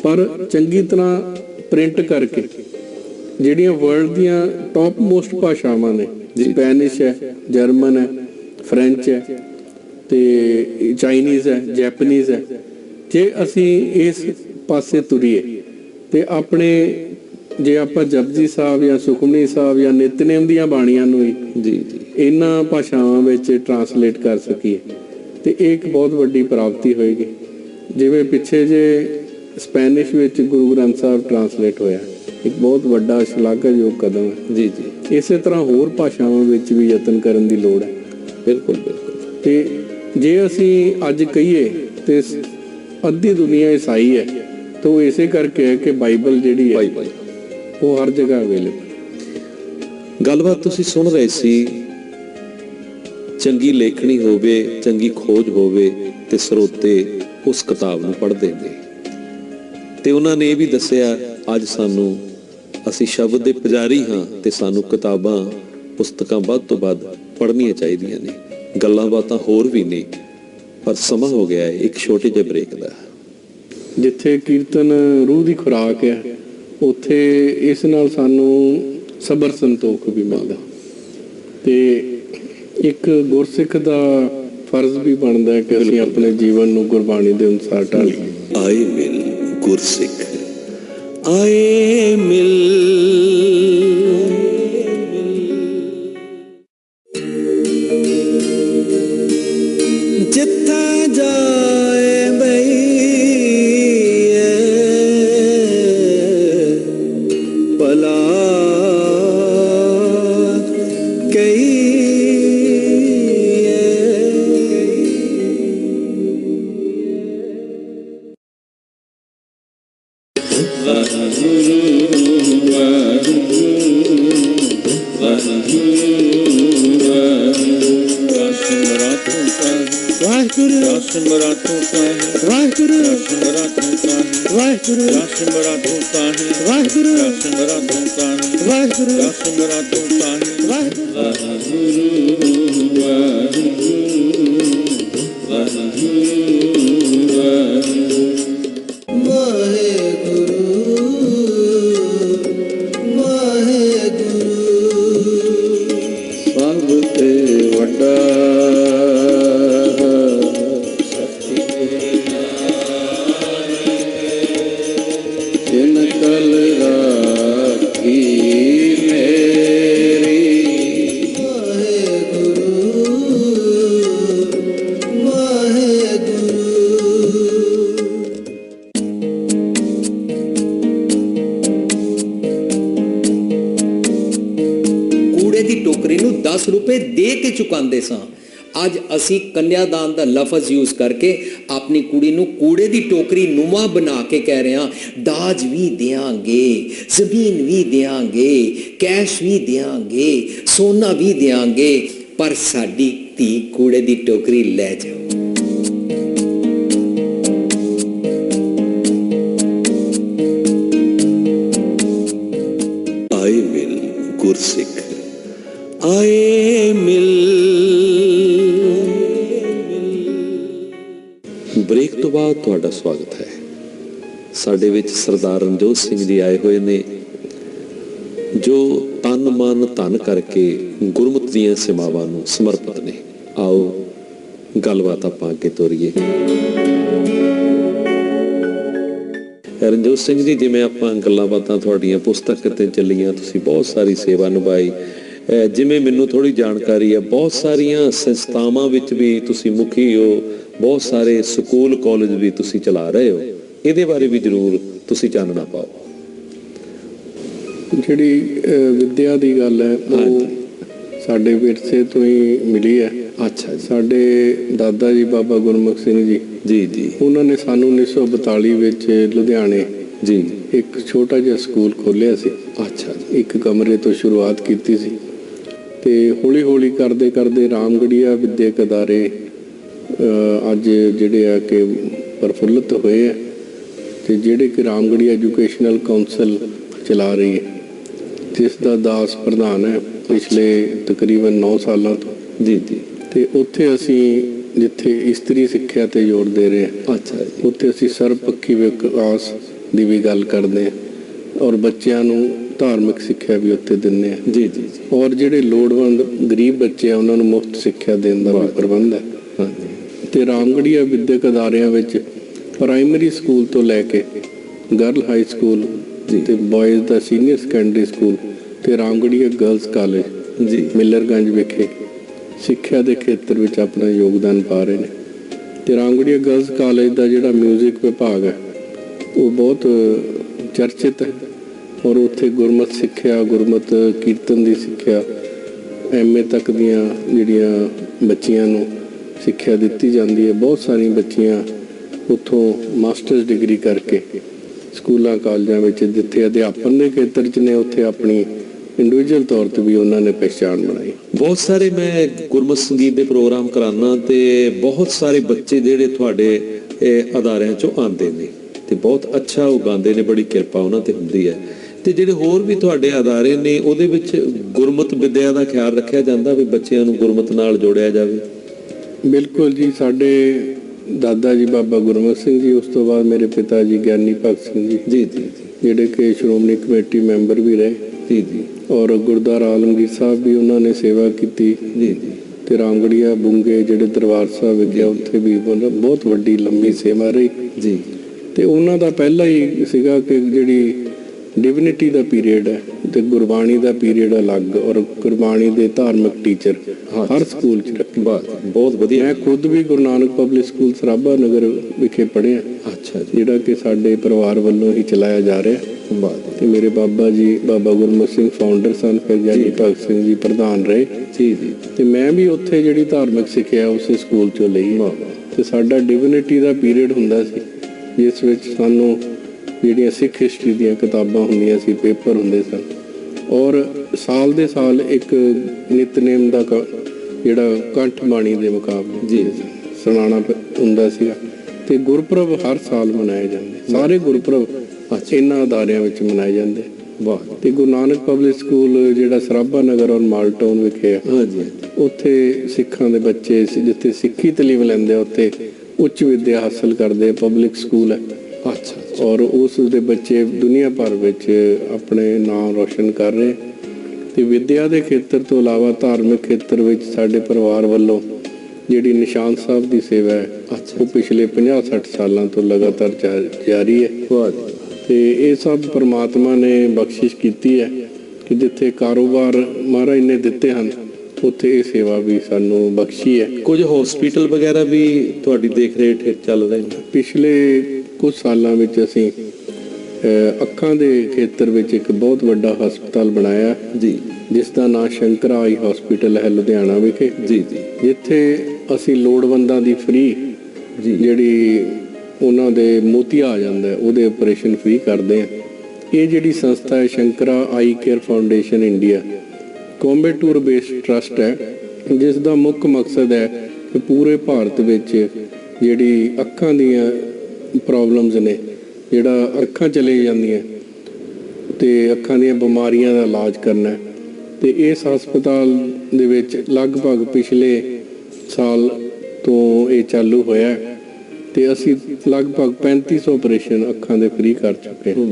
ਪਰ ਚੰਗੀ ਤਰ੍ਹਾਂ ਪ੍ਰਿੰਟ ਕਰਕੇ ਜਿਹੜੀਆਂ ਵਰਲਡ ਦੀਆਂ ਟੌਪ ਮੋਸਟ ਭਾਸ਼ਾਵਾਂ ਨੇ, ਸਪੈਨਿਸ਼ ਹੈ, ਜਰਮਨ ਹੈ, ਫ੍ਰੈਂਚ ਹੈ ਤੇ ਚਾਈਨੀਜ਼ ਹੈ, ਜੈਪਨੀਜ਼ ਹੈ, ਜੇ ਅਸੀਂ ਇਸ ਪਾਸੇ ਤੁਰੀਏ ਤੇ ਆਪਣੇ ਜੇ ਆਪਾਂ ਜਪਜੀ ਸਾਹਿਬ ਜਾਂ ਸੁਖਮਨੀ ਸਾਹਿਬ ਜਾਂ ਨਿਤਨੇਮ ਦੀਆਂ ਬਾਣੀਆਂ ਨੂੰ ਹੀ ਇਹਨਾਂ ਭਾਸ਼ਾਵਾਂ ਵਿੱਚ ਟ੍ਰਾਂਸਲੇਟ ਕਰ ਸਕੀਏ ਤੇ ਇਹ ਇੱਕ ਬਹੁਤ ਵੱਡੀ ਪ੍ਰਾਪਤੀ ਹੋਏਗੀ। ਜਿਵੇਂ ਪਿੱਛੇ ਜੇ ਸਪੈਨਿਸ਼ ਵਿੱਚ ਗੁਰੂ ਗ੍ਰੰਥ ਸਾਹਿਬ ਟ੍ਰਾਂਸਲੇਟ ਹੋਇਆ, ਇੱਕ ਬਹੁਤ ਵੱਡਾ ਸ਼ਲਾਘਾਯੋਗ ਕਦਮ ਹੈ। ਇਸੇ ਤਰ੍ਹਾਂ ਹੋਰ ਭਾਸ਼ਾਵਾਂ ਵਿੱਚ ਵੀ ਯਤਨ ਕਰਨ ਦੀ ਲੋੜ ਹੈ। ਬਿਲਕੁਲ। ਤੇ ਜੇ ਅਸੀਂ ਅੱਜ ਕਹੀਏ ਤੇ ਅੱਧੀ ਦੁਨੀਆ ਈਸਾਈ ਹੈ, ਤਾਂ ਉਹ ਇਸੇ ਕਰਕੇ ਹੈ ਕਿ ਬਾਈਬਲ ਜਿਹੜੀ ਹੈ ਬਾਈਬਲ ਉਹ ਹਰ ਜਗ੍ਹਾ ਅਵੇਲੇਬਲ। ਗੱਲਬਾਤ ਤੁਸੀਂ ਸੁਣ ਰਹੇ ਸੀ, ਚੰਗੀ ਲੇਖਣੀ ਹੋਵੇ, ਚੰਗੀ ਖੋਜ ਹੋਵੇ ਤੇ ਸਰੋਤੇ ਉਸ ਕਿਤਾਬ ਨੂੰ ਪੜ੍ਹਦੇ ਨੇ। ਤੇ ਉਹਨਾਂ ਨੇ ਇਹ ਵੀ ਦੱਸਿਆ, ਅੱਜ ਸਾਨੂੰ, ਅਸੀਂ ਸ਼ਬਦ ਦੇ ਪੁਜਾਰੀ ਹਾਂ ਤੇ ਸਾਨੂੰ ਕਿਤਾਬਾਂ, ਪੁਸਤਕਾਂ ਵੱਧ ਤੋਂ ਵੱਧ ਪੜ੍ਹਨੀਆਂ ਚਾਹੀਦੀਆਂ ਨੇ। ਗੱਲਾਂ ਬਾਤਾਂ ਹੋਰ ਵੀ ਨੇ, ਪਰ ਸਮਾਂ ਹੋ ਗਿਆ ਹੈ ਇੱਕ ਛੋਟੇ ਜਿਹੇ ਬ੍ਰੇਕ ਦਾ। ਜਿੱਥੇ ਕੀਰਤਨ ਰੂਹ ਦੀ ਖੁਰਾਕ ਹੈ, ਉੱਥੇ ਇਸ ਨਾਲ ਸਾਨੂੰ ਸਬਰ ਸੰਤੋਖ ਵੀ ਮਿਲਦਾ, ਤੇ ਇੱਕ ਗੁਰਸਿੱਖ ਦਾ ਫਰਜ਼ ਵੀ ਬਣਦਾ ਹੈ ਕਿ ਅਸੀਂ ਆਪਣੇ ਜੀਵਨ ਨੂੰ ਗੁਰਬਾਣੀ ਦੇ ਅਨੁਸਾਰ ਢਾਲੀਏ। ਆਏ ਮਿਲ ਗੁਰਸਿੱਖ, ਆਏ ਮਿਲ। ਜਿੱਥੇ ਜਾਏ ਬਈ ਭਲਾ ਕਈ ਚੁਕਾਉਂਦੇ ਸਾਂ। ਅੱਜ ਅਸੀਂ ਕੰਨਿਆਦਾਨ ਦਾ ਲਫ਼ਜ਼ ਯੂਜ਼ ਕਰਕੇ ਆਪਣੀ ਕੁੜੀ ਨੂੰ ਕੂੜੇ ਦੀ ਟੋਕਰੀ ਨੂੰਮਾਂ ਬਣਾ ਕੇ ਕਹਿ ਰਹੇ ਹਾਂ, ਦਾਜ ਵੀ ਦਿਆਂਗੇ, ਜ਼ਮੀਨ ਵੀ ਦਿਆਂਗੇ, ਕੈਸ਼ ਵੀ ਦਿਆਂਗੇ, ਸੋਨਾ ਵੀ ਦਿਆਂਗੇ, ਪਰ ਸਾਡੀ ਧੀ ਕੂੜੇ ਦੀ ਟੋਕਰੀ ਲੈ ਜਾਓ। ਆਏ ਮਿਲ ਗੁਰਸਿੱਖ, ਆਏ ਮਿਲ। ਬ੍ਰੇਕ ਤੋਂ ਬਾਅਦ ਤੁਹਾਡਾ ਸਵਾਗਤ ਹੈ। ਸਾਡੇ ਵਿੱਚ ਸਰਦਾਰ ਰਣਜੋਤ ਸਿੰਘ ਜੀ ਆਏ ਹੋਏ ਨੇ, ਜੋ ਤਨ ਮਨ ਧਨ ਕਰਕੇ ਗੁਰਮਤਿ ਦੀਆਂ ਸੇਵਾਵਾਂ ਨੂੰ ਸਮਰਪਿਤ ਨੇ। ਆਓ ਗੱਲਬਾਤ ਆਪਾਂ ਅੱਗੇ ਤੋਰੀਏ। ਰਣਜੋਤ ਸਿੰਘ ਜੀ, ਜਿਵੇਂ ਆਪਾਂ ਗੱਲਾਂ ਬਾਤਾਂ ਤੁਹਾਡੀਆਂ ਪੁਸਤਕ ਤੇ ਚੱਲੀਆਂ, ਤੁਸੀਂ ਬਹੁਤ ਸਾਰੀ ਸੇਵਾ ਨਿਭਾਈ। ਜਿਵੇਂ ਮੈਨੂੰ ਥੋੜੀ ਜਾਣਕਾਰੀ ਹੈ, ਬਹੁਤ ਸਾਰੀਆਂ ਸੰਸਥਾਵਾਂ ਵਿੱਚ ਵੀ ਤੁਸੀਂ ਮੁਖੀ ਹੋ, ਬਹੁਤ ਸਾਰੇ ਸਕੂਲ ਕਾਲਜ ਵੀ ਤੁਸੀਂ ਚਲਾ ਰਹੇ ਹੋ। ਇਹਦੇ ਬਾਰੇ ਵੀ ਜ਼ਰੂਰ ਤੁਸੀਂ ਚਾਨਣਾ ਪਾਓ। ਜਿਹੜੀ ਵਿਦਿਆ ਦੀ ਗੱਲ ਹੈ ਉਹ ਸਾਡੇ ਵਿਰਸੇ ਤੋਂ ਹੀ ਮਿਲੀ ਹੈ। ਅੱਛਾ ਜੀ। ਸਾਡੇ ਦਾਦਾ ਜੀ ਬਾਬਾ ਗੁਰਮੁਖ ਸਿੰਘ ਜੀ ਜੀ ਉਹਨਾਂ ਨੇ ਸਾਨੂੰ 1942 ਵਿੱਚ ਲੁਧਿਆਣੇ ਜੀ ਇੱਕ ਛੋਟਾ ਜਿਹਾ ਸਕੂਲ ਖੋਲ੍ਹਿਆ ਸੀ। ਅੱਛਾ ਜੀ। ਇੱਕ ਕਮਰੇ ਤੋਂ ਸ਼ੁਰੂਆਤ ਕੀਤੀ ਸੀ, ਤੇ ਹੌਲੀ ਹੌਲੀ ਕਰਦੇ ਕਰਦੇ ਰਾਮਗੜੀਆ ਵਿਦਿਅਕ ਅਦਾਰੇ ਅੱਜ ਜਿਹੜੇ ਆ ਕਿ ਪ੍ਰਫੁੱਲਤ ਹੋਏ ਆ, ਤੇ ਜਿਹੜੇ ਕਿ ਰਾਮਗੜੀਆ ਐਜੂਕੇਸ਼ਨਲ ਕਾਉਂਸਲ ਚਲਾ ਰਹੀ ਹੈ, ਜਿਸ ਦਾ ਦਾਸ ਪ੍ਰਧਾਨ ਹੈ ਪਿਛਲੇ ਤਕਰੀਬਨ 9 ਸਾਲਾਂ ਤੋਂ। ਜੀ। ਤੇ ਉੱਥੇ ਅਸੀਂ ਜਿੱਥੇ ਇਸਤਰੀ ਸਿੱਖਿਆ ਤੇ ਜ਼ੋਰ ਦੇ ਰਹੇ ਹਾਂ, ਅੱਛਾ ਜੀ, ਉੱਥੇ ਅਸੀਂ ਸਰਬਪੱਖੀ ਵਿਕਾਸ ਦੀ ਵੀ ਗੱਲ ਕਰਦੇ ਹਾਂ, ਔਰ ਬੱਚਿਆਂ ਨੂੰ ਧਾਰਮਿਕ ਸਿੱਖਿਆ ਵੀ ਉੱਥੇ ਦਿੰਦੇ ਹਾਂ। ਜੀ। ਔਰ ਜਿਹੜੇ ਲੋੜਵੰਦ ਗਰੀਬ ਬੱਚੇ ਆ ਉਹਨਾਂ ਨੂੰ ਮੁਫਤ ਸਿੱਖਿਆ ਦੇਣ ਦਾ ਵੀ ਪ੍ਰਬੰਧ ਹੈ। ਤੇ ਰਾਮਗੜੀਆ ਵਿਦਿਅਕ ਅਦਾਰਿਆਂ ਵਿੱਚ ਪ੍ਰਾਇਮਰੀ ਸਕੂਲ ਤੋਂ ਲੈ ਕੇ ਗਰਲ ਹਾਈ ਸਕੂਲ ਤੇ ਬॉयਜ਼ ਦਾ ਸੀਨੀਅਰ ਸੈਕੰਡਰੀ ਸਕੂਲ ਤੇ ਰਾਮਗੜੀਆ ਗਰਲਸ ਕਾਲਜ ਜੀ ਮਿਲਰਗੰਜ ਵਿਖੇ ਸਿੱਖਿਆ ਦੇ ਖੇਤਰ ਵਿੱਚ ਆਪਣਾ ਯੋਗਦਾਨ ਪਾ ਰਹੇ ਨੇ। ਤੇ ਰਾਮਗੜੀਆ ਗਰਲਸ ਕਾਲਜ ਦਾ ਜਿਹੜਾ ਮਿਊਜ਼ਿਕ ਵਿਭਾਗ ਹੈ ਉਹ ਬਹੁਤ ਚਰਚਿਤ ਹੈ, ਔਰ ਉੱਥੇ ਗੁਰਮਤਿ ਸਿੱਖਿਆ, ਗੁਰਮਤਿ ਕੀਰਤਨ ਦੀ ਸਿੱਖਿਆ, MA ਤੱਕ ਦੀਆਂ ਜਿਹੜੀਆਂ ਬੱਚੀਆਂ ਨੂੰ ਸਿੱਖਿਆ ਦਿੱਤੀ ਜਾਂਦੀ ਹੈ। ਬਹੁਤ ਸਾਰੀਆਂ ਬੱਚੀਆਂ ਉੱਥੋਂ ਮਾਸਟਰਸ ਡਿਗਰੀ ਕਰਕੇ ਸਕੂਲਾਂ ਕਾਲਜਾਂ ਵਿੱਚ ਜਿੱਥੇ ਅਧਿਆਪਨ ਦੇ ਖੇਤਰ 'ਚ ਨੇ ਉੱਥੇ ਆਪਣੀ ਇੰਡੀਵਿਜੂਅਲ ਤੌਰ ਤੇ ਵੀ ਉਹਨਾਂ ਨੇ ਪਹਿਚਾਣ ਬਣਾਈ। ਬਹੁਤ ਸਾਰੇ ਮੈਂ ਗੁਰਮਤਿ ਸੰਗੀਤ ਦੇ ਪ੍ਰੋਗਰਾਮ ਕਰਾਉਣਾ ਤੇ ਬਹੁਤ ਸਾਰੇ ਬੱਚੇ ਜਿਹੜੇ ਤੁਹਾਡੇ ਅਦਾਰਿਆਂ ਚੋਂ ਆਉਂਦੇ ਨੇ ਤੇ ਬਹੁਤ ਅੱਛਾ ਉਹ ਗਾਉਂਦੇ ਨੇ, ਬੜੀ ਕਿਰਪਾ ਉਹਨਾਂ ਤੇ ਹੁੰਦੀ ਹੈ। ਤੇ ਜਿਹੜੇ ਹੋਰ ਵੀ ਤੁਹਾਡੇ ਅਦਾਰੇ ਨੇ ਉਹਦੇ ਵਿੱਚ ਗੁਰਮਤਿ ਵਿਦਿਆ ਦਾ ਖਿਆਲ ਰੱਖਿਆ ਜਾਂਦਾ ਵੀ ਬੱਚਿਆਂ ਨੂੰ ਗੁਰਮਤਿ ਨਾਲ ਜੋੜਿਆ ਜਾਵੇ? ਬਿਲਕੁਲ ਜੀ, ਸਾਡੇ ਦਾਦਾ ਜੀ ਬਾਬਾ ਗੁਰਮੁਖ ਸਿੰਘ ਜੀ, ਉਸ ਤੋਂ ਬਾਅਦ ਮੇਰੇ ਪਿਤਾ ਜੀ ਗਿਆਨੀ ਭਗਤ ਸਿੰਘ ਜੀ ਜੀ ਜੀ ਜਿਹੜੇ ਕਿ ਸ਼੍ਰੋਮਣੀ ਕਮੇਟੀ ਮੈਂਬਰ ਵੀ ਰਹੇ ਜੀ ਜੀ, ਔਰ ਗੁਰਦੁਆਰਾ ਆਲਮਗੀਰ ਸਾਹਿਬ ਵੀ ਉਹਨਾਂ ਨੇ ਸੇਵਾ ਕੀਤੀ ਜੀ ਜੀ, ਤੇ ਰਾਮਗੜੀਆ ਬੁੰਗੇ ਜਿਹੜੇ ਦਰਬਾਰ ਸਾਹਿਬ ਵਿਖੇ ਉੱਥੇ ਵੀ ਬਹੁਤ ਵੱਡੀ ਲੰਮੀ ਸੇਵਾ ਰਹੀ ਜੀ। ਤੇ ਉਹਨਾਂ ਦਾ ਪਹਿਲਾਂ ਹੀ ਸੀਗਾ ਕਿ ਜਿਹੜੀ ਡਿਵਿਨਿਟੀ ਦਾ ਪੀਰੀਅਡ ਹੈ ਤੇ ਗੁਰਬਾਣੀ ਦਾ ਪੀਰੀਅਡ ਅਲੱਗ, ਔਰ ਗੁਰਬਾਣੀ ਦੇ ਧਾਰਮਿਕ ਟੀਚਰ ਹਰ ਸਕੂਲ 'ਚ ਰੱਖੇ। ਬਹੁਤ ਵਧੀਆ। ਮੈਂ ਖੁਦ ਵੀ ਗੁਰੂ ਨਾਨਕ ਪਬਲਿਕ ਸਕੂਲ ਸਰਾਭਾ ਨਗਰ ਵਿਖੇ ਪੜ੍ਹਿਆ। ਅੱਛਾ ਜੀ। ਜਿਹੜਾ ਕਿ ਸਾਡੇ ਪਰਿਵਾਰ ਵੱਲੋਂ ਹੀ ਚਲਾਇਆ ਜਾ ਰਿਹਾ ਤੇ ਮੇਰੇ ਬਾਬਾ ਜੀ ਬਾਬਾ ਗੁਰਮੁਖ ਸਿੰਘ ਫਾਊਂਡਰ ਸਨ, ਫਿਰ ਗਿਆਨੀ ਭਗਤ ਸਿੰਘ ਜੀ ਪ੍ਰਧਾਨ ਰਹੇ ਜੀ ਜੀ। ਤੇ ਮੈਂ ਵੀ ਉੱਥੇ ਜਿਹੜੀ ਧਾਰਮਿਕ ਸਿੱਖਿਆ ਉਸੇ ਸਕੂਲ 'ਚੋਂ ਲਈ ਤੇ ਸਾਡਾ ਡਿਵਿਨਿਟੀ ਦਾ ਪੀਰੀਅਡ ਹੁੰਦਾ ਸੀ ਜਿਸ ਵਿੱਚ ਸਾਨੂੰ ਜਿਹੜੀਆਂ ਸਿੱਖ ਹਿਸਟਰੀ ਦੀਆਂ ਕਿਤਾਬਾਂ ਹੁੰਦੀਆਂ ਸੀ, ਪੇਪਰ ਹੁੰਦੇ ਸਨ, ਔਰ ਸਾਲ ਦੇ ਸਾਲ ਇੱਕ ਨਿਤਨੇਮ ਦਾ ਜਿਹੜਾ ਕੰਠ ਬਾਣੀ ਦੇ ਮੁਕਾਬਲੇ ਜੀ ਸੁਣਾਉਣਾ ਹੁੰਦਾ ਸੀਗਾ। ਤੇ ਗੁਰਪੁਰਬ ਹਰ ਸਾਲ ਮਨਾਏ ਜਾਂਦੇ, ਸਾਰੇ ਗੁਰਪੁਰਬ ਇਹਨਾਂ ਅਦਾਰਿਆਂ ਵਿੱਚ ਮਨਾਏ ਜਾਂਦੇ। ਤੇ ਗੁਰੂ ਨਾਨਕ ਪਬਲਿਕ ਸਕੂਲ ਜਿਹੜਾ ਸਰਾਭਾ ਨਗਰ ਔਰ ਮਾਲਟਾਊਨ ਵਿਖੇ ਆ, ਉੱਥੇ ਸਿੱਖਾਂ ਦੇ ਬੱਚੇ ਜਿੱਥੇ ਸਿੱਖੀ ਤਾਲੀਮ ਲੈਂਦੇ ਆ ਉੱਥੇ ਉੱਚ ਵਿੱਦਿਆ ਹਾਸਲ ਕਰਦੇ, ਪਬਲਿਕ ਸਕੂਲ ਹੈ। ਅੱਛਾ। ਔਰ ਉਸ ਦੇ ਬੱਚੇ ਦੁਨੀਆ ਭਰ ਵਿੱਚ ਆਪਣੇ ਨਾਮ ਰੋਸ਼ਨ ਕਰ ਰਹੇ। ਤੇ ਵਿੱਦਿਆ ਦੇ ਖੇਤਰ ਤੋਂ ਇਲਾਵਾ ਧਾਰਮਿਕ ਖੇਤਰ ਵਿੱਚ ਸਾਡੇ ਪਰਿਵਾਰ ਵੱਲੋਂ ਜਿਹੜੀ ਨਿਸ਼ਾਨ ਸਾਹਿਬ ਦੀ ਸੇਵਾ ਹੈ ਉਹ ਪਿਛਲੇ 50-60 ਸਾਲਾਂ ਤੋਂ ਲਗਾਤਾਰ ਜਾਰੀ ਹੈ। ਤੇ ਇਹ ਸਭ ਪ੍ਰਮਾਤਮਾ ਨੇ ਬਖਸ਼ਿਸ਼ ਕੀਤੀ ਹੈ ਕਿ ਜਿੱਥੇ ਕਾਰੋਬਾਰ ਮਹਾਰਾਜ ਨੇ ਦਿੱਤੇ ਹਨ ਉੱਥੇ ਇਹ ਸੇਵਾ ਵੀ ਸਾਨੂੰ ਬਖਸ਼ੀ ਹੈ। ਕੁਝ ਹਸਪੀਟਲ ਵਗੈਰਾ ਵੀ ਤੁਹਾਡੀ ਦੇਖ ਰੇਖ ਹੇਠ ਚੱਲ ਰਹੇ ਨੇ? ਪਿਛਲੇ ਕੁਝ ਸਾਲਾਂ ਵਿੱਚ ਅਸੀਂ ਅੱਖਾਂ ਦੇ ਖੇਤਰ ਵਿੱਚ ਇੱਕ ਬਹੁਤ ਵੱਡਾ ਹਸਪਤਾਲ ਬਣਾਇਆ ਜੀ, ਜਿਸ ਦਾ ਨਾਮ ਸ਼ੰਕਰਾ ਆਈ ਹਸਪੀਟਲ ਹੈ ਲੁਧਿਆਣਾ ਵਿਖੇ ਜੀ ਜੀ, ਜਿੱਥੇ ਅਸੀਂ ਲੋੜਵੰਦਾਂ ਦੀ ਫ੍ਰੀ ਜਿਹੜੀ ਉਹਨਾਂ ਦੇ ਮੋਤੀਆ ਆ ਜਾਂਦਾ ਹੈ ਉਹਦੇ ਆਪਰੇਸ਼ਨ ਫ੍ਰੀ ਕਰਦੇ ਆ। ਇਹ ਜਿਹੜੀ ਸੰਸਥਾ ਹੈ Sankara Eye Care Foundation India Coimbatore based trust ਹੈ, ਜਿਸ ਦਾ ਮੁੱਖ ਮਕਸਦ ਹੈ ਕਿ ਪੂਰੇ ਭਾਰਤ ਵਿੱਚ ਜਿਹੜੀ ਅੱਖਾਂ ਦੀਆਂ ਪ੍ਰੋਬਲਮਸ ਨੇ, ਜਿਹੜਾ ਅੱਖਾਂ ਚਲੇ ਜਾਂਦੀਆਂ ਤੇ ਅੱਖਾਂ ਦੀਆਂ ਬਿਮਾਰੀਆਂ ਦਾ ਇਲਾਜ ਕਰਨਾ। ਤੇ ਇਸ ਹਸਪਤਾਲ ਦੇ ਵਿੱਚ ਲਗਭਗ ਪਿਛਲੇ ਸਾਲ ਤੋਂ ਇਹ ਚਾਲੂ ਹੋਇਆ ਤੇ ਅਸੀਂ ਲਗਭਗ 3500 ਆਪਰੇਸ਼ਨ ਅੱਖਾਂ ਦੇ ਫ੍ਰੀ ਕਰ ਚੁੱਕੇ ਹਾਂ।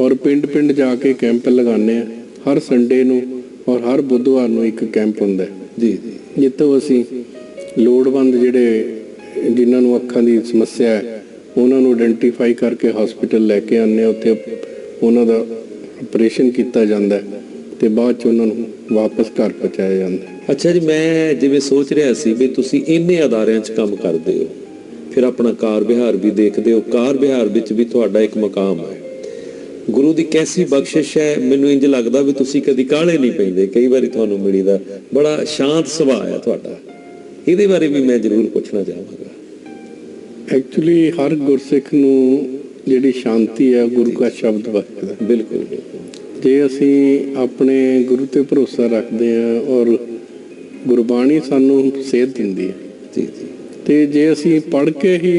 ਔਰ ਪਿੰਡ ਜਾ ਕੇ ਕੈਂਪ ਲਗਾਉਂਦੇ ਆ ਹਰ ਸੰਡੇ ਨੂੰ, ਔਰ ਹਰ ਬੁੱਧਵਾਰ ਨੂੰ ਇੱਕ ਕੈਂਪ ਹੁੰਦਾ ਜੀ, ਜਿੱਥੋਂ ਅਸੀਂ ਲੋੜਵੰਦ ਜਿਹੜੇ ਜਿਨ੍ਹਾਂ ਨੂੰ ਅੱਖਾਂ ਦੀ ਸਮੱਸਿਆ ਹੈ ਉਹਨਾਂ ਨੂੰ ਆਇਡੈਂਟੀਫਾਈ ਕਰਕੇ ਹਸਪੀਟਲ ਲੈ ਕੇ ਆਉਂਦੇ ਹਾਂ। ਉੱਥੇ ਉਹਨਾਂ ਦਾ ਆਪਰੇਸ਼ਨ ਕੀਤਾ ਜਾਂਦਾ ਤੇ ਬਾਅਦ 'ਚ ਉਹਨਾਂ ਨੂੰ ਵਾਪਸ ਘਰ ਪਹੁੰਚਾਇਆ ਜਾਂਦਾ। ਅੱਛਾ ਜੀ, ਮੈਂ ਜਿਵੇਂ ਸੋਚ ਰਿਹਾ ਸੀ ਵੀ ਤੁਸੀਂ ਇੰਨੇ ਅਦਾਰਿਆਂ 'ਚ ਕੰਮ ਕਰਦੇ ਹੋ, ਫਿਰ ਆਪਣਾ ਕਾਰ ਵਿਹਾਰ ਵੀ ਦੇਖਦੇ ਹੋ, ਕਾਰ ਵਿਹਾਰ ਵਿੱਚ ਵੀ ਤੁਹਾਡਾ ਇੱਕ ਮਕਾਮ ਹੈ। ਗੁਰੂ ਦੀ ਕੈਸੀ ਬਖਸ਼ਿਸ਼ ਹੈ, ਮੈਨੂੰ ਇੰਜ ਲੱਗਦਾ ਵੀ ਤੁਸੀਂ ਕਦੀ ਕਾਹਲੇ ਨਹੀਂ ਪੈਂਦੇ। ਕਈ ਵਾਰੀ ਤੁਹਾਨੂੰ ਮਿਲੀਦਾ, ਬੜਾ ਸ਼ਾਂਤ ਸੁਭਾਅ ਹੈ ਤੁਹਾਡਾ। ਇਹਦੇ ਬਾਰੇ ਵੀ ਮੈਂ ਜ਼ਰੂਰ ਪੁੱਛਣਾ ਚਾਹਾਂਗਾ। ਐਕਚੁਅਲੀ ਹਰ ਗੁਰਸਿੱਖ ਨੂੰ ਜਿਹੜੀ ਸ਼ਾਂਤੀ ਹੈ ਗੁਰੂ ਦਾ ਸ਼ਬਦ ਵਰਤਦਾ। ਬਿਲਕੁਲ। ਜੇ ਅਸੀਂ ਆਪਣੇ ਗੁਰੂ ਤੇ ਭਰੋਸਾ ਰੱਖਦੇ ਹਾਂ ਔਰ ਗੁਰਬਾਣੀ ਸਾਨੂੰ ਸੇਧ ਦਿੰਦੀ ਹੈ ਜੀ ਜੀ, ਤੇ ਜੇ ਅਸੀਂ ਪੜ੍ਹ ਕੇ ਹੀ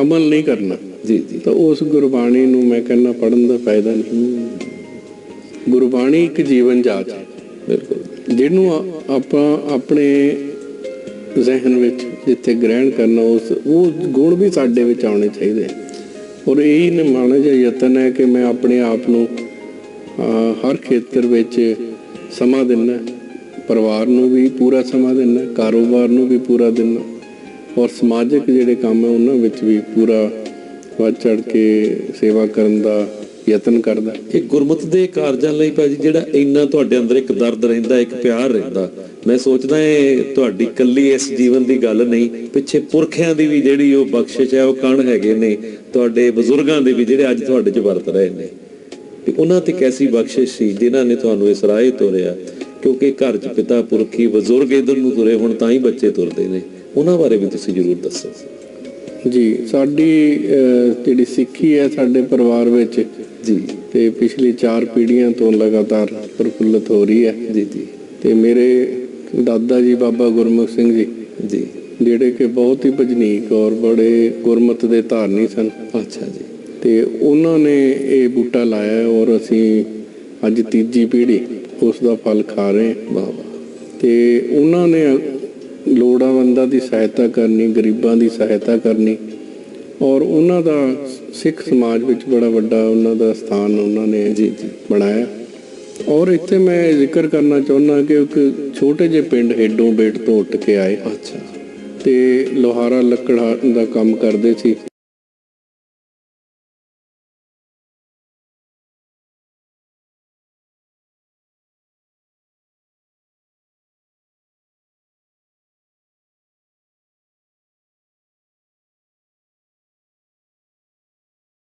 ਅਮਲ ਨਹੀਂ ਕਰਨਾ ਜੀ ਜੀ ਤਾਂ ਉਸ ਗੁਰਬਾਣੀ ਨੂੰ ਮੈਂ ਕਹਿੰਦਾ ਪੜ੍ਹਨ ਦਾ ਫਾਇਦਾ ਨਹੀਂ। ਗੁਰਬਾਣੀ ਇੱਕ ਜੀਵਨ ਜਾਚ ਹੈ, ਬਿਲਕੁਲ, ਜਿਹਨੂੰ ਆਪਾਂ ਆਪਣੇ ਜ਼ਿਹਨ ਵਿੱਚ ਜਿੱਥੇ ਗ੍ਰਹਿਣ ਕਰਨਾ ਉਹ ਗੁਣ ਵੀ ਸਾਡੇ ਵਿੱਚ ਆਉਣੇ ਚਾਹੀਦੇ। ਔਰ ਇਹੀ ਨਿਮਾਣਾ ਜਿਹਾ ਯਤਨ ਹੈ ਕਿ ਮੈਂ ਆਪਣੇ ਆਪ ਨੂੰ ਹਰ ਖੇਤਰ ਵਿੱਚ ਸਮਾਂ ਦਿੰਦਾ, ਪਰਿਵਾਰ ਨੂੰ ਵੀ ਪੂਰਾ ਸਮਾਂ ਦਿੰਦਾ, ਕਾਰੋਬਾਰ ਨੂੰ ਵੀ ਪੂਰਾ ਦਿੰਦਾ, ਔਰ ਸਮਾਜਿਕ ਜਿਹੜੇ ਕੰਮ ਹੈ ਉਹਨਾਂ ਵਿੱਚ ਵੀ ਪੂਰਾ ਵੱਧ ਚੜ੍ਹ ਕੇ ਸੇਵਾ ਕਰਨ ਦਾ ਯਤਨ ਕਰਦਾ। ਇਹ ਗੁਰਮਤਿ ਦੇ ਕਾਰਜਾਂ ਲਈ ਭਾਜੀ ਜਿਹੜਾ ਇੰਨਾ ਤੁਹਾਡੇ ਅੰਦਰ ਇੱਕ ਦਰਦ ਰਹਿੰਦਾ, ਇੱਕ ਪਿਆਰ ਰਹਿੰਦਾ, ਮੈਂ ਸੋਚਦਾ ਇਹ ਤੁਹਾਡੀ ਇਕੱਲੀ ਇਸ ਜੀਵਨ ਦੀ ਗੱਲ ਨਹੀਂ, ਪਿੱਛੇ ਪੁਰਖਿਆਂ ਦੀ ਵੀ ਜਿਹੜੀ ਉਹ ਬਖਸ਼ਿਸ਼ ਹੈ, ਉਹ ਕਣ ਹੈਗੇ ਨੇ ਤੁਹਾਡੇ ਬਜ਼ੁਰਗਾਂ ਦੇ ਵੀ ਜਿਹੜੇ ਅੱਜ ਤੁਹਾਡੇ 'ਚ ਵਰਤ ਰਹੇ ਨੇ। ਤੇ ਉਹਨਾਂ ਤੇ ਕੈਸੀ ਬਖਸ਼ਿਸ਼ ਸੀ ਜਿਨ੍ਹਾਂ ਨੇ ਤੁਹਾਨੂੰ ਇਸ ਰਾਹ ਤੋਰਿਆ, ਕਿਉਂਕਿ ਘਰ 'ਚ ਪਿਤਾ ਪੁਰਖੀ ਬਜ਼ੁਰਗ ਇੱਧਰ ਨੂੰ ਤੁਰੇ, ਹੁਣ ਤਾਂ ਹੀ ਬੱਚੇ ਤੁਰਦੇ ਨੇ। ਉਹਨਾਂ ਬਾਰੇ ਵੀ ਤੁਸੀਂ ਜ਼ਰੂਰ ਦੱਸੋ। ਜੀ ਸਾਡੀ ਜਿਹੜੀ ਸਿੱਖੀ ਹੈ ਸਾਡੇ ਪਰਿਵਾਰ ਵਿੱਚ ਜੀ ਤੇ ਪਿਛਲੀ 4 ਪੀੜ੍ਹੀਆਂ ਤੋਂ ਲਗਾਤਾਰ ਪ੍ਰਫੁੱਲਤ ਹੋ ਰਹੀ ਹੈ ਜੀ ਜੀ ਤੇ ਮੇਰੇ ਦਾਦਾ ਜੀ ਬਾਬਾ ਗੁਰਮੁਖ ਸਿੰਘ ਜੀ ਜੀ ਜਿਹੜੇ ਕਿ ਬਹੁਤ ਹੀ ਭਜਨੀਕ ਔਰ ਬੜੇ ਗੁਰਮਤਿ ਦੇ ਧਾਰਨੀ ਸਨ। ਅੱਛਾ ਜੀ। ਤੇ ਉਹਨਾਂ ਨੇ ਇਹ ਬੂਟਾ ਲਾਇਆ ਔਰ ਅਸੀਂ ਅੱਜ ਤੀਜੀ ਪੀੜ੍ਹੀ ਉਸ ਦਾ ਫਲ ਖਾ ਰਹੇ ਹਾਂ। ਵਾਹ ਵਾਹ। ਤੇ ਉਹਨਾਂ ਨੇ ਲੋੜਵੰਦਾਂ ਦੀ ਸਹਾਇਤਾ ਕਰਨੀ, ਗਰੀਬਾਂ ਦੀ ਸਹਾਇਤਾ ਕਰਨੀ ਔਰ ਉਹਨਾਂ ਦਾ ਸਿੱਖ ਸਮਾਜ ਵਿੱਚ ਬੜਾ ਵੱਡਾ ਉਹਨਾਂ ਦਾ ਸਥਾਨ ਉਹਨਾਂ ਨੇ ਜੀ ਬਣਾਇਆ। ਔਰ ਇੱਥੇ ਮੈਂ ਜ਼ਿਕਰ ਕਰਨਾ ਚਾਹੁੰਦਾ ਕਿ ਇੱਕ ਛੋਟੇ ਜਿਹੇ ਪਿੰਡ ਹੇਡੋਂ ਬੇਟ ਤੋਂ ਉੱਠ ਕੇ ਆਏ। ਅੱਛਾ। ਤੇ ਲੋਹਾਰਾ ਲੱਕੜ ਦਾ ਕੰਮ ਕਰਦੇ ਸੀ।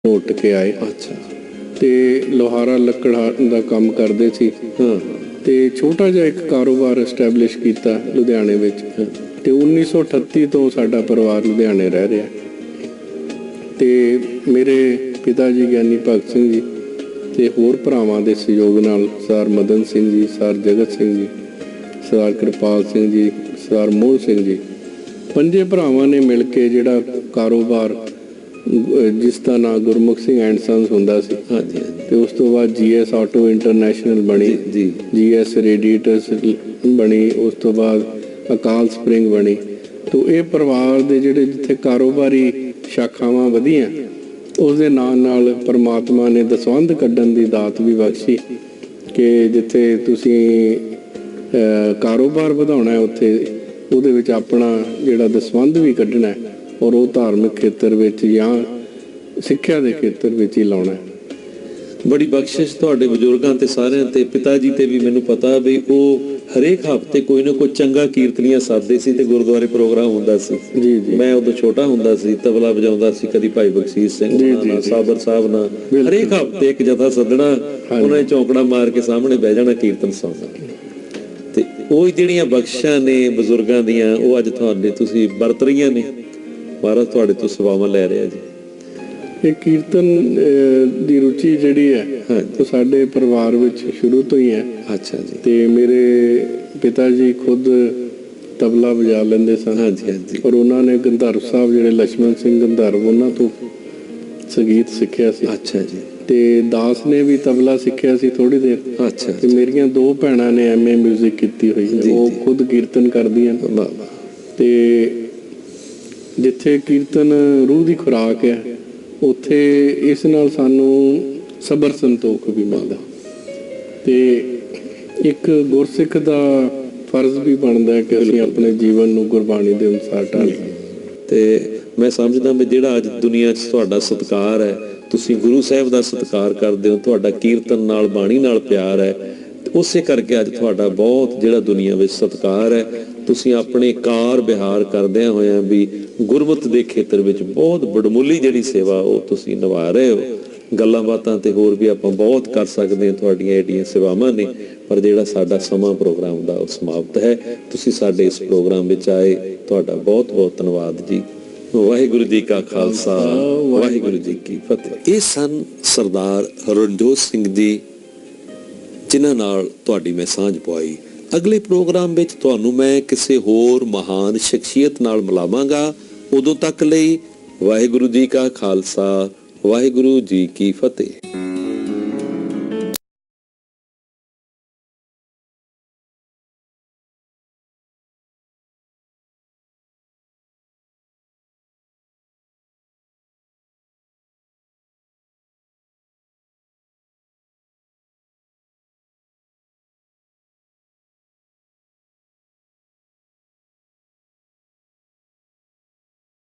ਉੱਠ ਕੇ ਆਏ। ਅੱਛਾ। ਤੇ ਲੋਹਾਰਾ ਲੱਕੜ ਦਾ ਕੰਮ ਕਰਦੇ ਸੀ। ਹਾਂ। ਤੇ ਛੋਟਾ ਜਿਹਾ ਇੱਕ ਕਾਰੋਬਾਰ ਐਸਟੈਬਲਿਸ਼ ਕੀਤਾ ਲੁਧਿਆਣੇ ਵਿੱਚ ਤੇ 1938 ਤੋਂ ਸਾਡਾ ਪਰਿਵਾਰ ਲੁਧਿਆਣੇ ਰਹਿ ਰਿਹਾ। ਤੇ ਮੇਰੇ ਪਿਤਾ ਜੀ ਗਿਆਨੀ ਭਗਤ ਸਿੰਘ ਜੀ ਤੇ ਹੋਰ ਭਰਾਵਾਂ ਦੇ ਸਹਿਯੋਗ ਨਾਲ ਸਰਦਾਰ ਮਦਨ ਸਿੰਘ ਜੀ, ਸਰਦਾਰ ਜਗਤ ਸਿੰਘ ਜੀ, ਸਰਦਾਰ ਕਿਰਪਾਲ ਸਿੰਘ ਜੀ, ਸਰਦਾਰ ਮੋਹਨ ਸਿੰਘ ਜੀ, 5 ਭਰਾਵਾਂ ਨੇ ਮਿਲ ਕੇ ਜਿਹੜਾ ਕਾਰੋਬਾਰ ਜਿਸ ਦਾ ਨਾਂ ਗੁਰਮੁਖ ਸਿੰਘ ਐਂਡ ਸੰਸ ਹੁੰਦਾ ਸੀ। ਹਾਂਜੀ। ਤੇ ਉਸ ਤੋਂ ਬਾਅਦ GS ਆਟੋ ਇੰਟਰਨੈਸ਼ਨਲ ਬਣੀ, ਜੀ GS ਰੇਡੀਏਟਰਸ ਬਣੀ, ਉਸ ਤੋਂ ਬਾਅਦ ਅਕਾਲ ਸਪਰਿੰਗ ਬਣੀ। ਤੋਂ ਇਹ ਪਰਿਵਾਰ ਦੇ ਜਿਹੜੇ ਜਿੱਥੇ ਕਾਰੋਬਾਰੀ ਸ਼ਾਖਾਵਾਂ ਵਧੀਆਂ ਉਸ ਦੇ ਨਾਲ ਪਰਮਾਤਮਾ ਨੇ ਦਸਵੰਧ ਕੱਢਣ ਦੀ ਦਾਤ ਵੀ ਬਖਸ਼ੀ ਕਿ ਜਿੱਥੇ ਤੁਸੀਂ ਕਾਰੋਬਾਰ ਵਧਾਉਣਾ ਹੈ ਉੱਥੇ ਉਹਦੇ ਵਿੱਚ ਆਪਣਾ ਜਿਹੜਾ ਦਸਵੰਧ ਵੀ ਕੱਢਣਾ ਹੈ ਔਰ ਉਹ ਧਾਰਮਿਕ ਖੇਤਰ ਵਿੱਚ ਜਾਂ ਸਿੱਖਿਆ ਦੇ ਖੇਤਰ ਵਿੱਚ ਹੀ ਲਾਉਣਾ ਹੈ। ਬੜੀ ਬਖਸ਼ਿਸ਼ ਤੁਹਾਡੇ ਬਜ਼ੁਰਗਾਂ ਤੇ ਸਾਰਿਆਂ ਤੇ, ਪਿਤਾ ਜੀ ਤੇ ਵੀ ਮੈਨੂੰ ਪਤਾ ਵੀ ਉਹ ਹਰੇਕ ਹਫ਼ਤੇ ਕੋਈ ਨਾ ਕੋਈ ਚੰਗਾ ਕੀਰਤਨੀਆ ਸਾਧਦੇ ਸੀ ਤੇ ਗੁਰਦੁਆਰੇ ਪ੍ਰੋਗਰਾਮ ਹੁੰਦਾ ਸੀ। ਜੀ ਜੀ। ਮੈਂ ਉਦੋਂ ਛੋਟਾ ਹੁੰਦਾ ਸੀ, ਤਬਲਾ ਵਜਾਉਂਦਾ ਸੀ, ਕਦੀ ਭਾਈ ਬਖਸ਼ੀਸ਼ ਸਿੰਘ ਨਾਲ, ਸਾਬਰ ਸਾਹਿਬ ਨਾਲ, ਹਰੇਕ ਹਫ਼ਤੇ ਇੱਕ ਜਥਾ ਸੱਦਣਾ, ਉਹਨਾਂ ਨੇ ਚੌਂਕੜਾ ਮਾਰ ਕੇ ਸਾਹਮਣੇ ਬਹਿ ਜਾਣਾ, ਕੀਰਤਨ ਸੁਣਨਾ। ਤੇ ਉਹ ਜਿਹੜੀਆਂ ਬਖਸ਼ਾਂ ਨੇ ਬਜ਼ੁਰਗਾਂ ਦੀਆਂ ਉਹ ਅੱਜ ਤੁਹਾਡੇ ਤੁਸੀਂ ਵਰਤ ਰਹੀਆਂ ਨੇ। ਮਹਾਰਾਜ ਤੁਹਾਡੇ ਤੋਂ ਸੇਵਾਵਾਂ ਲੈ ਰਿਹਾ ਜੀ। ਇਹ ਕੀਰਤਨ ਦੀ ਰੁਚੀ ਜਿਹੜੀ ਹੈ ਉਹ ਸਾਡੇ ਪਰਿਵਾਰ ਵਿੱਚ ਸ਼ੁਰੂ ਤੋਂ ਹੀ ਹੈ। ਅੱਛਾ ਜੀ। ਤੇ ਮੇਰੇ ਪਿਤਾ ਜੀ ਖੁਦ ਤਬਲਾ ਵਜਾ ਲੈਂਦੇ ਸਨ। ਹਾਂਜੀ ਹਾਂਜੀ। ਔਰ ਉਹਨਾਂ ਨੇ ਗੰਧਰਵ ਸਾਹਿਬ ਜਿਹੜੇ ਲక్ష్మణ ਸਿੰਘ ਗੰਧਰਵ ਉਹਨਾਂ ਤੋਂ ਸੰਗੀਤ ਸਿੱਖਿਆ ਸੀ। ਅੱਛਾ ਜੀ। ਤੇ ਦਾਸ ਨੇ ਵੀ ਤਬਲਾ ਸਿੱਖਿਆ ਸੀ ਥੋੜੀ ਦੇਰ। ਅੱਛਾ। ਤੇ ਮੇਰੀਆਂ 2 ਭੈਣਾਂ ਨੇ MA ਮਿਊਜ਼ਿਕ ਕੀਤੀ ਹੋਈ ਹੈ, ਉਹ ਖੁਦ ਕੀਰਤਨ ਕਰਦੀਆਂ। ਤੇ ਜਿੱਥੇ ਕੀਰਤਨ ਰੂਹ ਦੀ ਖੁਰਾਕ ਹੈ ਉੱਥੇ ਇਸ ਨਾਲ ਸਾਨੂੰ ਸਬਰ ਸੰਤੋਖ ਵੀ ਮਿਲਦਾ ਤੇ ਇੱਕ ਗੁਰਸਿੱਖ ਦਾ ਫਰਜ਼ ਵੀ ਬਣਦਾ ਕਿ ਅਸੀਂ ਆਪਣੇ ਜੀਵਨ ਨੂੰ ਗੁਰਬਾਣੀ ਦੇ ਅਨੁਸਾਰ ਢਾਲੀਏ। ਤੇ ਮੈਂ ਸਮਝਦਾ ਵੀ ਜਿਹੜਾ ਅੱਜ ਦੁਨੀਆ 'ਚ ਤੁਹਾਡਾ ਸਤਿਕਾਰ ਹੈ, ਤੁਸੀਂ ਗੁਰੂ ਸਾਹਿਬ ਦਾ ਸਤਿਕਾਰ ਕਰਦੇ ਹੋ, ਤੁਹਾਡਾ ਕੀਰਤਨ ਨਾਲ ਬਾਣੀ ਨਾਲ ਪਿਆਰ ਹੈ, ਉਸੇ ਕਰਕੇ ਅੱਜ ਤੁਹਾਡਾ ਬਹੁਤ ਜਿਹੜਾ ਦੁਨੀਆ ਵਿੱਚ ਸਤਿਕਾਰ ਹੈ। ਤੁਸੀਂ ਆਪਣੇ ਕਾਰ ਵਿਹਾਰ ਕਰਦਿਆਂ ਹੋਇਆਂ ਵੀ ਗੁਰਮਤਿ ਦੇ ਖੇਤਰ ਵਿੱਚ ਬਹੁਤ ਬੜਮੁੱਲੀ ਜਿਹੜੀ ਸੇਵਾ ਉਹ ਤੁਸੀਂ ਨਿਭਾ ਰਹੇ ਹੋ। ਗੱਲਾਂ ਬਾਤਾਂ ਤੇ ਹੋਰ ਵੀ ਆਪਾਂ ਬਹੁਤ ਕਰ ਸਕਦੇ ਹਾਂ, ਤੁਹਾਡੀਆਂ ਏਡੀਆਂ ਸੇਵਾਵਾਂ ਨੇ, ਪਰ ਜਿਹੜਾ ਸਾਡਾ ਸਮਾਂ ਪ੍ਰੋਗਰਾਮ ਦਾ ਉਹ ਸਮਾਪਤ ਹੈ। ਤੁਸੀਂ ਸਾਡੇ ਇਸ ਪ੍ਰੋਗਰਾਮ ਵਿੱਚ ਆਏ, ਤੁਹਾਡਾ ਬਹੁਤ ਬਹੁਤ ਧੰਨਵਾਦ ਜੀ। ਵਾਹਿਗੁਰੂ ਜੀ ਕਾ ਖਾਲਸਾ, ਵਾਹਿਗੁਰੂ ਜੀ ਕੀ ਫਤਿਹ। ਇਹ ਸਨ ਸਰਦਾਰ ਰਣਜੋਤ ਸਿੰਘ ਜੀ ਜਿਨ੍ਹਾਂ ਨਾਲ ਤੁਹਾਡੀ ਮੈਂ ਸਾਂਝ ਪਵਾਈ। ਅਗਲੇ ਪ੍ਰੋਗਰਾਮ ਵਿੱਚ ਤੁਹਾਨੂੰ ਮੈਂ ਕਿਸੇ ਹੋਰ ਮਹਾਨ ਸ਼ਖਸੀਅਤ ਨਾਲ ਮਿਲਾਵਾਂਗਾ। ਉਦੋਂ ਤੱਕ ਲਈ ਵਾਹਿਗੁਰੂ ਜੀ ਕਾ ਖਾਲਸਾ, ਵਾਹਿਗੁਰੂ ਜੀ ਕੀ ਫਤਿਹ।